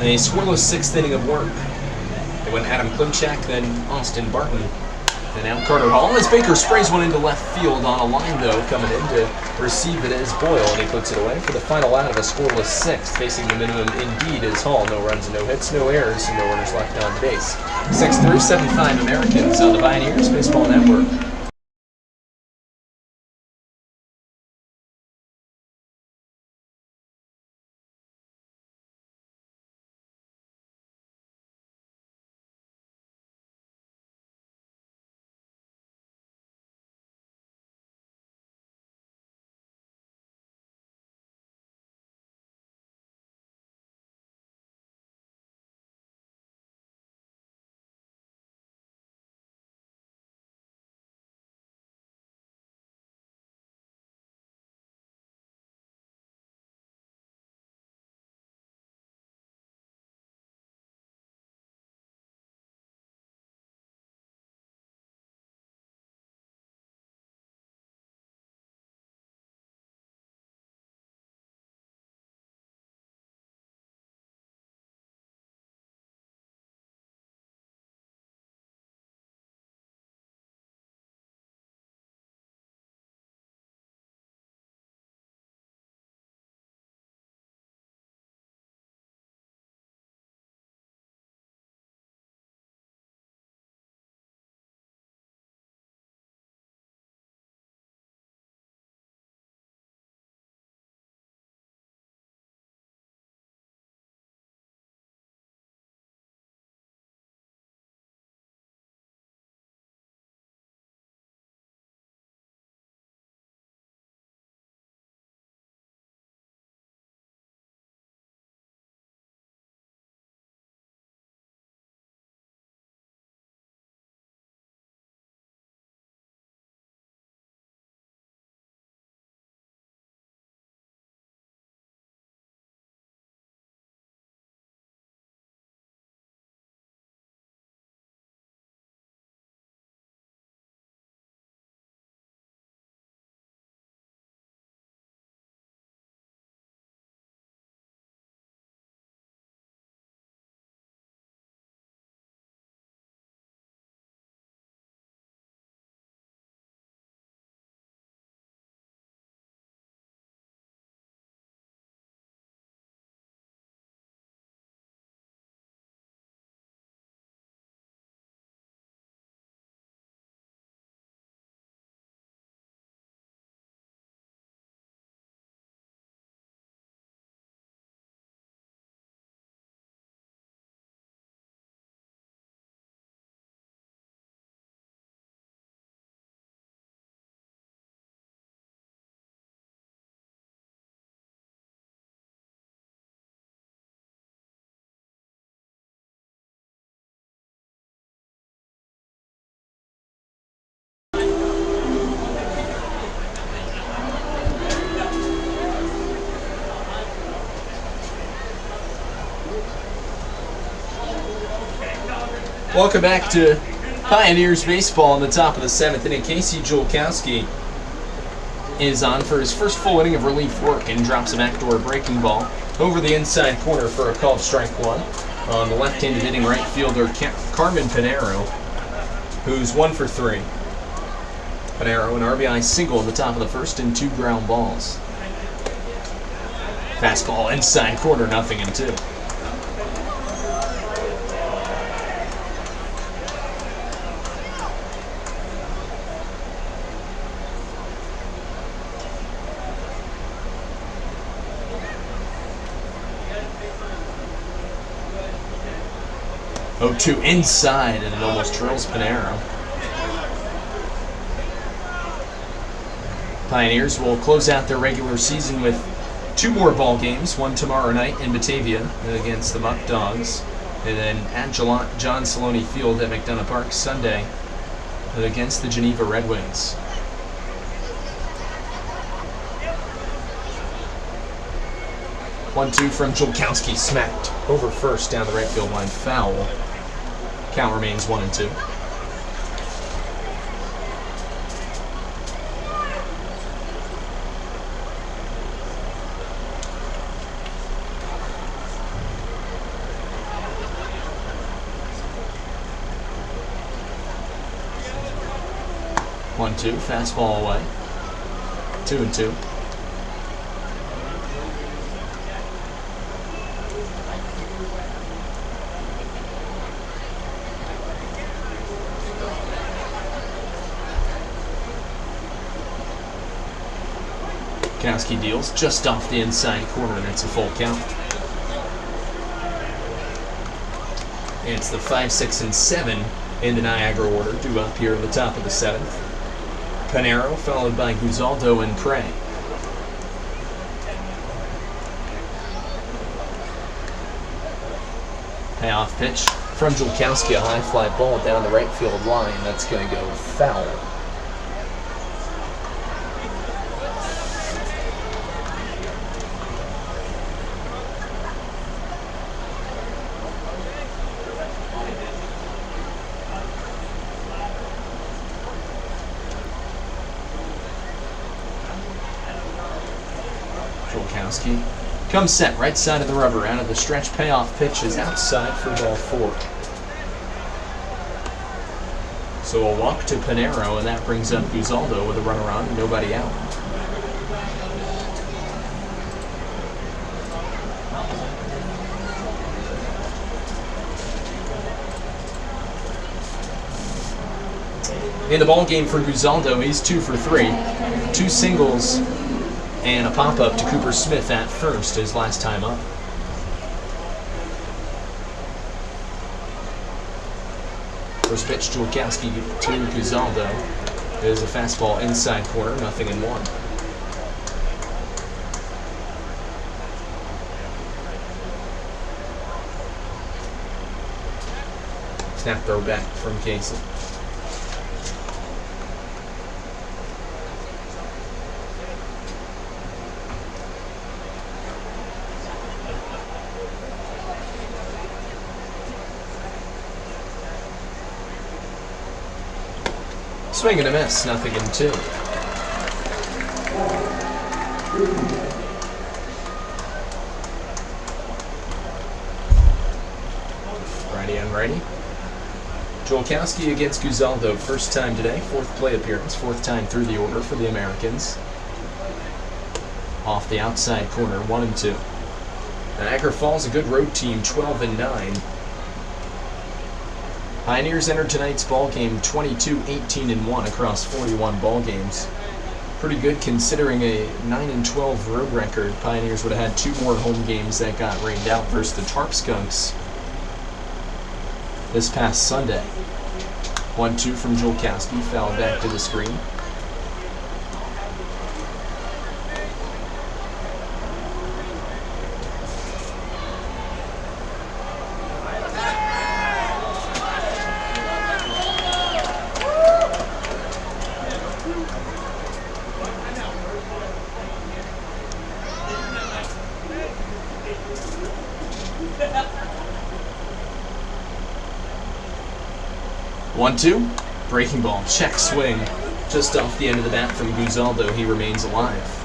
a scoreless 6th inning of work. They went Adam Klimchak, then Austin Barton. And now Carter Hall as Baker sprays one into left field on a line, though, coming in to receive it as Boyle, and he puts it away for the final out of a scoreless 6th. Facing the minimum indeed is Hall. No runs, no hits, no errors, and no runners left on base. 6-3, 7-5 Americans on the Pioneers Baseball Network. Welcome back to Pioneers Baseball in the top of the 7th inning. Casey Julkowski is on for his first full inning of relief work and drops a backdoor breaking ball over the inside corner for a called strike one on the left-handed hitting right fielder Carmen Pinero, who's 1 for 3. Pinero, an RBI single in the top of the first and 2 ground balls. Fastball inside corner, 0-2. Oh, 2 inside, and it almost drills Pinero. Pioneers will close out their regular season with 2 more ball games, one tomorrow night in Batavia against the Muck Dogs, and then at John Saloni Field at McDonough Park Sunday against the Geneva Red Wings. One-two from Julkowski, smacked over first down the right field line, foul. Count remains 1-2. One-two, fastball away. 2-2. Julkowski deals just off the inside corner, and it's a full count. It's the 5, 6, and 7 in the Niagara order, due up here in the top of the 7th. Pinero, followed by Guzaldo and Prey. Payoff pitch from Julkowski, a high fly ball down the right field line. That's going to go foul. Julkowski comes set right side of the rubber. Out of the stretch, payoff pitch is outside for ball 4. So a walk to Pinero, and that brings up Guzaldo with a runner on and nobody out. In the ball game for Guzaldo, he's 2 for 3. 2 singles and a pop-up to Cooper Smith at first, his last time up. First pitch, Julkowski to Guzaldo. There's a fastball inside corner, 0-1. Snap throw back from Casey. Swing and a miss, 0-2. Righty on righty. Julkowski against Guzaldo, first time today, 4th play appearance, 4th time through the order for the Americans. Off the outside corner, 1-2. Niagara Falls, a good road team, 12-9. Pioneers entered tonight's ball game 22-18-1 across 41 ball games. Pretty good considering a 9-12 road record. Pioneers would have had 2 more home games that got rained out versus the Tarp Skunks this past Sunday. 1-2 from Julkowski, fouled back to the screen. 1-2. Breaking ball, check swing. Just off the end of the bat from Guzaldo, he remains alive.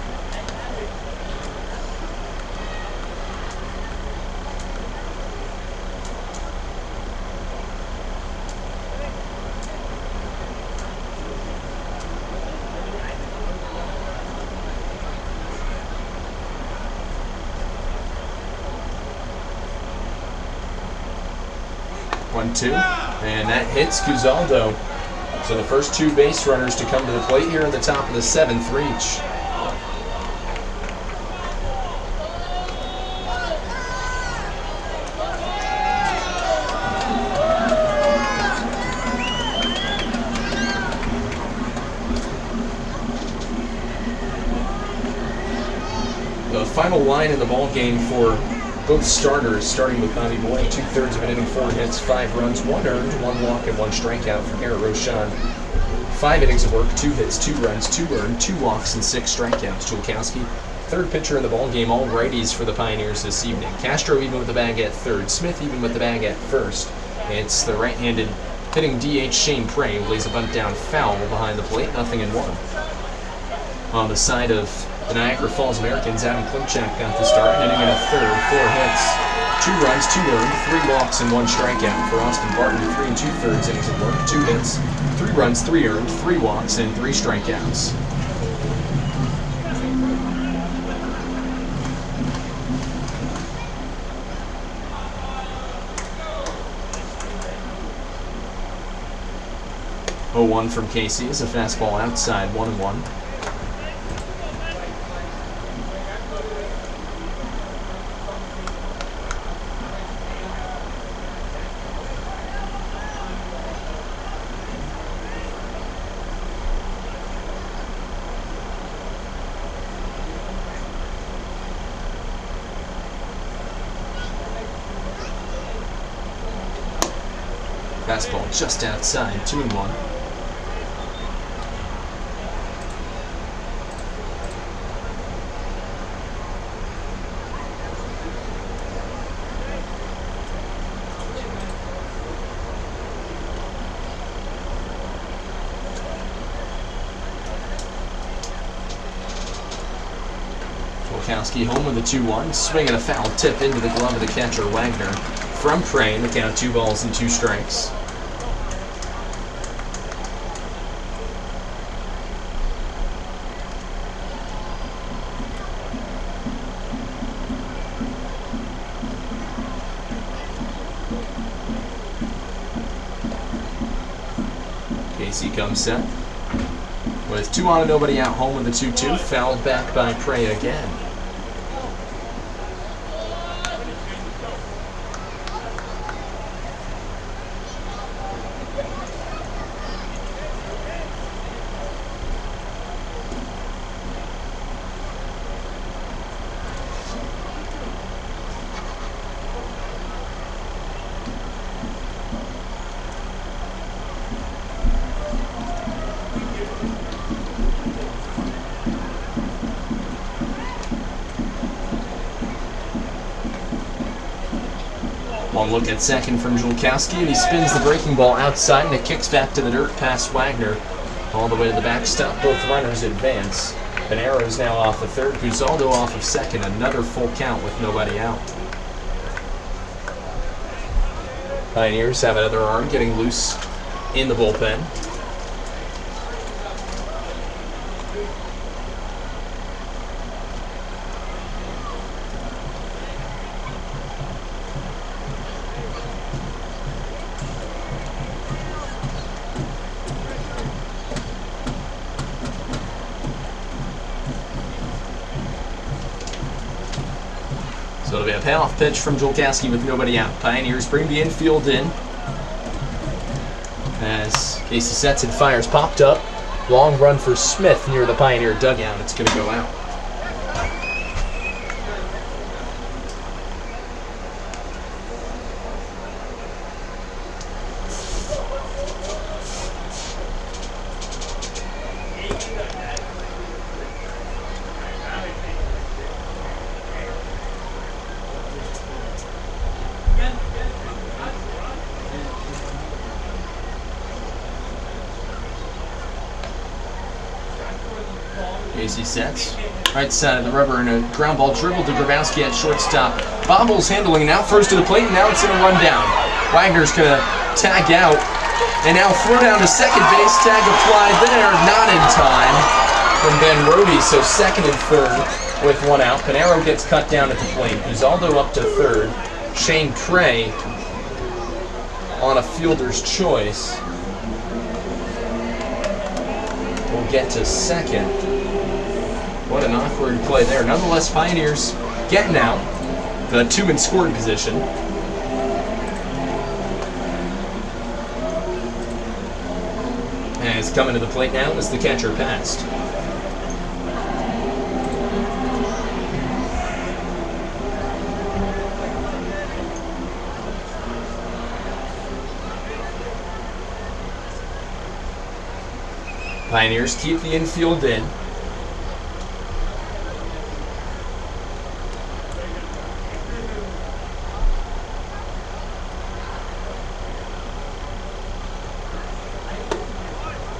One-two, and that hits Guzaldo. So the first two base runners to come to the plate here in the top of the 7th reach. The final line in the ball game for both starters, starting with Bobby Boyle, 2/3 of an inning, 4 hits, 5 runs, 1 earned, 1 walk, and 1 strikeout for Garrett Rochon. 5 innings of work, 2 hits, 2 runs, 2 earned, 2 walks, and 6 strikeouts. Julkowski, third pitcher in the ball game, all righties for the Pioneers this evening. Castro even with the bag at third, Smith even with the bag at first. It's the right-handed hitting DH Shane Prey who lays a bunt down foul behind the plate, 0-1. On the side of the Niagara Falls Americans, Adam Klimchak got the start, an inning and a third, 4 hits, 2 runs, 2 earned, 3 walks, and 1 strikeout. For Austin Barton, 3 2/3 innings of work, 2 hits, 3 runs, 3 earned, 3 walks, and 3 strikeouts. Oh-1 from Casey is a fastball outside, 1-1. Fastball just outside, 2-1. Julkowski home with a 2-1, swinging a foul tip into the glove of the catcher Wagner. From Prey, the count 2 balls and 2 strikes. Casey comes set. With 2 on and nobody out, home with a 2-2, fouled back by Prey again. One look at second from Julkowski, and he spins the breaking ball outside, and it kicks back to the dirt past Wagner. All the way to the backstop, both runners advance. Pinero's now off the third, Guzaldo off of second, another full count with nobody out. Pioneers have another arm getting loose in the bullpen. So it'll be a payoff pitch from Julkowski with nobody out. Pioneers bring the infield in. As Casey sets and fires, popped up. Long run for Smith near the Pioneer dugout. It's going to go out. Casey sets. Right side of the rubber and a ground ball dribbled to Grabowski at shortstop. Bobbles handling, now throws to the plate, and now it's in a rundown. Wagner's going to tag out, and now throw down to second base. Tag applied there, not in time from Ben Rohde, so second and third with one out. Pinero gets cut down at the plate. Uzaldo up to third. Shane Prey on a fielder's choice will get to second. What an awkward play there. Nonetheless, Pioneers getting out. The two in scoring position. As coming to the plate now as the catcher passed. Pioneers keep the infield in.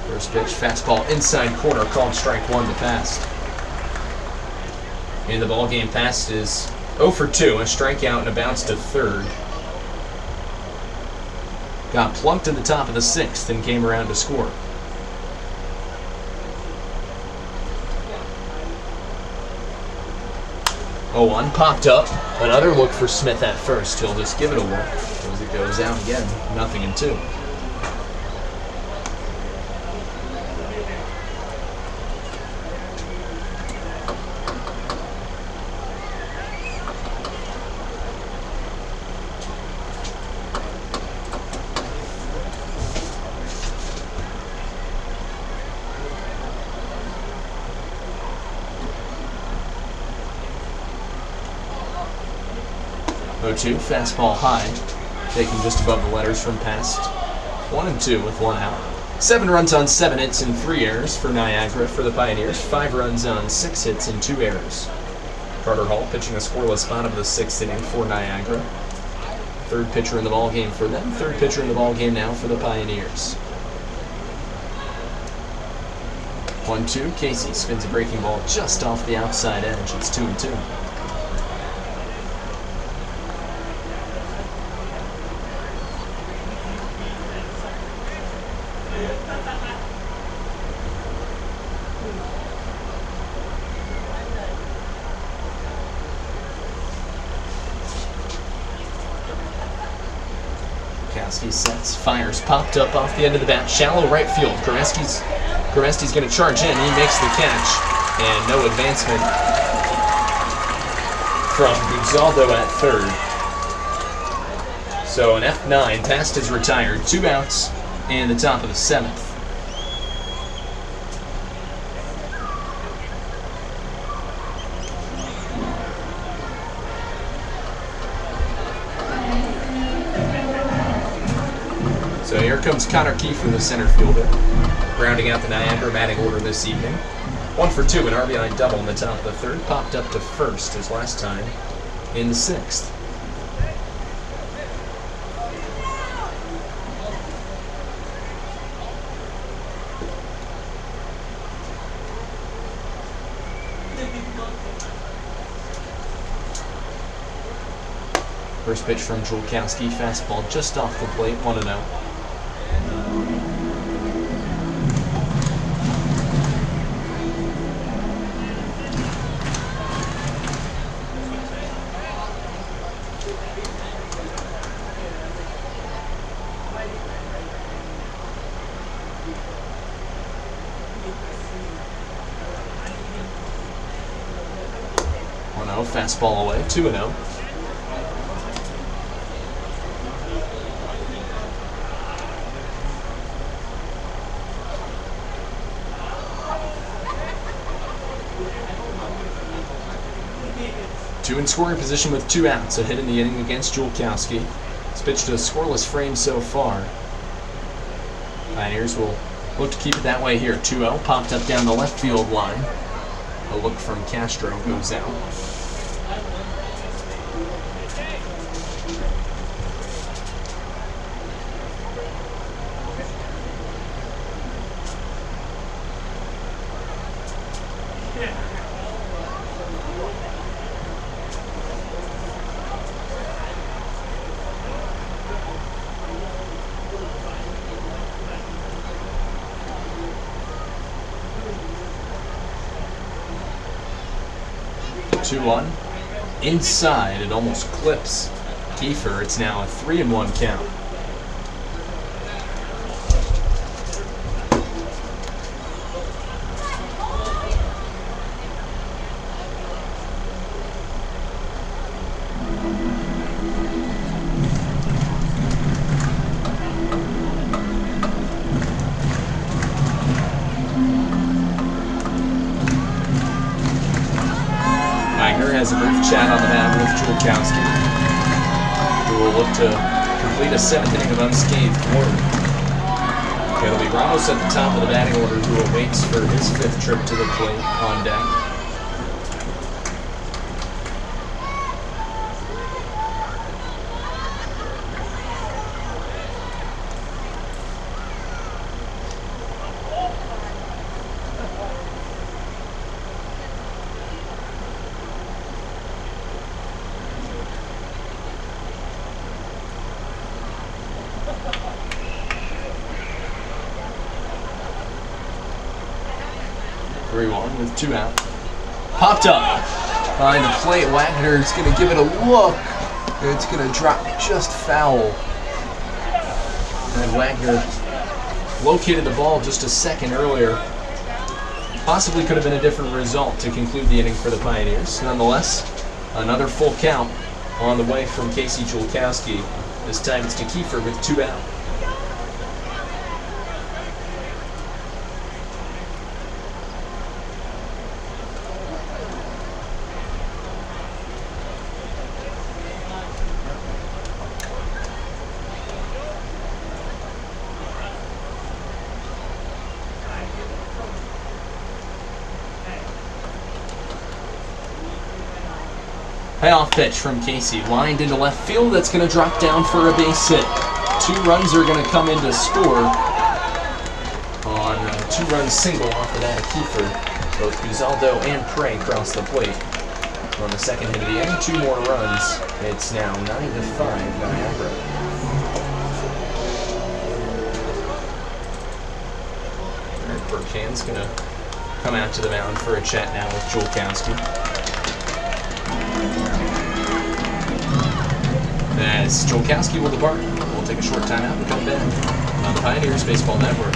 First pitch, fastball inside corner, called strike one to Past. In the ball game, Past is 0 for 2, a strikeout and a bounce to third. Got plunked in the top of the sixth and came around to score. 0-1 popped up. Another look for Smith at first. He'll just give it a look as it goes out again. 0-2. Fastball high, taken just above the letters from Past. 1-2 with one out. 7 runs on 7 hits and 3 errors for Niagara for the Pioneers. 5 runs on 6 hits and 2 errors. Carter Hall pitching a scoreless bottom of the 6th inning for Niagara. Third pitcher in the ball game for them. Third pitcher in the ball game now for the Pioneers. 1-2. Casey spins a breaking ball just off the outside edge. It's 2-2. Grabowski sets, fires, popped up off the end of the bat, shallow right field. Grabowski's going to charge in. He makes the catch, and no advancement from Uzaldo at third. So an F9, Past is retired. 2 outs in the top of the 7th. So here comes Connor Keefe in the center fielder, rounding out the Niagara batting order this evening. 1 for 2, an RBI double in the top of the 3rd, popped up to first his last time in the 6th. First pitch from Julkowski, fastball just off the plate, 1-0. Fastball away, 2-0. Two in scoring position with 2 outs. A hit in the inning against Julkowski. It's pitched to a scoreless frame so far. Pioneers will look to keep it that way here. 2-0, popped up down the left field line. A look from Castro goes out. 2-1. Inside, it almost clips Kiefer. It's now a 3-1 count. Has a brief chat on the mound with Julkowski, who will look to complete a 7th inning of unscathed work. It'll be Ramos at the top of the batting order, who awaits for his 5th trip to the plate on deck. With 2 out. Popped up behind the plate. Wagner's going to give it a look. It's going to drop just foul. And Wagner located the ball just a second earlier. Possibly could have been a different result to conclude the inning for the Pioneers. Nonetheless, another full count on the way from Casey Julkowski. This time it's to Kiefer with 2 out. Payoff pitch from Casey, lined into left field. That's going to drop down for a base hit. 2 runs are going to come in to score on a 2-run single off of that Kiefer. Both Guzaldo and Prey cross the plate on the 2nd hit of the inning. 2 more runs. It's now 9-5 Niagara. Eric Burkhand's going to come out to the mound for a chat now with Julkowski. As Julkowski will depart, we'll take a short timeout and come back on the Pioneers Baseball Network.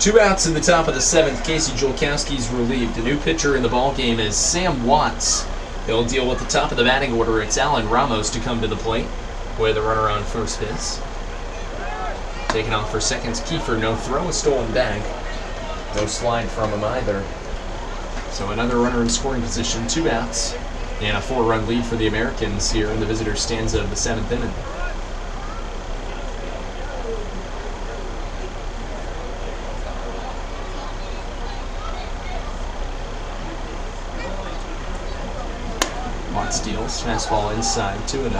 2 outs in the top of the 7th. Casey Julkowski's relieved. The new pitcher in the ballgame is Sam Watts. He'll deal with the top of the batting order. It's Alan Ramos to come to the plate with a runner on first base. Taking off for second's Kiefer. No throw, a stolen bag. No slide from him either. So another runner in scoring position, 2 outs, and a 4-run lead for the Americans here in the visitor stanza of the 7th inning. Watts deals, fastball inside, 2-0.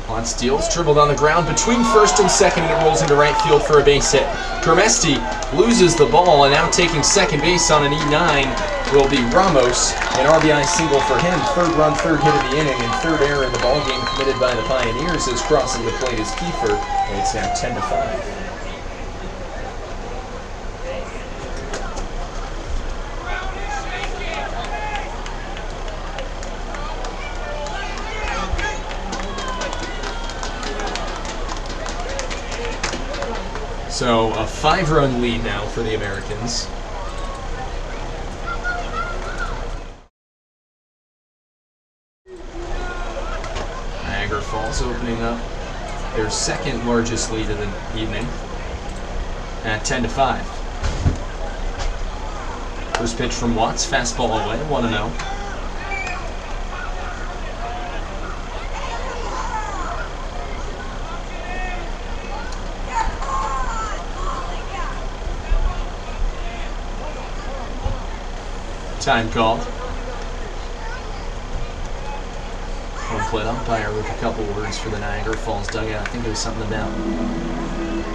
Watts deals, dribbled on the ground between first and second, and it rolls into right field for a base hit. Kermesti loses the ball, and now taking second base on an E9 will be Ramos. An RBI single for him. 3rd run, 3rd hit of the inning, and 3rd error in the ballgame committed by the Pioneers as crossing the plate is Kiefer, and it's now 10-5. So a 5-run lead now for the Americans. Niagara Falls opening up their 2nd largest lead of the evening at 10-5. First pitch from Watts, fastball away, 1-0. Time called. Home plate umpire with a couple words for the Niagara Falls dugout. I think it was something about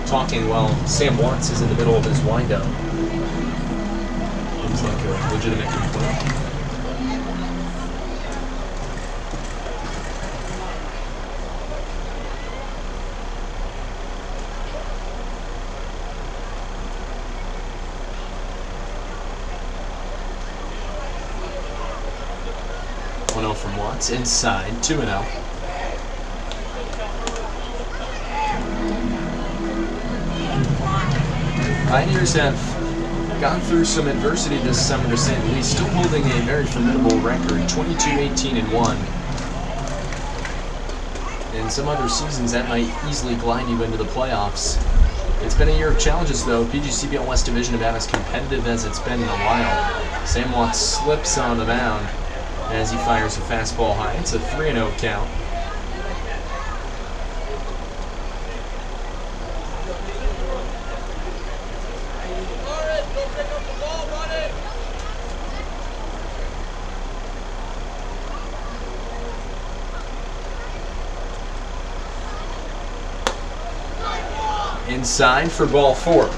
talking while Sam Watts is in the middle of his windup. Looks like a legitimate complaint. From Watts, inside, 2-0. Pioneers have gone through some adversity this summer, to say the least, still holding a very formidable record, 22-18-1. In some other seasons, that might easily glide you into the playoffs. It's been a year of challenges, though. PGCBL West Division about as competitive as it's been in a while. Sam Watts slips on the mound as he fires a fastball high. It's a 3-0 count. Inside for ball 4.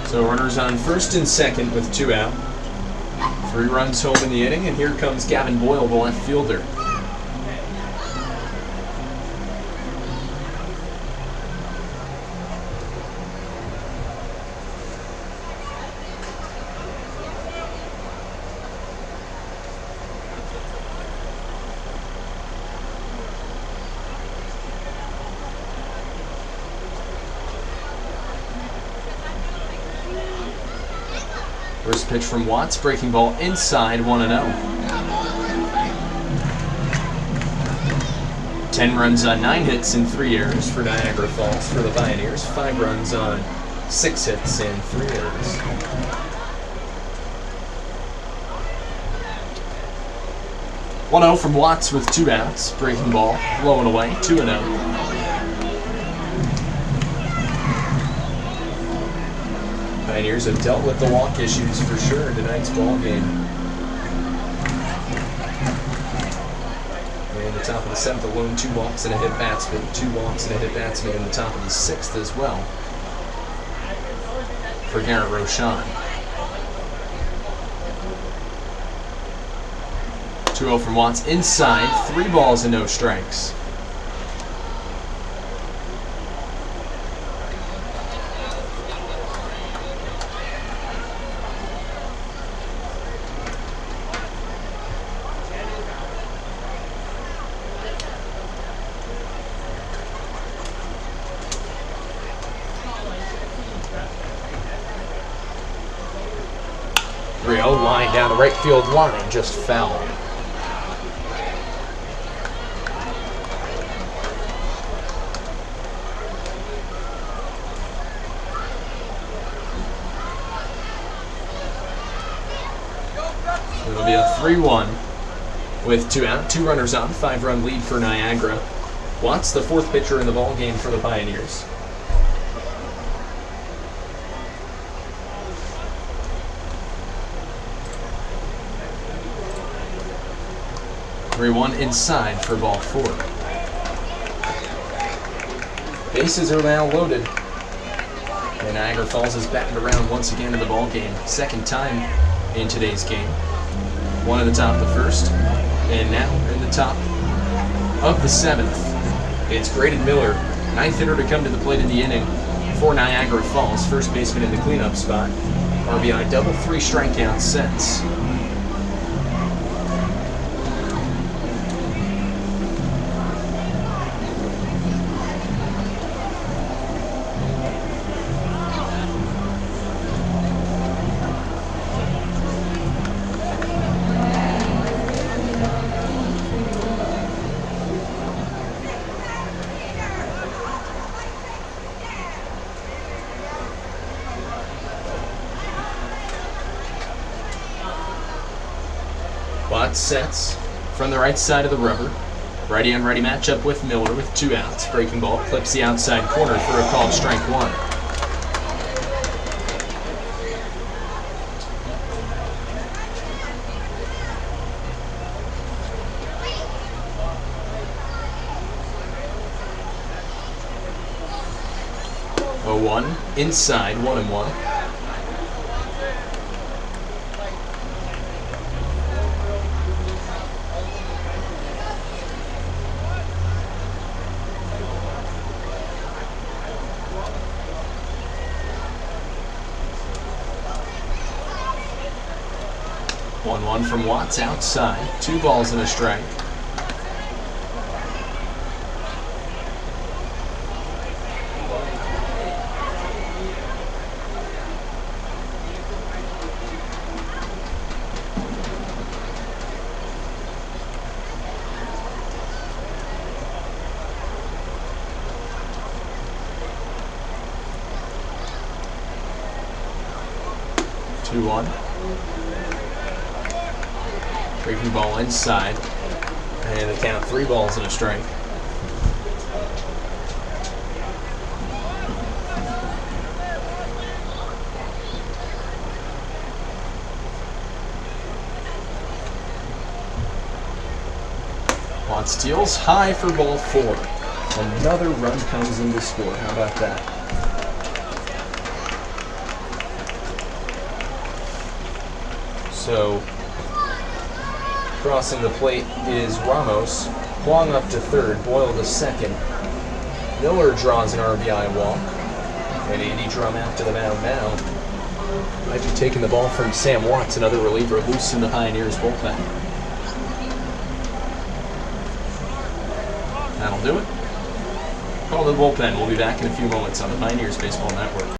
So runners on first and second with 2 out. 3 runs home in the inning, and here comes Gavin Boyle, the left fielder. First pitch from Watts, breaking ball inside, 1-0. 10 runs on 9 hits and 3 errors for Niagara Falls for the Pioneers. 5 runs on 6 hits and 3 errors. One-0 from Watts with 2 outs. Breaking ball, low and away, 2-0. Pioneers have dealt with the walk issues for sure in tonight's ball game. In the top of the 7th, alone 2 walks and a hit batsman. 2 walks and a hit batsman in the top of the 6th as well for Garrett Rochon. 2-0 from Watts inside. 3 balls and no strikes. Line down the right field line, just foul. It'll be a 3-1 with 2 out, 2 runners on, 5-run lead for Niagara. Watts, the 4th pitcher in the ball game for the Pioneers. 3-1 inside for ball 4. Bases are now loaded. And Niagara Falls is batting around once again in the ball game. 2nd time in today's game. 1 in the top of the 1st, and now in the top of the 7th. It's Graydon Miller, 9th hitter to come to the plate in the inning for Niagara Falls. First baseman in the cleanup spot. RBI double, 3 strikeout sets. Watts sets from the right side of the rubber. Righty on righty matchup with Miller with 2 outs. Breaking ball clips the outside corner for a called strike 1. A 1 inside, 1-1. One from Watts outside. 2 balls and a strike. Two one. Breaking ball inside, and the count 3 balls and a strike. Watts steals high for ball 4. Another run comes in to score. How about that? So crossing the plate is Ramos. Huang up to 3rd, Boyle to 2nd. Miller draws an RBI walk. And Andy Drum out to the mound now. Might be taking the ball from Sam Watts, another reliever loose in the Pioneers bullpen. That'll do it. Call the bullpen. We'll be back in a few moments on the Pioneers Baseball Network.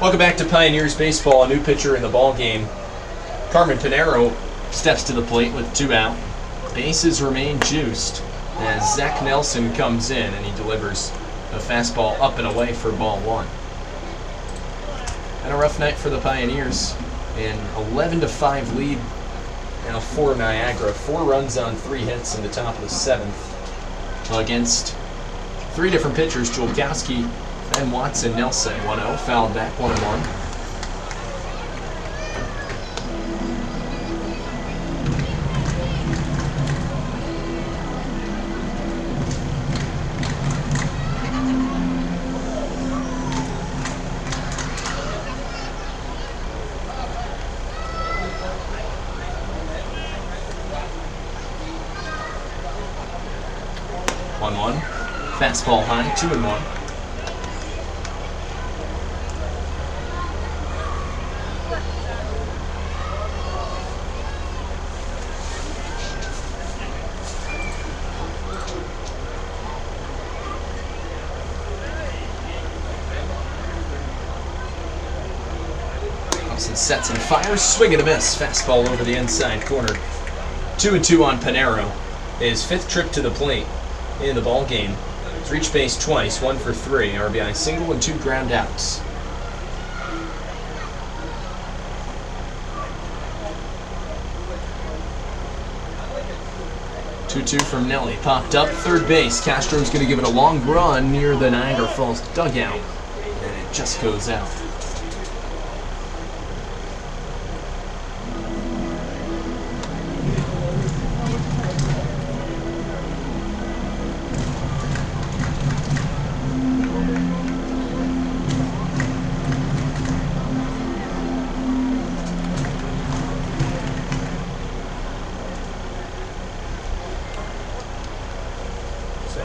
Welcome back to Pioneers Baseball. A new pitcher in the ball game. Carmen Pinero steps to the plate with 2 out. Bases remain juiced as Zach Nelson comes in and he delivers a fastball up and away for ball 1. And a rough night for the Pioneers. An 11-5 lead now for Niagara. 4 runs on 3 hits in the top of the 7th against 3 different pitchers: Julkowski, and Watson. Nelson 1-0, fouled back 1-1. Fastball high, 2-1. Nelson sets and fires, swing and a miss. Fastball over the inside corner. 2-2 on Pinero. His 5th trip to the plate in the ball game. He's reached base twice, 1 for 3, RBI single and 2 ground outs. Two from Nelly, popped up, third base. Castro's going to give it a long run near the Niagara Falls dugout, and it just goes out.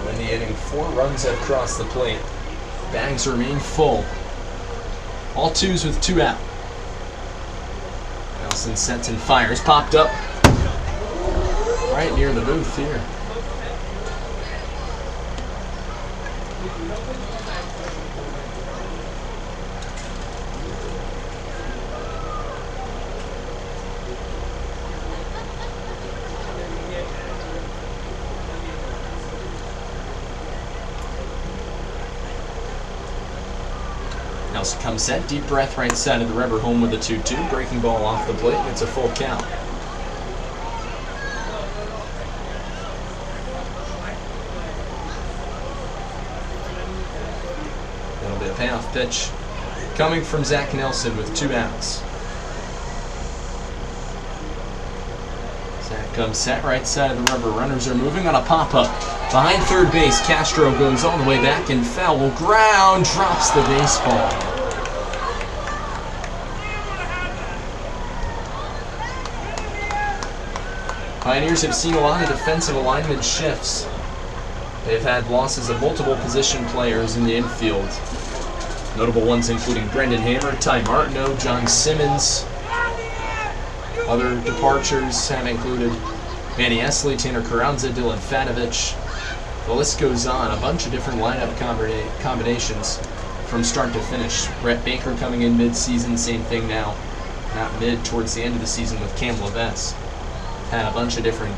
In the inning, 4 runs have crossed the plate. Bags remain full. All 2s with 2 out. Nelson sets and fires, popped up right near the booth here. Nelson comes set, deep breath, right side of the rubber, home with a 2-2. Breaking ball off the plate, and it's a full count. That'll be a payoff pitch coming from Zach Nelson with 2 outs. Zach comes set, right side of the rubber. Runners are moving on a pop-up. Behind third base, Castro goes all the way back and foul ground, drops the baseball. Pioneers have seen a lot of defensive alignment shifts. They've had losses of multiple position players in the infield. Notable ones including Brendan Hammer, Ty Martineau, John Simmons. Other departures have included Manny Esley, Tanner Carranza, Dylan Fatovich. The list goes on. A bunch of different lineup combinations from start to finish. Brett Baker coming in mid-season, same thing now. Not mid, towards the end of the season with Cam Leves. Had a bunch of different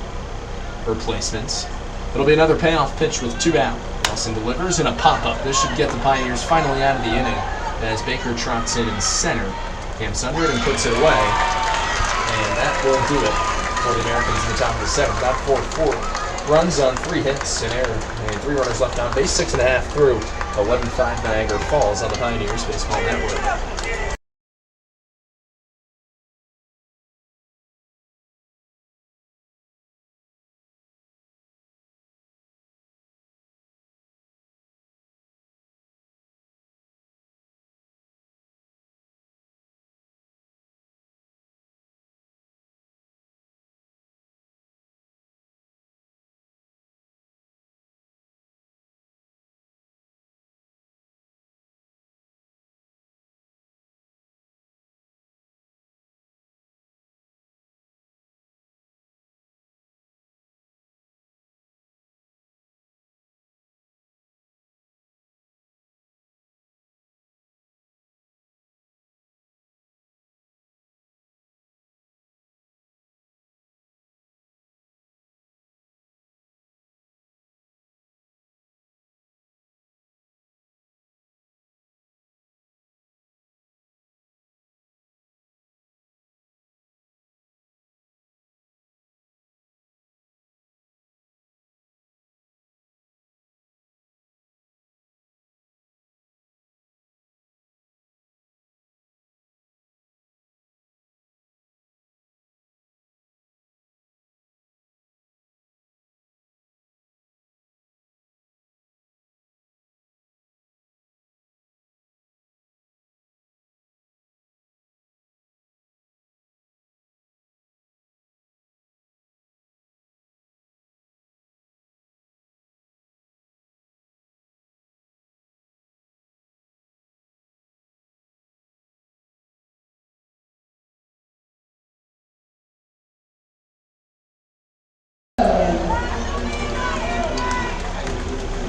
replacements. It'll be another payoff pitch with 2 out. Nelson delivers in a pop-up. This should get the Pioneers finally out of the inning as Baker trots in center. Camps under it and puts it away. And that will do it for the Americans in the top of the 7th. Not 4-4. Runs on 3 hits and error. And 3 runners left on base, 6.5 through. 11-5 Niagara Falls on the Pioneers Baseball Network.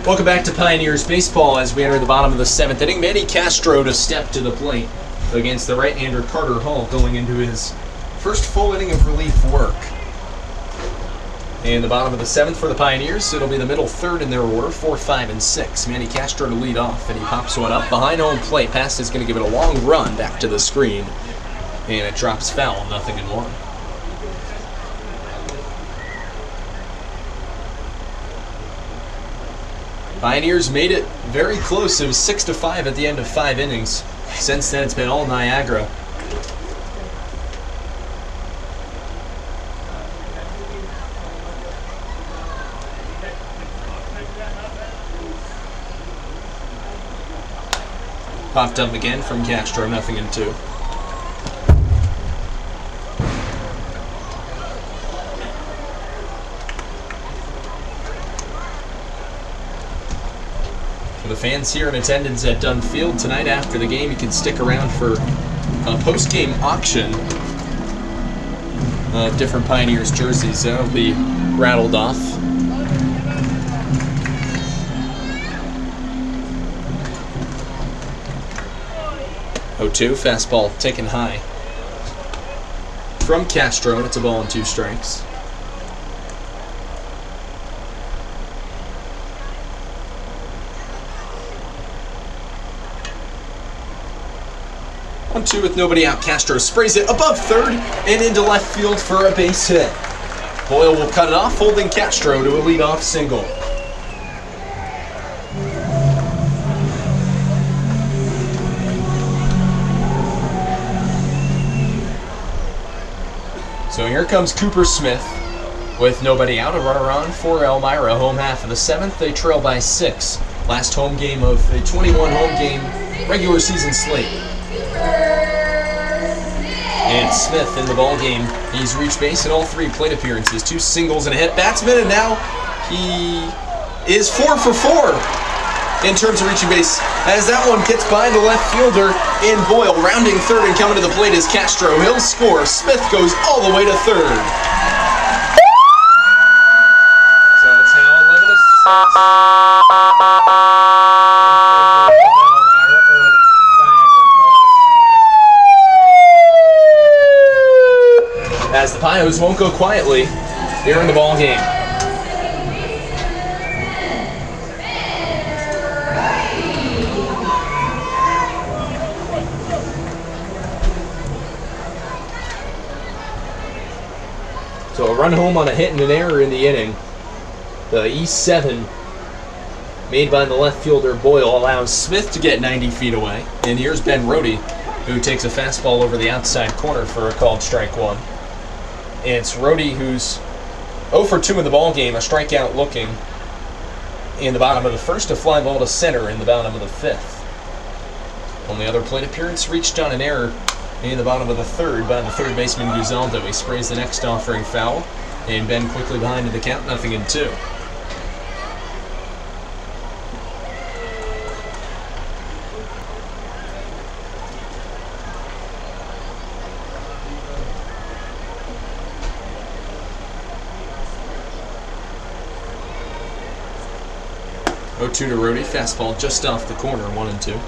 Welcome back to Pioneers Baseball as we enter the bottom of the 7th inning. Manny Castro to step to the plate against the right-hander Carter Hall going into his first full inning of relief work. In the bottom of the 7th for the Pioneers, it'll be the middle third in their order, 4, 5, and 6. Manny Castro to lead off, and he pops one up behind home plate. Pass is going to give it a long run back to the screen, and it drops foul, 0-1. Pioneers made it very close. It was 6-5 at the end of 5 innings. Since then, it's been all Niagara. Popped up again from Castro, 0-2. For the fans here in attendance at Dunn Field tonight after the game, you can stick around for a post-game auction of different Pioneers jerseys. That'll be rattled off. Oh-2, fastball taken high from Castro, and it's a ball and 2 strikes. 1-2 with nobody out. Castro sprays it above third and into left field for a base hit. Boyle will cut it off, holding Castro to a leadoff single. So here comes Cooper Smith with nobody out. A runner on for Elmira. Home half of the 7th. They trail by 6. Last home game of a 21 home game regular season slate. And Smith in the ball game. He's reached base in all 3 plate appearances. 2 singles and a hit. Batsman, and now he is 4 for 4 in terms of reaching base, as that one gets by the left fielder in Boyle. Rounding third and coming to the plate is Castro. He'll score. Smith goes all the way to third. So it's now 11-6. As the Pios won't go quietly here in the ball game. So a run home on a hit and an error in the inning. The E7 made by the left fielder Boyle allows Smith to get 90 feet away. And here's Ben Rohde, who takes a fastball over the outside corner for a called strike 1. And it's Rohde who's 0 for 2 in the ball game, a strikeout looking in the bottom of the 1st, a fly ball to center in the bottom of the 5th. Only other plate appearance reached on an error in the bottom of the 3rd by the third baseman Guzaldo. He sprays the next offering foul, and Ben quickly behind to the count, 0-2. Oh, 2 to Rohde, fastball just off the corner, 1-2.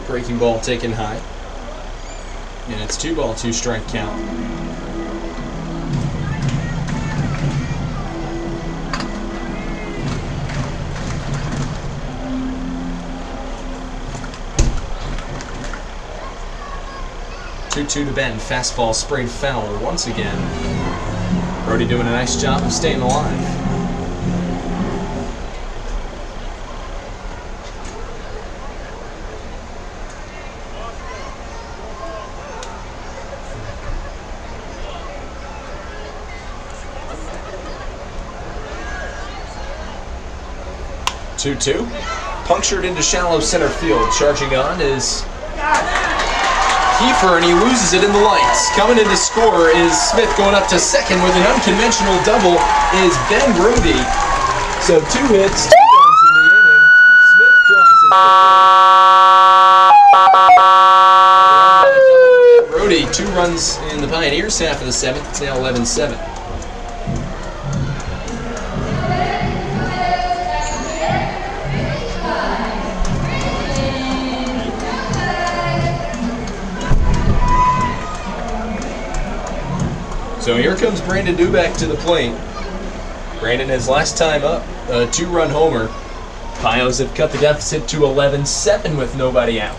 Breaking ball taken high. And it's 2-ball, 2-strike count. Two to Ben. Fastball sprayed foul once again. Rohde doing a nice job of staying alive. Two, punctured into shallow center field. Charging on is Kiefer, and he loses it in the lights. Coming in to score is Smith. Going up to second with an unconventional double is Ben Rohde. So 2 hits, 2 runs in the inning. Smith crosses the Brody, 2 runs in the Pioneers half of the 7th. It's now 11-7. So here comes Brandon Dubak to the plate. Brandon, his last time up, a 2-run homer. Pios have cut the deficit to 11-7 with nobody out.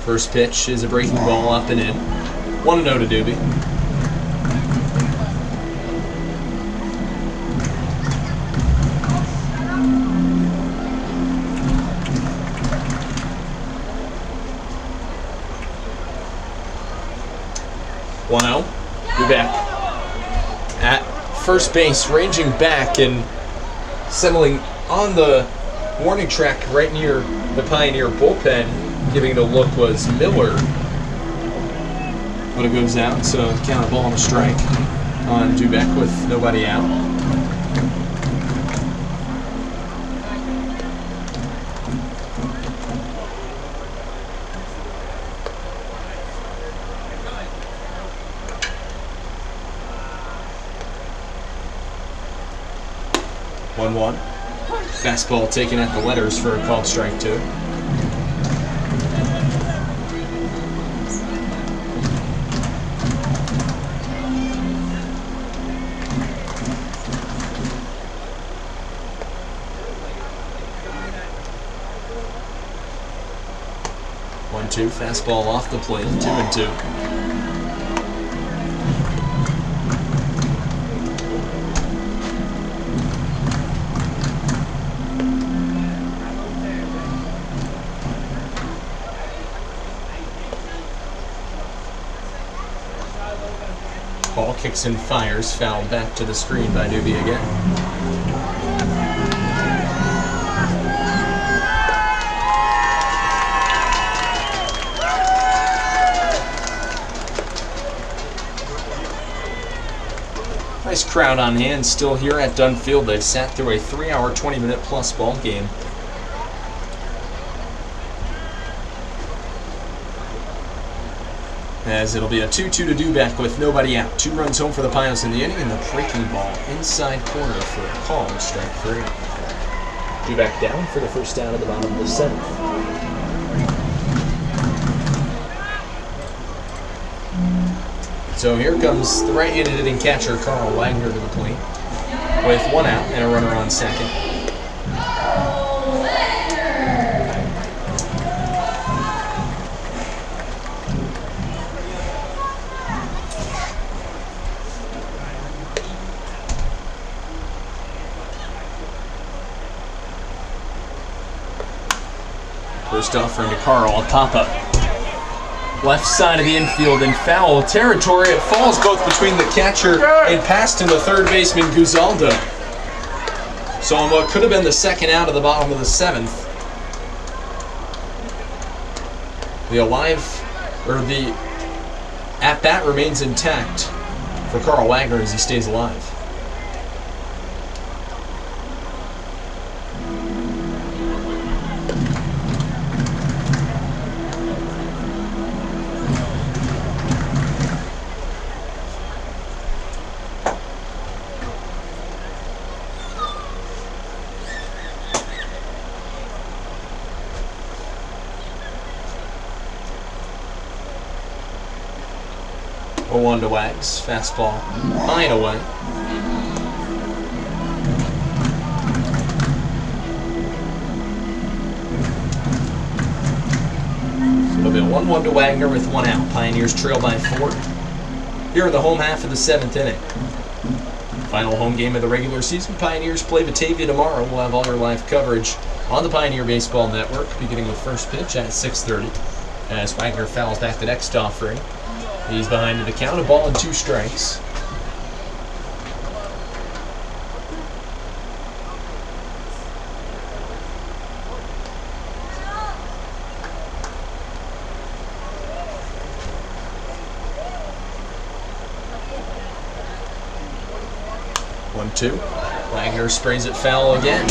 First pitch is a breaking ball up and in. 1-0 to Doobie. Dubak at first base, ranging back and settling on the warning track right near the Pioneer bullpen. Giving it a look was Miller. But it goes out, so count a ball and a strike on Dubak with nobody out. Fastball taken at the letters for a called strike 2. One-two, fastball off the plate, 2-2. Ball kicks and fires, fouled back to the screen by Doobie again. Nice crowd on hand still here at Dunn Field. They've sat through a 3-hour, 20-minute plus ball game. As it'll be a 2-2 to Dubak with nobody out. 2 runs home for the Pios in the inning, and the breaking ball inside corner for a call, strike 3. Dubak down for the first out of the bottom of the 7th. So here comes the right-handed hitting catcher, Carl Wagner, to the plate with 1 out and a runner on second. First offering to Carl, a pop-up. Left side of the infield in foul territory. It falls both between the catcher and past him, the third baseman, Guzaldo. So on what could have been the second out of the bottom of the 7th, the at-bat remains intact for Carl Wagner as he stays alive. One to Wags, fastball high and away. So it'll be a 1-1 to Wagner with 1 out. Pioneers trail by 4 here in the home half of the 7th inning. Final home game of the regular season. Pioneers play Batavia tomorrow. We'll have all our live coverage on the Pioneer Baseball Network, beginning with first pitch at 6:30 as Wagner fouls back the next offering. He's behind to the count, a ball and 2 strikes. 2. Wagner sprays it foul again.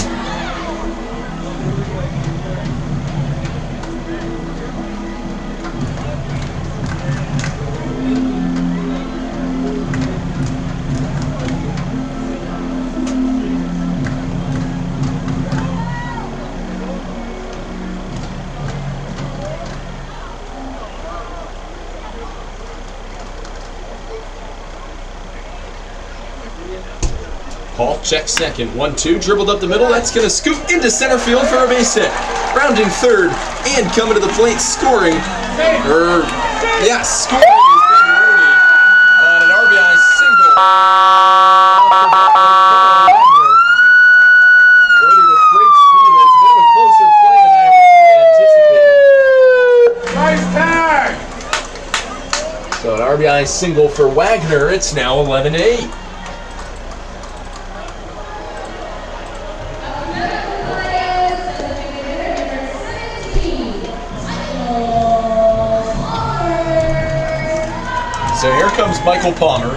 Hall checks second. 1-2, dribbled up the middle. That's going to scoop into center field for a base hit. Rounding third and coming to the plate, scoring. Scoring is Ben Rooney on an RBI single. Rooney with great speed. It's a bit of a closer play than I originally anticipated. Nice tag! So an RBI single for Wagner. It's now 11-8. So here comes Michael Palmer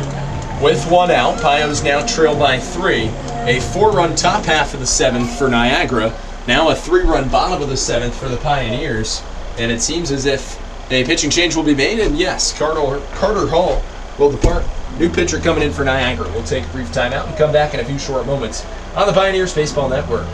with 1 out. Pios now trail by 3. A 4-run top half of the 7th for Niagara. Now a 3-run bottom of the 7th for the Pioneers. And it seems as if a pitching change will be made. And yes, Carter Hall will depart. New pitcher coming in for Niagara. We'll take a brief timeout and come back in a few short moments on the Pioneers Baseball Network.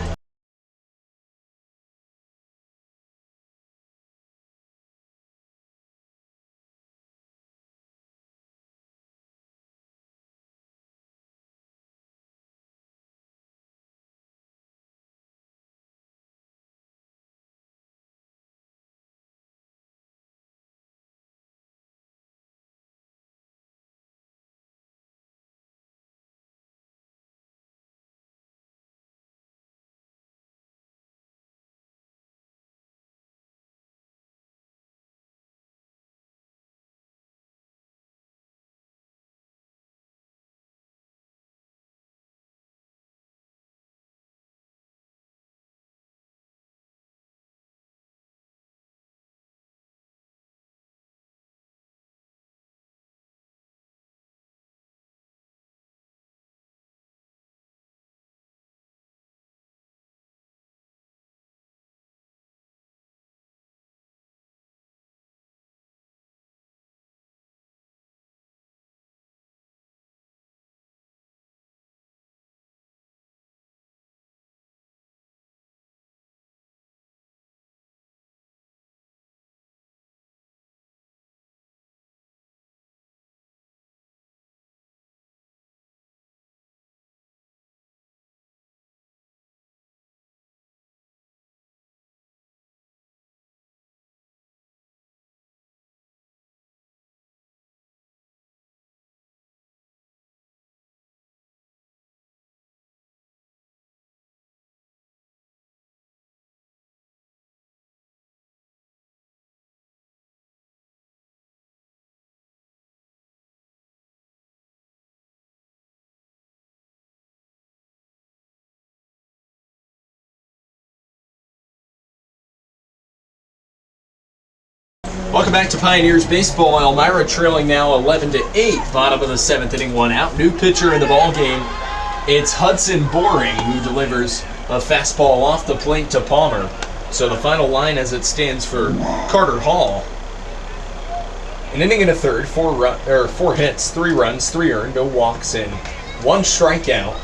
Welcome back to Pioneers Baseball. Elmira trailing now 11-8. Bottom of the 7th inning, 1 out. New pitcher in the ball game. It's Hudson Boring who delivers a fastball off the plate to Palmer. So the final line as it stands for Carter Hall. An inning and a third, 4 hits, 3 runs, 3 earned, no walks, and 1 strikeout.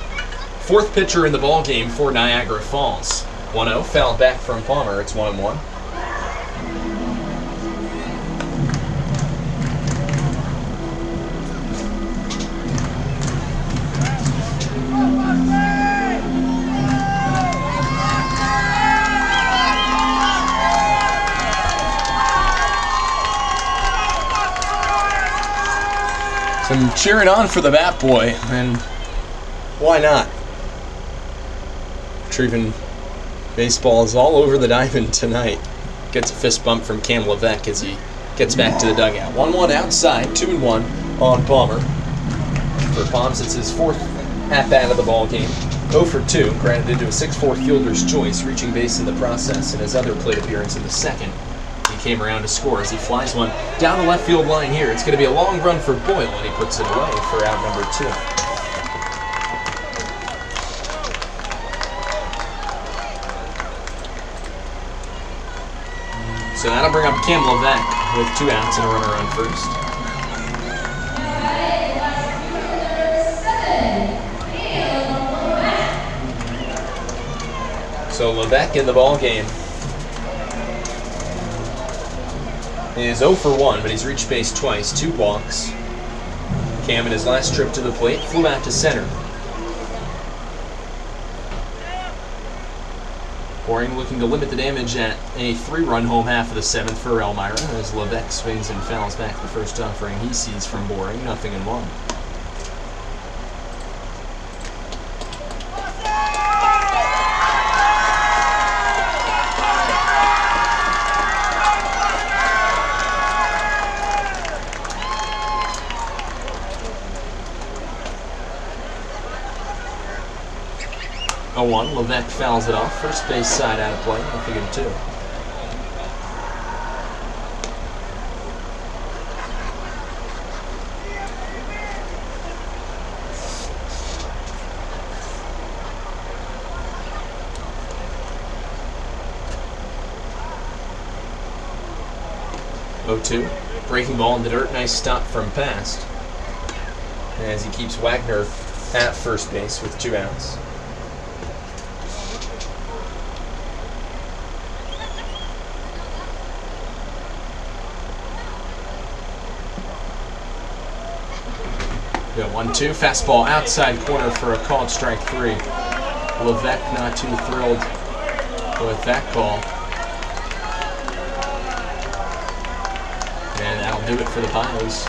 4th pitcher in the ball game for Niagara Falls. 1-0, fouled back from Palmer. It's 1-1. Some cheering on for the Bat Boy, and why not? Retrieving baseballs all over the diamond tonight. Gets a fist bump from Cam Levesque as he gets back to the dugout. 1-1 outside, 2-1 on Palmer. For Palms, it's his 4th at-bat of the ball game. 0 for 2, granted into a 6-4 fielder's choice, reaching base in the process in his other plate appearance in the 2nd. He came around to score as he flies one down the left field line here. It's going to be a long run for Boyle, and he puts it away for out number 2. So that'll bring up Cam Levesque with 2 outs and a runner on first. So Levesque in the ball game is 0 for 1, but he's reached base twice, 2 walks. Cam in his last trip to the plate flew out to center. Boring looking to limit the damage at a 3-run home half of the 7th for Elmira as Levesque swings and fouls back the first offering he sees from Boring, 0-1. Oh, 1. Levesque fouls it off. First base side out of play. I figured 2. Oh, 2. Breaking ball in the dirt. Nice stop from past. As he keeps Wagner at first base with 2 outs. Yeah, 1-2, fastball outside corner for a called strike 3. Levesque not too thrilled with that call. And that'll do it for the Pios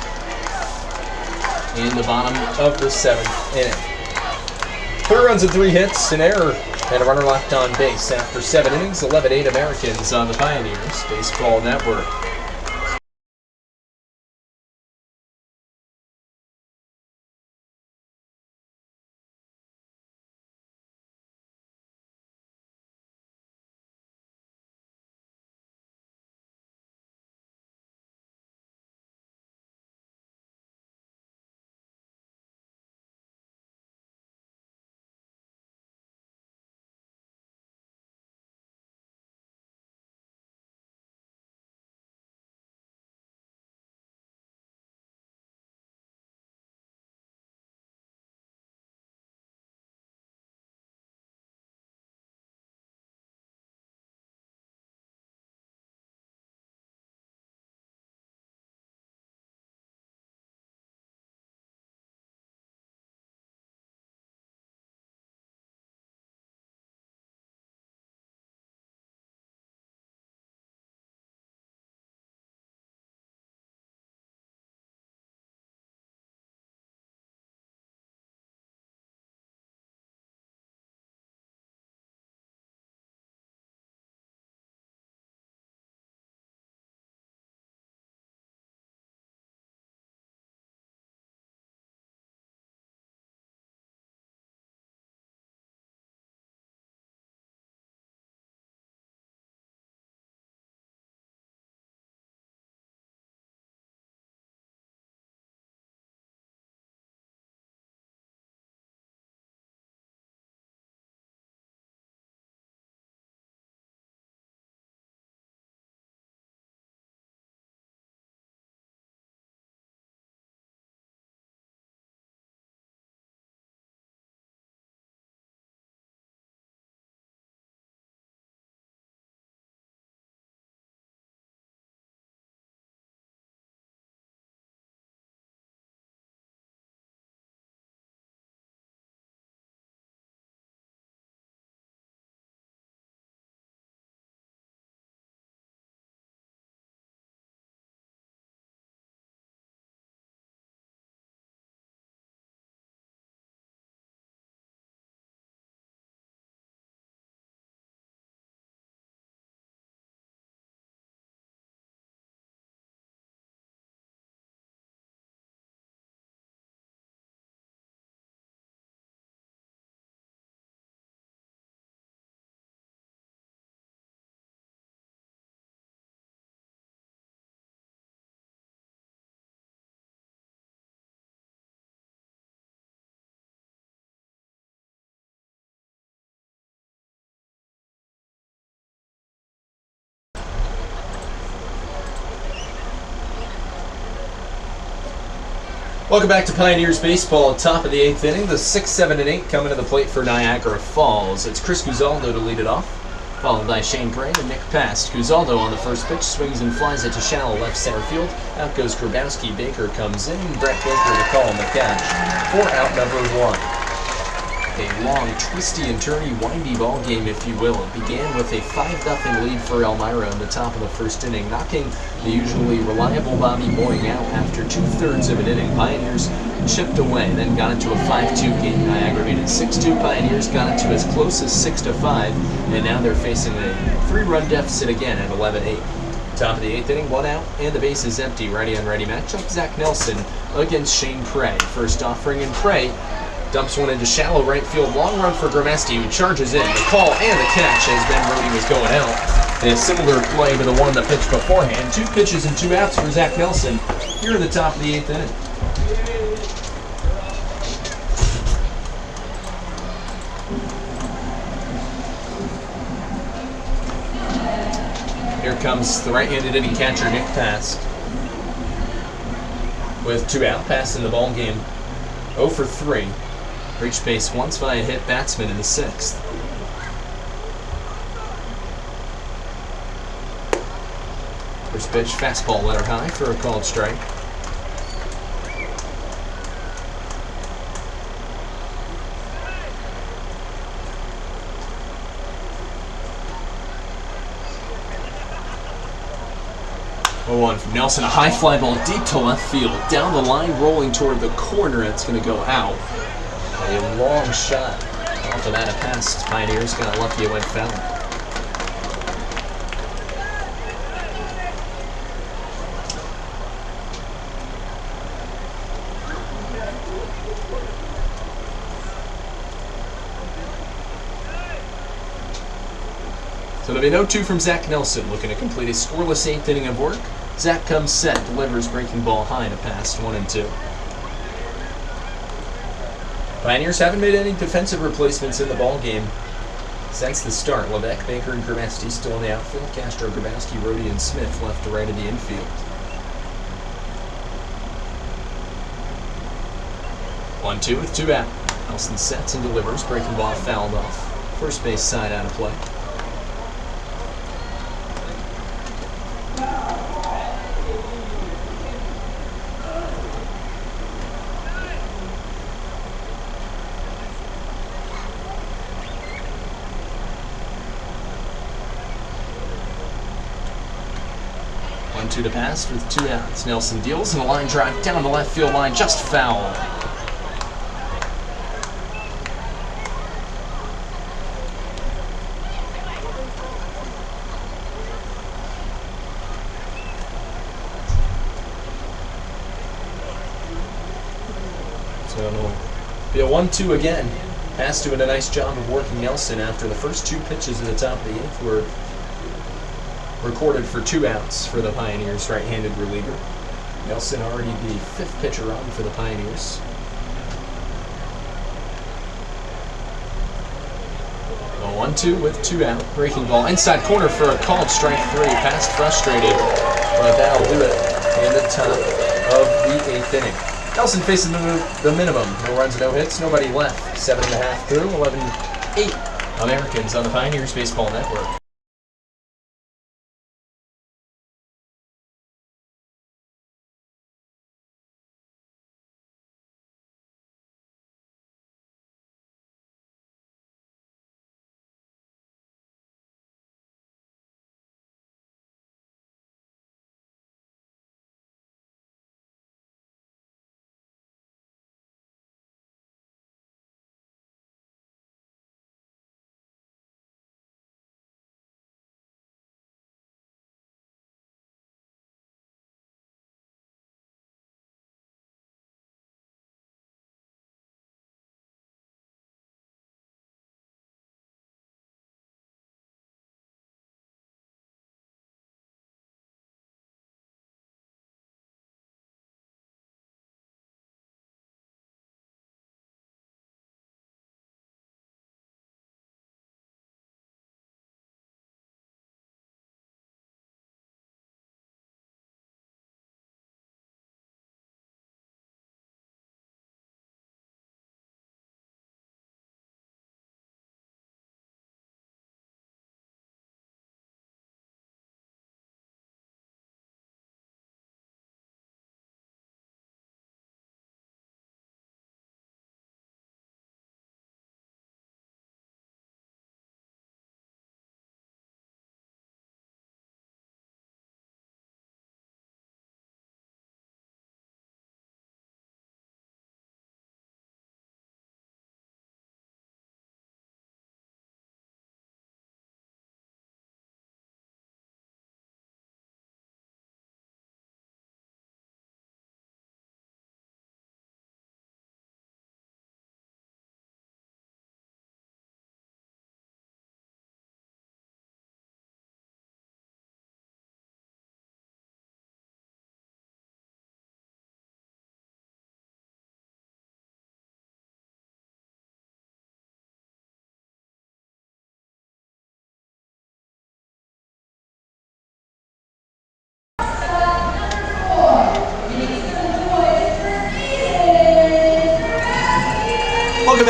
in the bottom of the 7th inning. 3 runs and 3 hits, an error, and a runner left on base after 7 innings. 11-8 Americans on the Pioneers Baseball Network. Welcome back to Pioneers Baseball. Top of the 8th inning. The 6, 7, and 8 coming to the plate for Niagara Falls. It's Chris Guzaldo to lead it off, followed by Shane Bray and Nick Past. Guzaldo on the first pitch, swings and flies it to shallow left center field. Out goes Grabowski. Baker comes in. Brett Baker to call him the catch for out number 1. A long, twisty and turny, windy ball game, if you will. It began with a 5-0 lead for Elmira in the top of the first inning, knocking the usually reliable Bobby Boying out after 2/3 of an inning. Pioneers chipped away, then got into a 5-2 game. Niagara made it 6-2. Pioneers got it to as close as 6-5, and now they're facing a 3-run deficit again at 11-8. Top of the 8th inning, 1 out, and the base is empty. Righty-on-righty matchup, Zach Nelson against Shane Prey. First offering, and Prey dumps one into shallow right field. Long run for Grabowski, who charges in. The call and the catch as Ben Brody was going out. And a similar play to the one that pitched beforehand. 2 pitches and 2 outs for Zach Nelson here in the top of the 8th inning. Here comes the right-handed hitting catcher, Nick Past. With 2 out, passing the ball game 0 for 3. Reached base once by a hit batsman in the 6th. First pitch, fastball let her high for a called strike. Oh, 1 from Nelson, a high fly ball deep to left field. Down the line, rolling toward the corner. It's going to go out. A long shot off of that pass. Pioneers got lucky it went foul. So there'll be no 2 from Zach Nelson, looking to complete a scoreless 8th inning of work. Zach comes set, delivers breaking ball high to Past 1 and 2. Pioneers haven't made any defensive replacements in the ball game since the start. Lebec, Baker, and Grabowski still in the outfield. Castro, Grabowski, Rhodey, and Smith left to right of the infield. 1-2 with 2 out. Nelson sets and delivers. Breaking ball fouled off. First base side out of play. To the pass with 2 outs. Nelson deals and a line drive down the left field line, just foul. So it'll be a 1-2 again. Pass doing a nice job of working Nelson after the first 2 pitches at the top of the 8th were recorded for 2 outs for the Pioneers right-handed reliever. Nelson already the 5th pitcher on for the Pioneers. A 1-2 with 2 out. Breaking ball inside corner for a called strike 3. Past frustrated, but that'll do it in the top of the 8th inning. Nelson facing the minimum. No runs, no hits, nobody left. 7.5 through, 11-8 Americans on the Pioneers Baseball Network.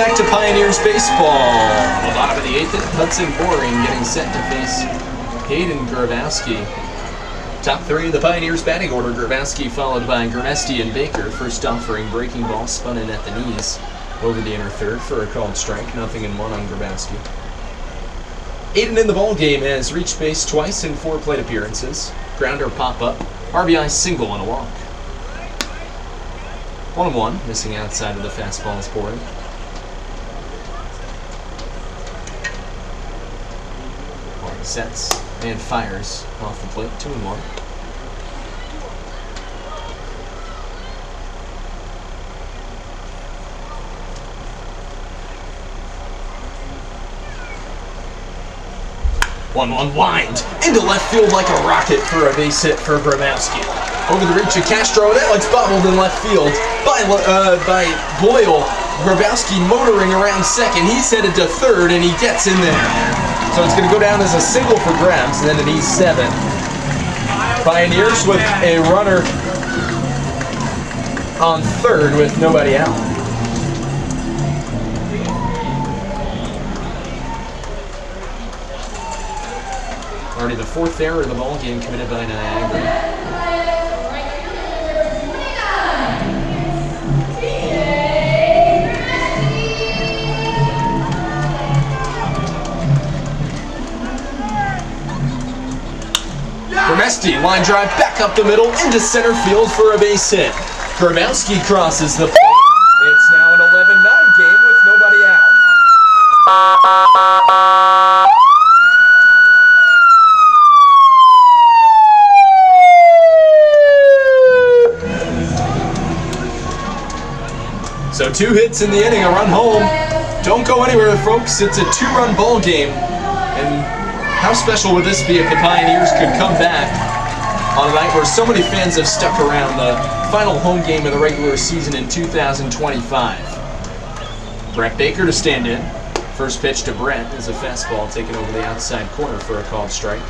back to Pioneers baseball. The bottom of the 8th, Hudson Boring getting set to face Hayden Grabowski. Top 3 of the Pioneers batting order, Grabowski followed by Grimesti and Baker. First offering, breaking ball spun in at the knees over the inner third for a called strike. 0-1 on Grabowski. Hayden in the ball game has reached base twice in 4 plate appearances. Grounder pop-up, RBI single and a walk. 1-1, missing outside of the fastball is Boring. Boring sets and fires off the plate, 2-1. One wind into left field like a rocket for a base hit for Grabowski. Over the reach of Castro, that one's bobbled in left field by Boyle. Grabowski motoring around second. He's headed to third, and he gets in there. So it's going to go down as a single for Grabs, and then an E7. Pioneers with a runner on third with nobody out. Already the 4th error of the ball game committed by Niagara. Grimesti, line drive back up the middle into center field for a base hit. Grabowski crosses the plate. It's now an 11-9 game with nobody out. So 2 hits in the inning, a run home. Don't go anywhere, folks. It's a 2-run ball game. And how special would this be if the Pioneers could come back on a night where so many fans have stuck around, the final home game of the regular season in 2025. Brett Baker to stand in. First pitch to Brett is a fastball taken over the outside corner for a called strike.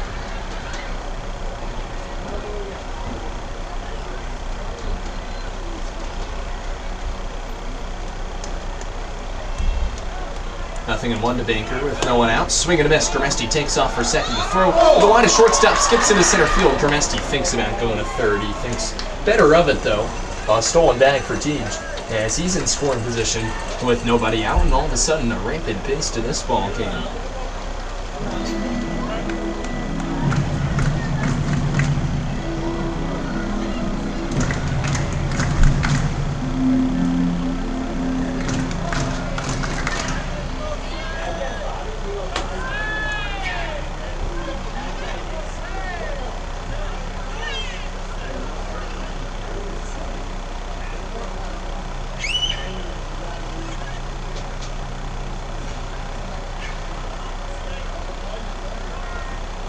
Nothing in 1 to Baker with no one out. Swing and a miss. Grimesti takes off for second to throw. The line of shortstop skips into center field. Grimesti thinks about going to third. He thinks better of it though. A stolen bag for Tej as he's in scoring position with nobody out, and all of a sudden a rampant pace to this ball game.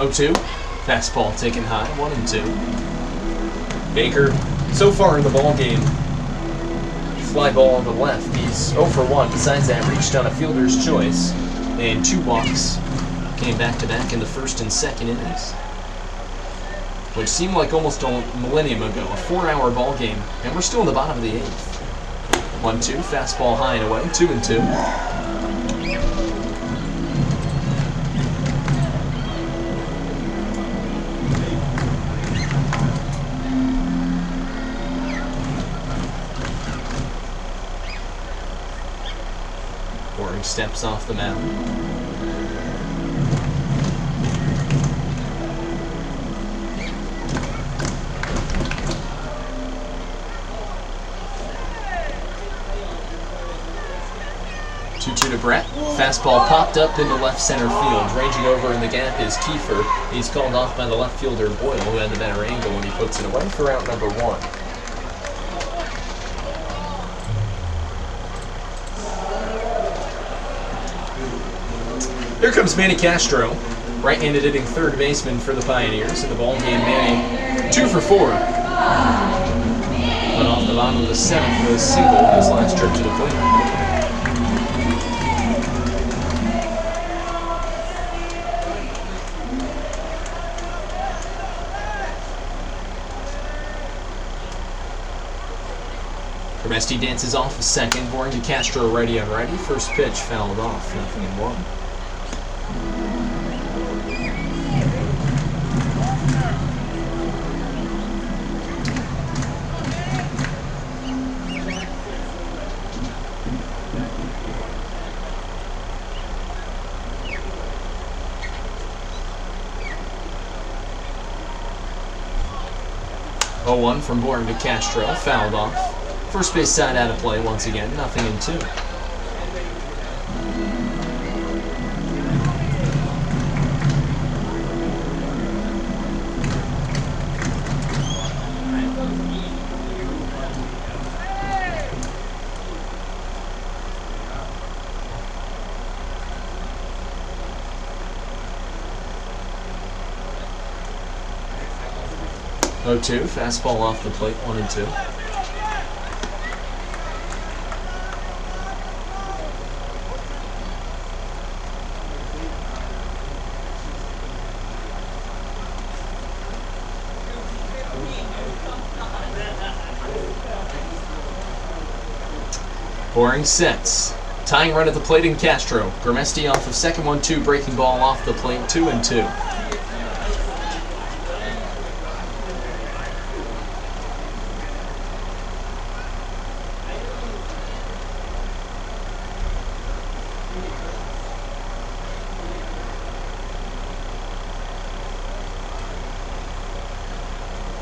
Oh-2, fastball taken high, 1-2. Baker, so far in the ball game, fly ball on the left. He's 0 for 1. Besides that, reached on a fielder's choice, and 2 walks came back-to-back in the first and second innings, which seemed like almost a millennium ago. A 4-hour ball game, and we're still in the bottom of the 8th. 1-2, fastball high and away, 2-2. Steps off the mound. Two to Brett. Fastball popped up into left center field. Ranging over in the gap is Kiefer. He's called off by the left fielder Boyle, who had the better angle, and he puts it away for out number 1. Here comes Manny Castro, right-handed hitting third baseman for the Pioneers. In the ball game, Manny 2 for 4. But off the bottom of the 7th with a single his last trip to the plate. Grimesti dances off a second. Boring to Castro, righty on righty. First pitch fouled off, 0-1. 0-1 from Boring to Castro, fouled off. First base side out of play once again, 0-2. Oh-2, fastball off the plate, 1-2. Boring sets. Tying run at the plate in Castro. Grimesti off of second, 1-2, breaking ball off the plate, 2-2.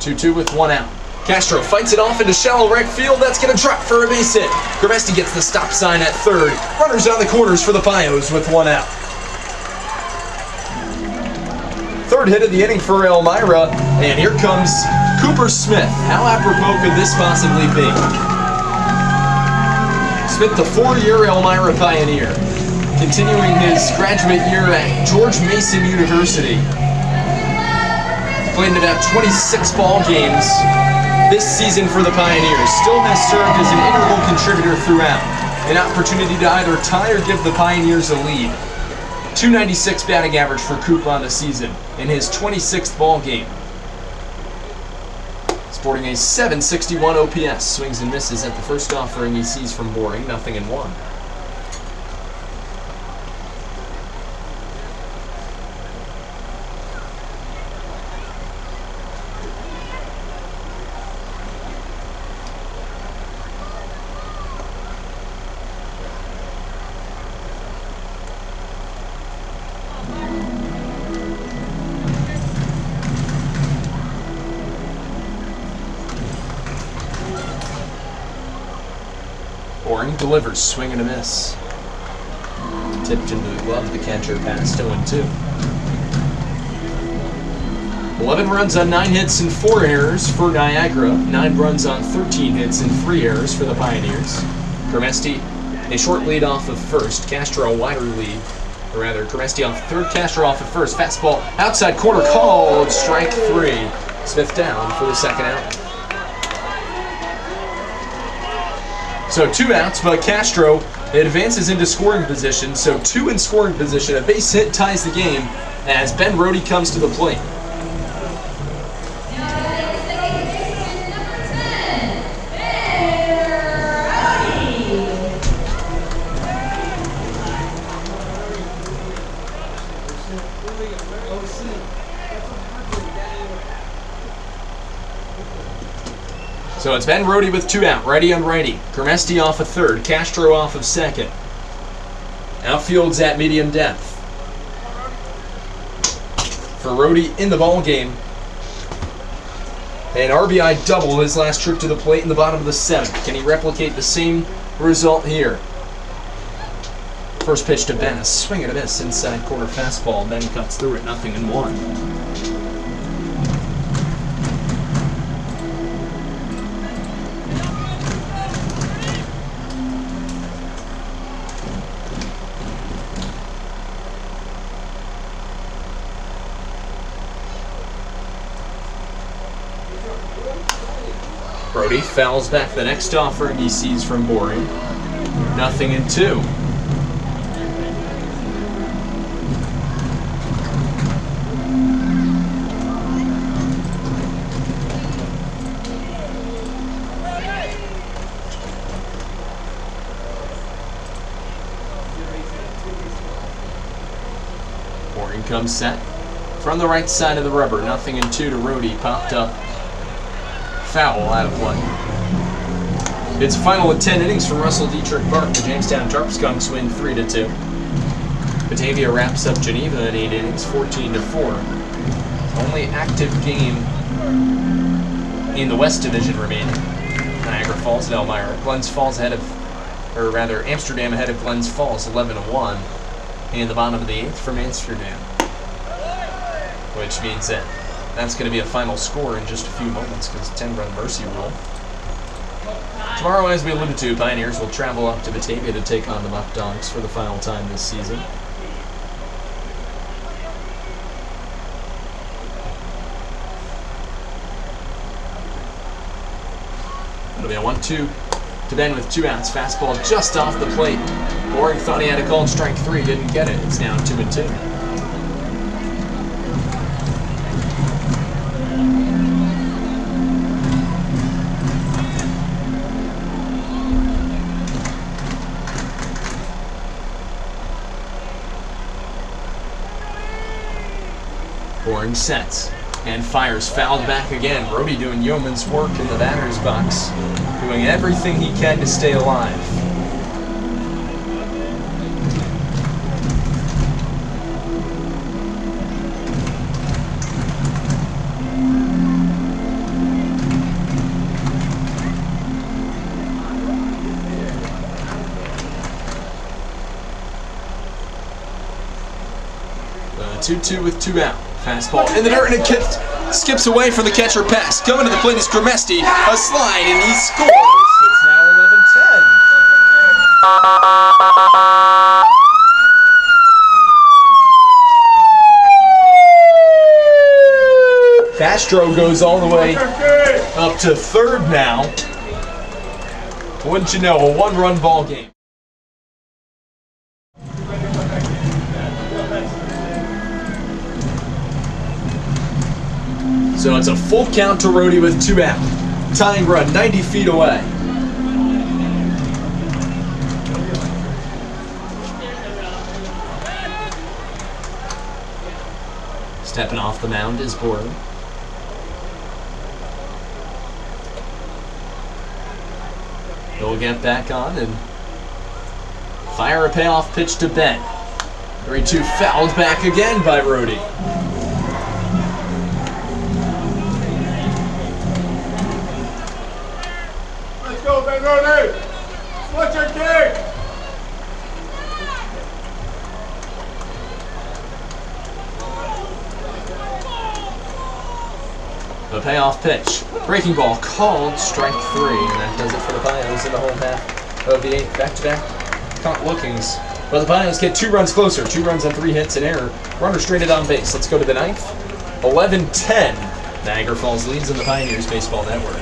2-2 with one out. Castro fights it off into shallow right field. That's going to drop for a base hit. Grimesti gets the stop sign at third. Runners on the corners for the Pios with one out. Third hit of the inning for Elmira, and here comes Cooper Smith. How apropos could this possibly be? Smith, the four-year Elmira Pioneer, continuing his graduate year at George Mason University. Played in about 26 ball games this season for the Pioneers. Still has served as an integral contributor throughout. An opportunity to either tie or give the Pioneers a lead. .296 batting average for Coop on the season in his 26th ball game. Sporting a .761 OPS. Swings and misses at the first offering he sees from Boring, 0-1. Boring delivers, swing and a miss. Tipped into the glove, the catcher passed, 0-2. 11 runs on 9 hits and 4 errors for Niagara. 9 runs on 13 hits and 3 errors for the Pioneers. Grimesti, a short lead off of first. Castro, a wider lead. Or rather, Grimesti off third, Castro off at first. Fastball, outside corner called, strike 3. Smith down for the second out. So 2 outs, but Castro advances into scoring position. So 2 in scoring position. A base hit ties the game as Ben Rohde comes to the plate. So it's Ben Rohde with 2 out, righty on righty. Grimesti off of third, Castro off of second. Outfield's at medium depth. For Rohde in the ball game. An RBI double his last trip to the plate in the bottom of the 7th. Can he replicate the same result here? First pitch to Ben, a swing and a miss, inside corner fastball. Ben cuts through it, 0-1. Rohde fouls back the next offering he sees from Boring. 0-2. comes set. From the right side of the rubber, 0-2 to Rhodey. Popped up. Foul out of play. It's a final of 10 innings from Russell Dietrich Park. The Jamestown Tarpskunks win 3-2. Batavia wraps up Geneva in 8 innings, 14-4. Only active game in the West Division remaining. Niagara Falls and Elmira. Glens Falls Amsterdam ahead of Glens Falls, 11-1. And the bottom of the 8th from Amsterdam. Which means that that's going to be a final score in just a few moments because 10-run mercy rule. Tomorrow, as we alluded to, Pioneers will travel up to Batavia to take on the Muck Dogs for the final time this season. It'll be a 1-2 to Ben with 2 outs. Fastball just off the plate. Boring thought he had a called strike 3, didn't get it. It's now 2-2. Boring sets and fires, fouled back again. Rhodey doing yeoman's work in the batter's box, doing everything he can to stay alive. The 2-2 with 2 out. Fastball in the dirt, and it skips away from the catcher pass. Coming to the plate is Grimesti, a slide, and he scores. It's now 11-10. Castro goes all the way up to third now. Wouldn't you know, a 1-run ball game. So it's a full count to Rhodey with 2 out. Tying run 90 feet away. Stepping off the mound is Bourne. He'll get back on and fire a payoff pitch to Ben. 3-2 fouled back again by Rhodey. Go, Ben Rhodey! What's your kick? The payoff pitch. Breaking ball called, strike 3, and that does it for the Pios in the home half of the 8th. Back-to-back caught lookings. But the Pios get 2 runs closer. 2 runs on 3 hits, an error. Runner stranded on base. Let's go to the 9th. 11-10. Niagara Falls leads in the Pioneers Baseball Network.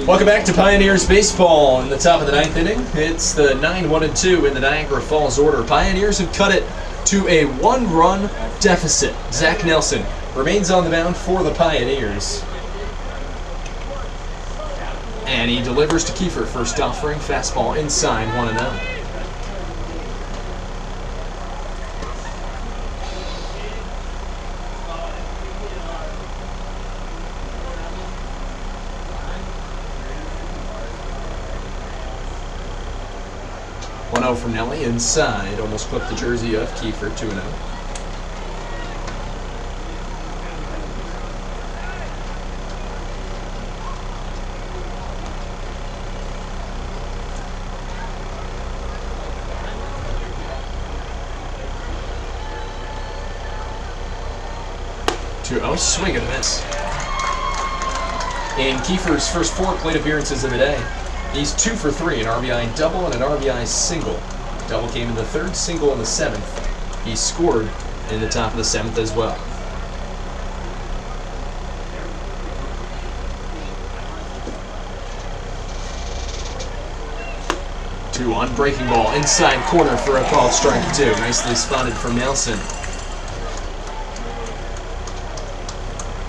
Welcome back to Pioneers Baseball in the top of the 9th inning. It's the 9-1-2 in the Niagara Falls order. Pioneers have cut it to a 1-run deficit. Zach Nelson remains on the mound for the Pioneers. And he delivers to Kiefer. First offering, fastball inside, 1-0. From Nelly inside, almost clipped the jersey of Kiefer, 2-0. Swing and a miss. In Kiefer's first 4 plate appearances of the day, he's 2 for 3, an RBI double and an RBI single. Double came in the 3rd, single in the 7th. He scored in the top of the 7th as well. Two on, breaking ball inside corner for a called strike 2. Nicely spotted from Nelson.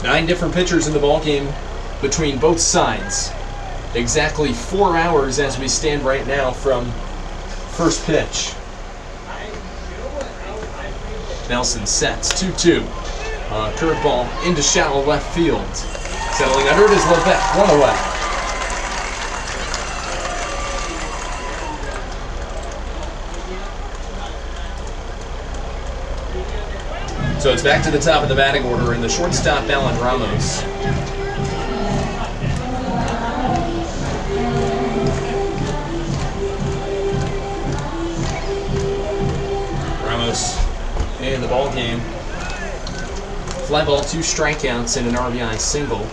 9 different pitchers in the ballgame between both sides. Exactly 4 hours as we stand right now from first pitch. Nelson sets 2-2. Curveball into shallow left field. Settling under it is Levesque, 1 away. So it's back to the top of the batting order in the shortstop, Alan Ramos. In the ball game. Fly ball, 2 strikeouts and an RBI single.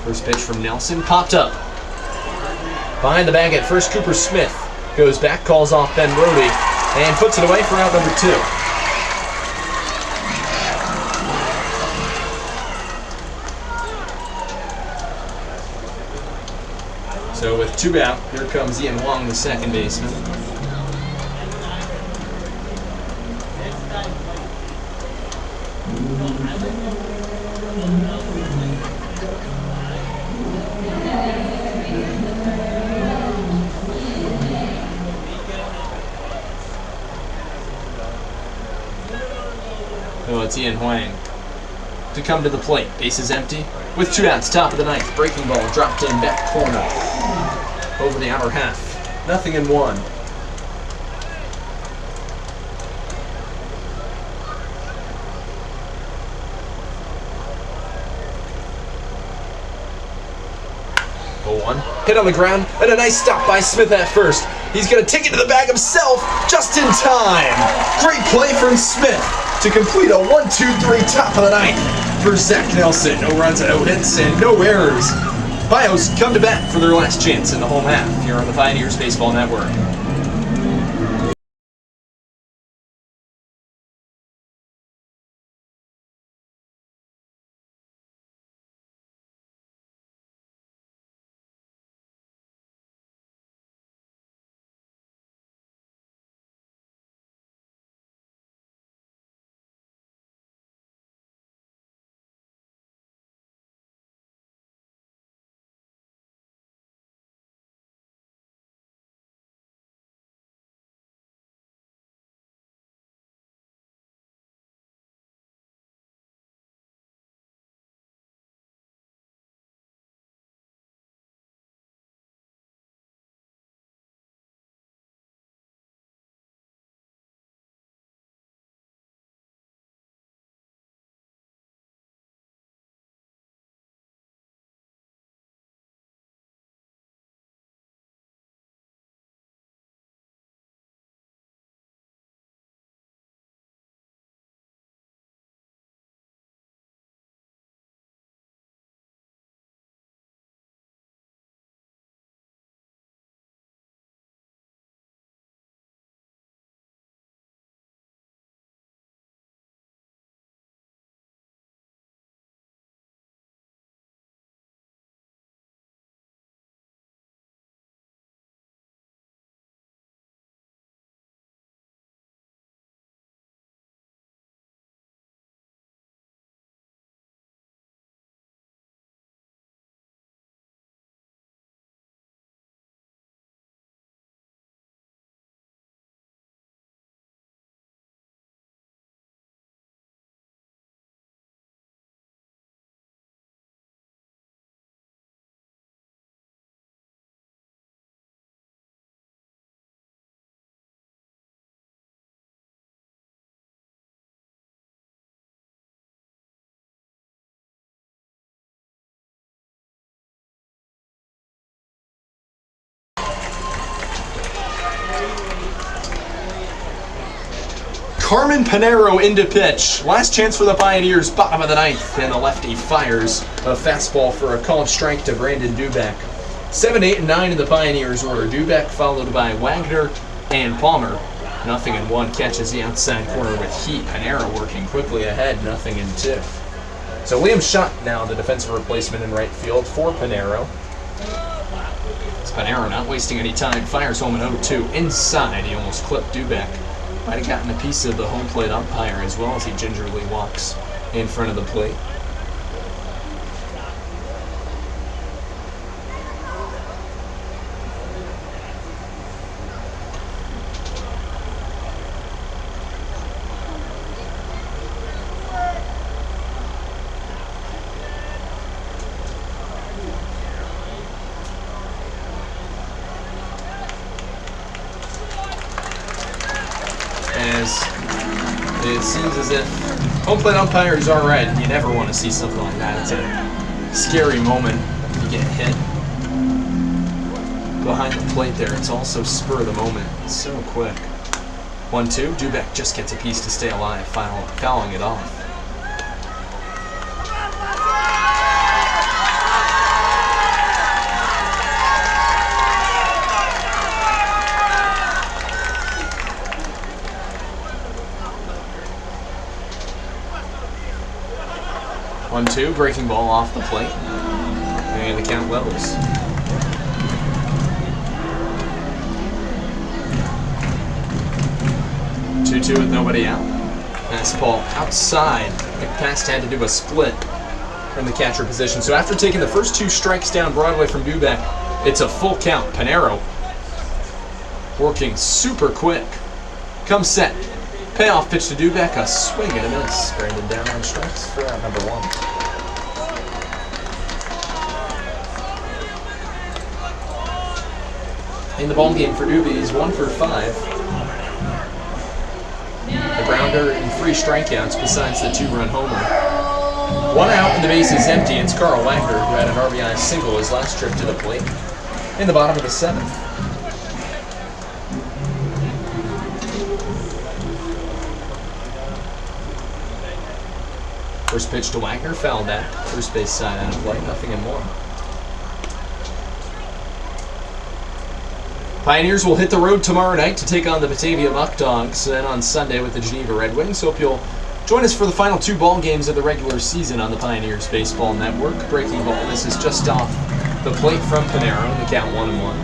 First pitch from Nelson, popped up. Behind the bag at first, Cooper Smith goes back, calls off Ben Brody, and puts it away for out number 2. So with 2 out, here comes Ian Wong, the second baseman. So it's Ian Huang to come to the plate. Base is empty. With 2 outs, top of the 9th, breaking ball dropped in back corner. Over the outer half. 0-1. Hit on the ground, and a nice stop by Smith at first. He's going to take it to the bag himself, just in time. Great play from Smith to complete a 1-2-3 top of the 9th for Zach Nelson. No runs, no hits, and no errors. Pios come to bat for their last chance in the home half here on the Pioneers Baseball Network. Carmen Pinero into pitch. Last chance for the Pioneers, bottom of the ninth, and the lefty fires a fastball for a called strike to Brandon Dubek. 7, 8, and 9 in the Pioneers order. Dubek followed by Wagner and Palmer. 0-1 catches the outside corner with heat. Pinero working quickly ahead, 0-2. So Liam Schott now the defensive replacement in right field for Pinero. Pinero not wasting any time, fires home an 0-2 inside. He almost clipped Dubek. Might have gotten a piece of the home plate umpire as well as he gingerly walks in front of the plate. It seems as if home plate umpires are red. You never want to see something like that. It's a scary moment. You get hit behind the plate there. It's also spur of the moment. It's so quick. 1-2. Dubek just gets a piece to stay alive, fouling it off. One-two, breaking ball off the plate, and the count levels. Two with nobody out. Fastball outside. McPast had to do a split from the catcher position. So after taking the first 2 strikes down Broadway from Dubek, it's a full count. Pinero working super quick. Come set. Payoff pitch to Dubek, a swing and a miss. Brandon down on strikes for out number 1. In the ballgame for Doobie, he's 1 for 5. The grounder and 3 strikeouts besides the 2-run homer. 1 out and the base is empty. It's Carl Wagner who had an RBI single his last trip to the plate in the bottom of the 7th. First pitch to Wagner, fouled back. First base side out of play, 0-1. Pioneers will hit the road tomorrow night to take on the Batavia Muck Dogs, and then on Sunday with the Geneva Red Wings. Hope you'll join us for the final 2 ball games of the regular season on the Pioneers Baseball Network. Breaking ball, this is just off the plate from Pinero, the count 1-1.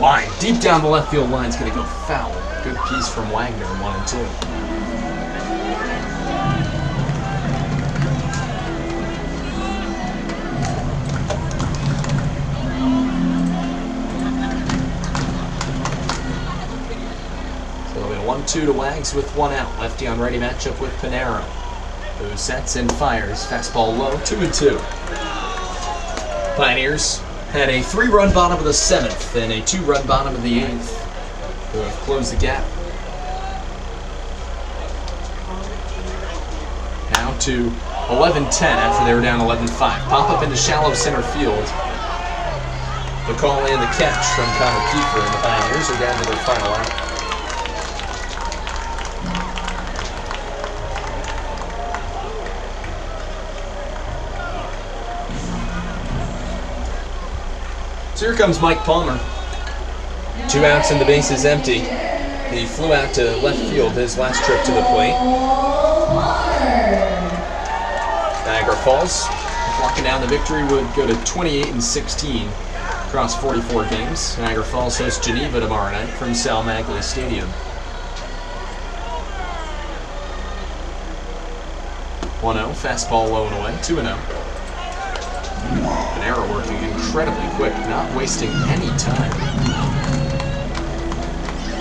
Line, deep down the left field line is going to go foul. Good piece from Wagner, 1-2. So it'll be a 1-2 to Wags with 1 out. Lefty on righty matchup with Pinero, who sets and fires. Fastball low, 2-2. Pioneers had a 3-run bottom of the 7th and a 2-run bottom of the 8th. Who have closed the gap. Now to 11-10 after they were down 11-5. Pop up into shallow center field. The call and the catch from Connor Kiefer, and the Pioneers are down to their final out. So here comes Mike Palmer. 2 outs and the base is empty. He flew out to left field his last trip to the plate. Niagara Falls, locking down the victory, would go to 28-16 across 44 games. Niagara Falls hosts Geneva tomorrow night from Sal Maglie Stadium. 1-0, fastball low and away, 2-0. Pinero working incredibly quick, not wasting any time.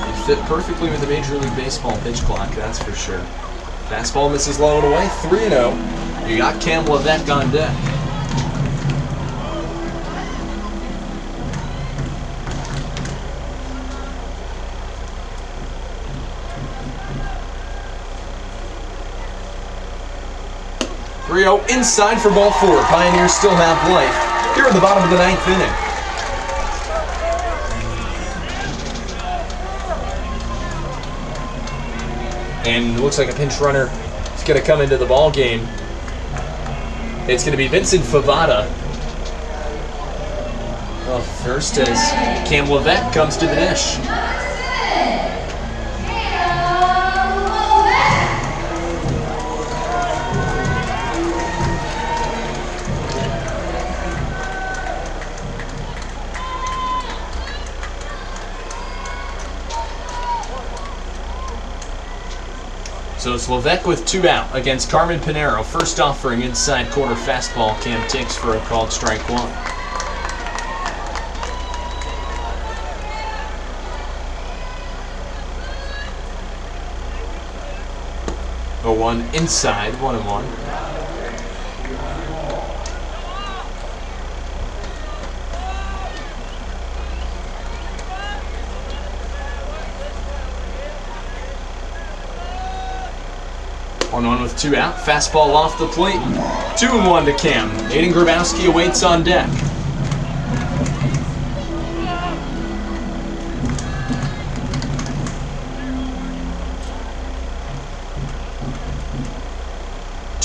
It fit perfectly with the Major League Baseball pitch clock, that's for sure. Fastball misses low and away, 3-0. You got Campbell Levesque on deck. 3-0 inside for ball 4. Pioneers still have life here in the bottom of the 9th inning. And it looks like a pinch runner is going to come into the ball game. It's going to be Vincent Favada. Well, first as Cam Levesque comes to the dish. So it's Levesque with 2 out against Carmen Pinero. First offering inside corner fastball. Cam takes for a called strike 1. 0-1 inside, 1-1. With 2 out, fastball off the plate, 2-1 to Cam. Aiden Grabowski awaits on deck.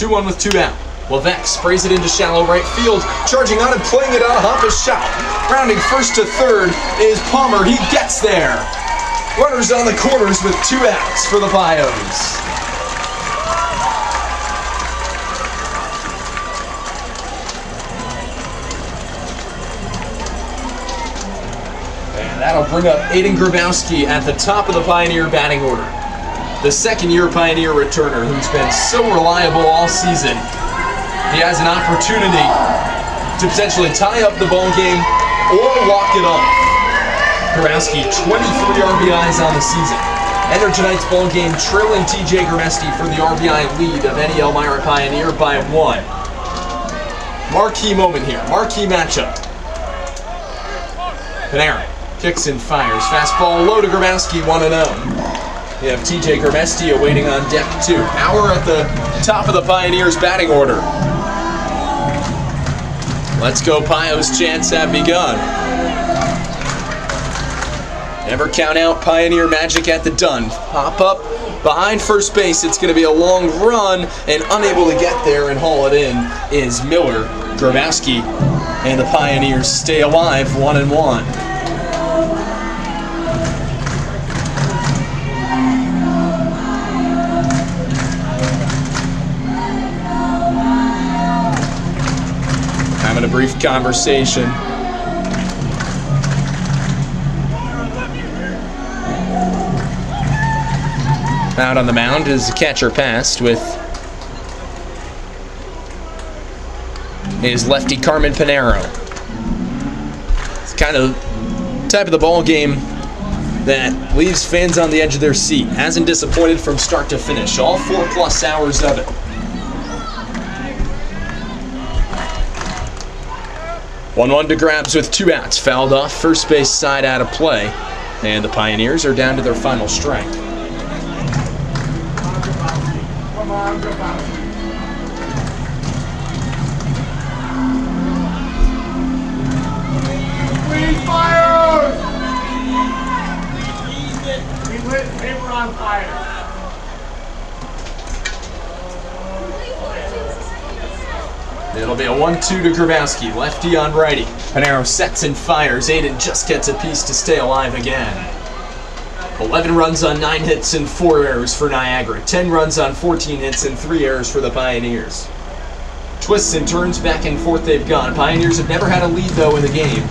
With 2 out. Levesque sprays it into shallow right field, charging on and playing it on a hop is shot. Rounding first to third is Palmer. He gets there. Runners on the corners with 2 outs for the Pios. That'll bring up Aiden Grabowski at the top of the Pioneer batting order. The second-year Pioneer returner who's been so reliable all season. He has an opportunity to potentially tie up the ball game or walk it off. Grabowski, 23 RBIs on the season. Entered tonight's ball game trailing TJ Gramesti for the RBI lead of any Elmira Pioneer by 1. Marquee moment here, marquee matchup. Pinero kicks and fires. Fastball low to Grabowski, 1-0. You have TJ Gramesti awaiting on deck 2. Power at the top of the Pioneers batting order. Let's go Pios chants have begun. Never count out Pioneer magic at the Dunn. Pop up behind first base. It's going to be a long run, and unable to get there and haul it in is Miller. Grabowski and the Pioneers stay alive, 1-1. Having a brief conversation. Out on the mound is the catcher passed with his lefty Carmen Pinero. It's kind of the type of the ball game that leaves fans on the edge of their seat. Hasn't disappointed from start to finish, all 4+ hours of it. 1-1 to Grabs with 2 outs. Fouled off first base side out of play. And the Pioneers are down to their final strike. Come on, go back. Please fire! We lit paper on fire. It'll be a 1-2 to Grabowski, lefty on righty. Pinero sets and fires. Aiden just gets a piece to stay alive again. 11 runs on 9 hits and 4 errors for Niagara. 10 runs on 14 hits and 3 errors for the Pioneers. Twists and turns back and forth they've gone. Pioneers have never had a lead though in the game,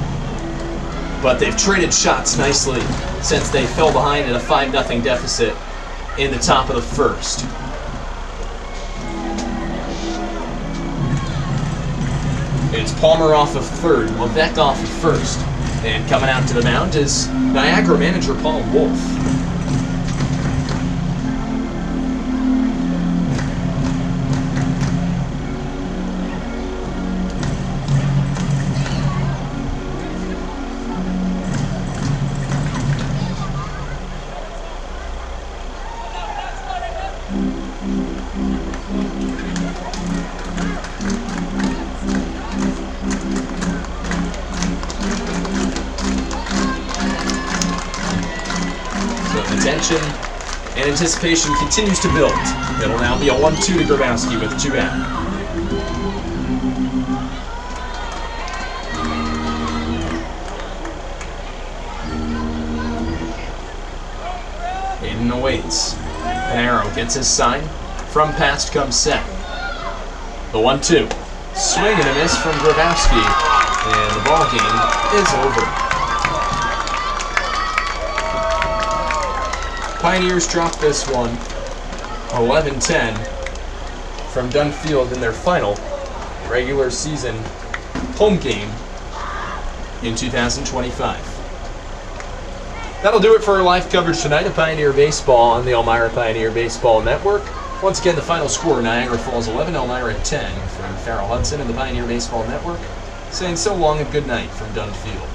but they've traded shots nicely since they fell behind in a 5-0 deficit in the top of the first. It's Palmer off of third, Levesque off of first. And coming out to the mound is Niagara manager Paul Wolf. attention and anticipation continues to build. It'll now be a 1-2 to Grabowski with 2 out. Hayden awaits. Panero gets his sign. From past comes set. The 1-2. Swing and a miss from Grabowski. And the ball game is over. Pioneers drop this one 11-10 from Dunn Field in their final regular season home game in 2025. That'll do it for our live coverage tonight of Pioneer Baseball on the Elmira Pioneer Baseball Network. Once again, the final score, Niagara Falls 11, Elmira 10 from Farrell Hudson and the Pioneer Baseball Network, saying so long and good night from Dunn Field.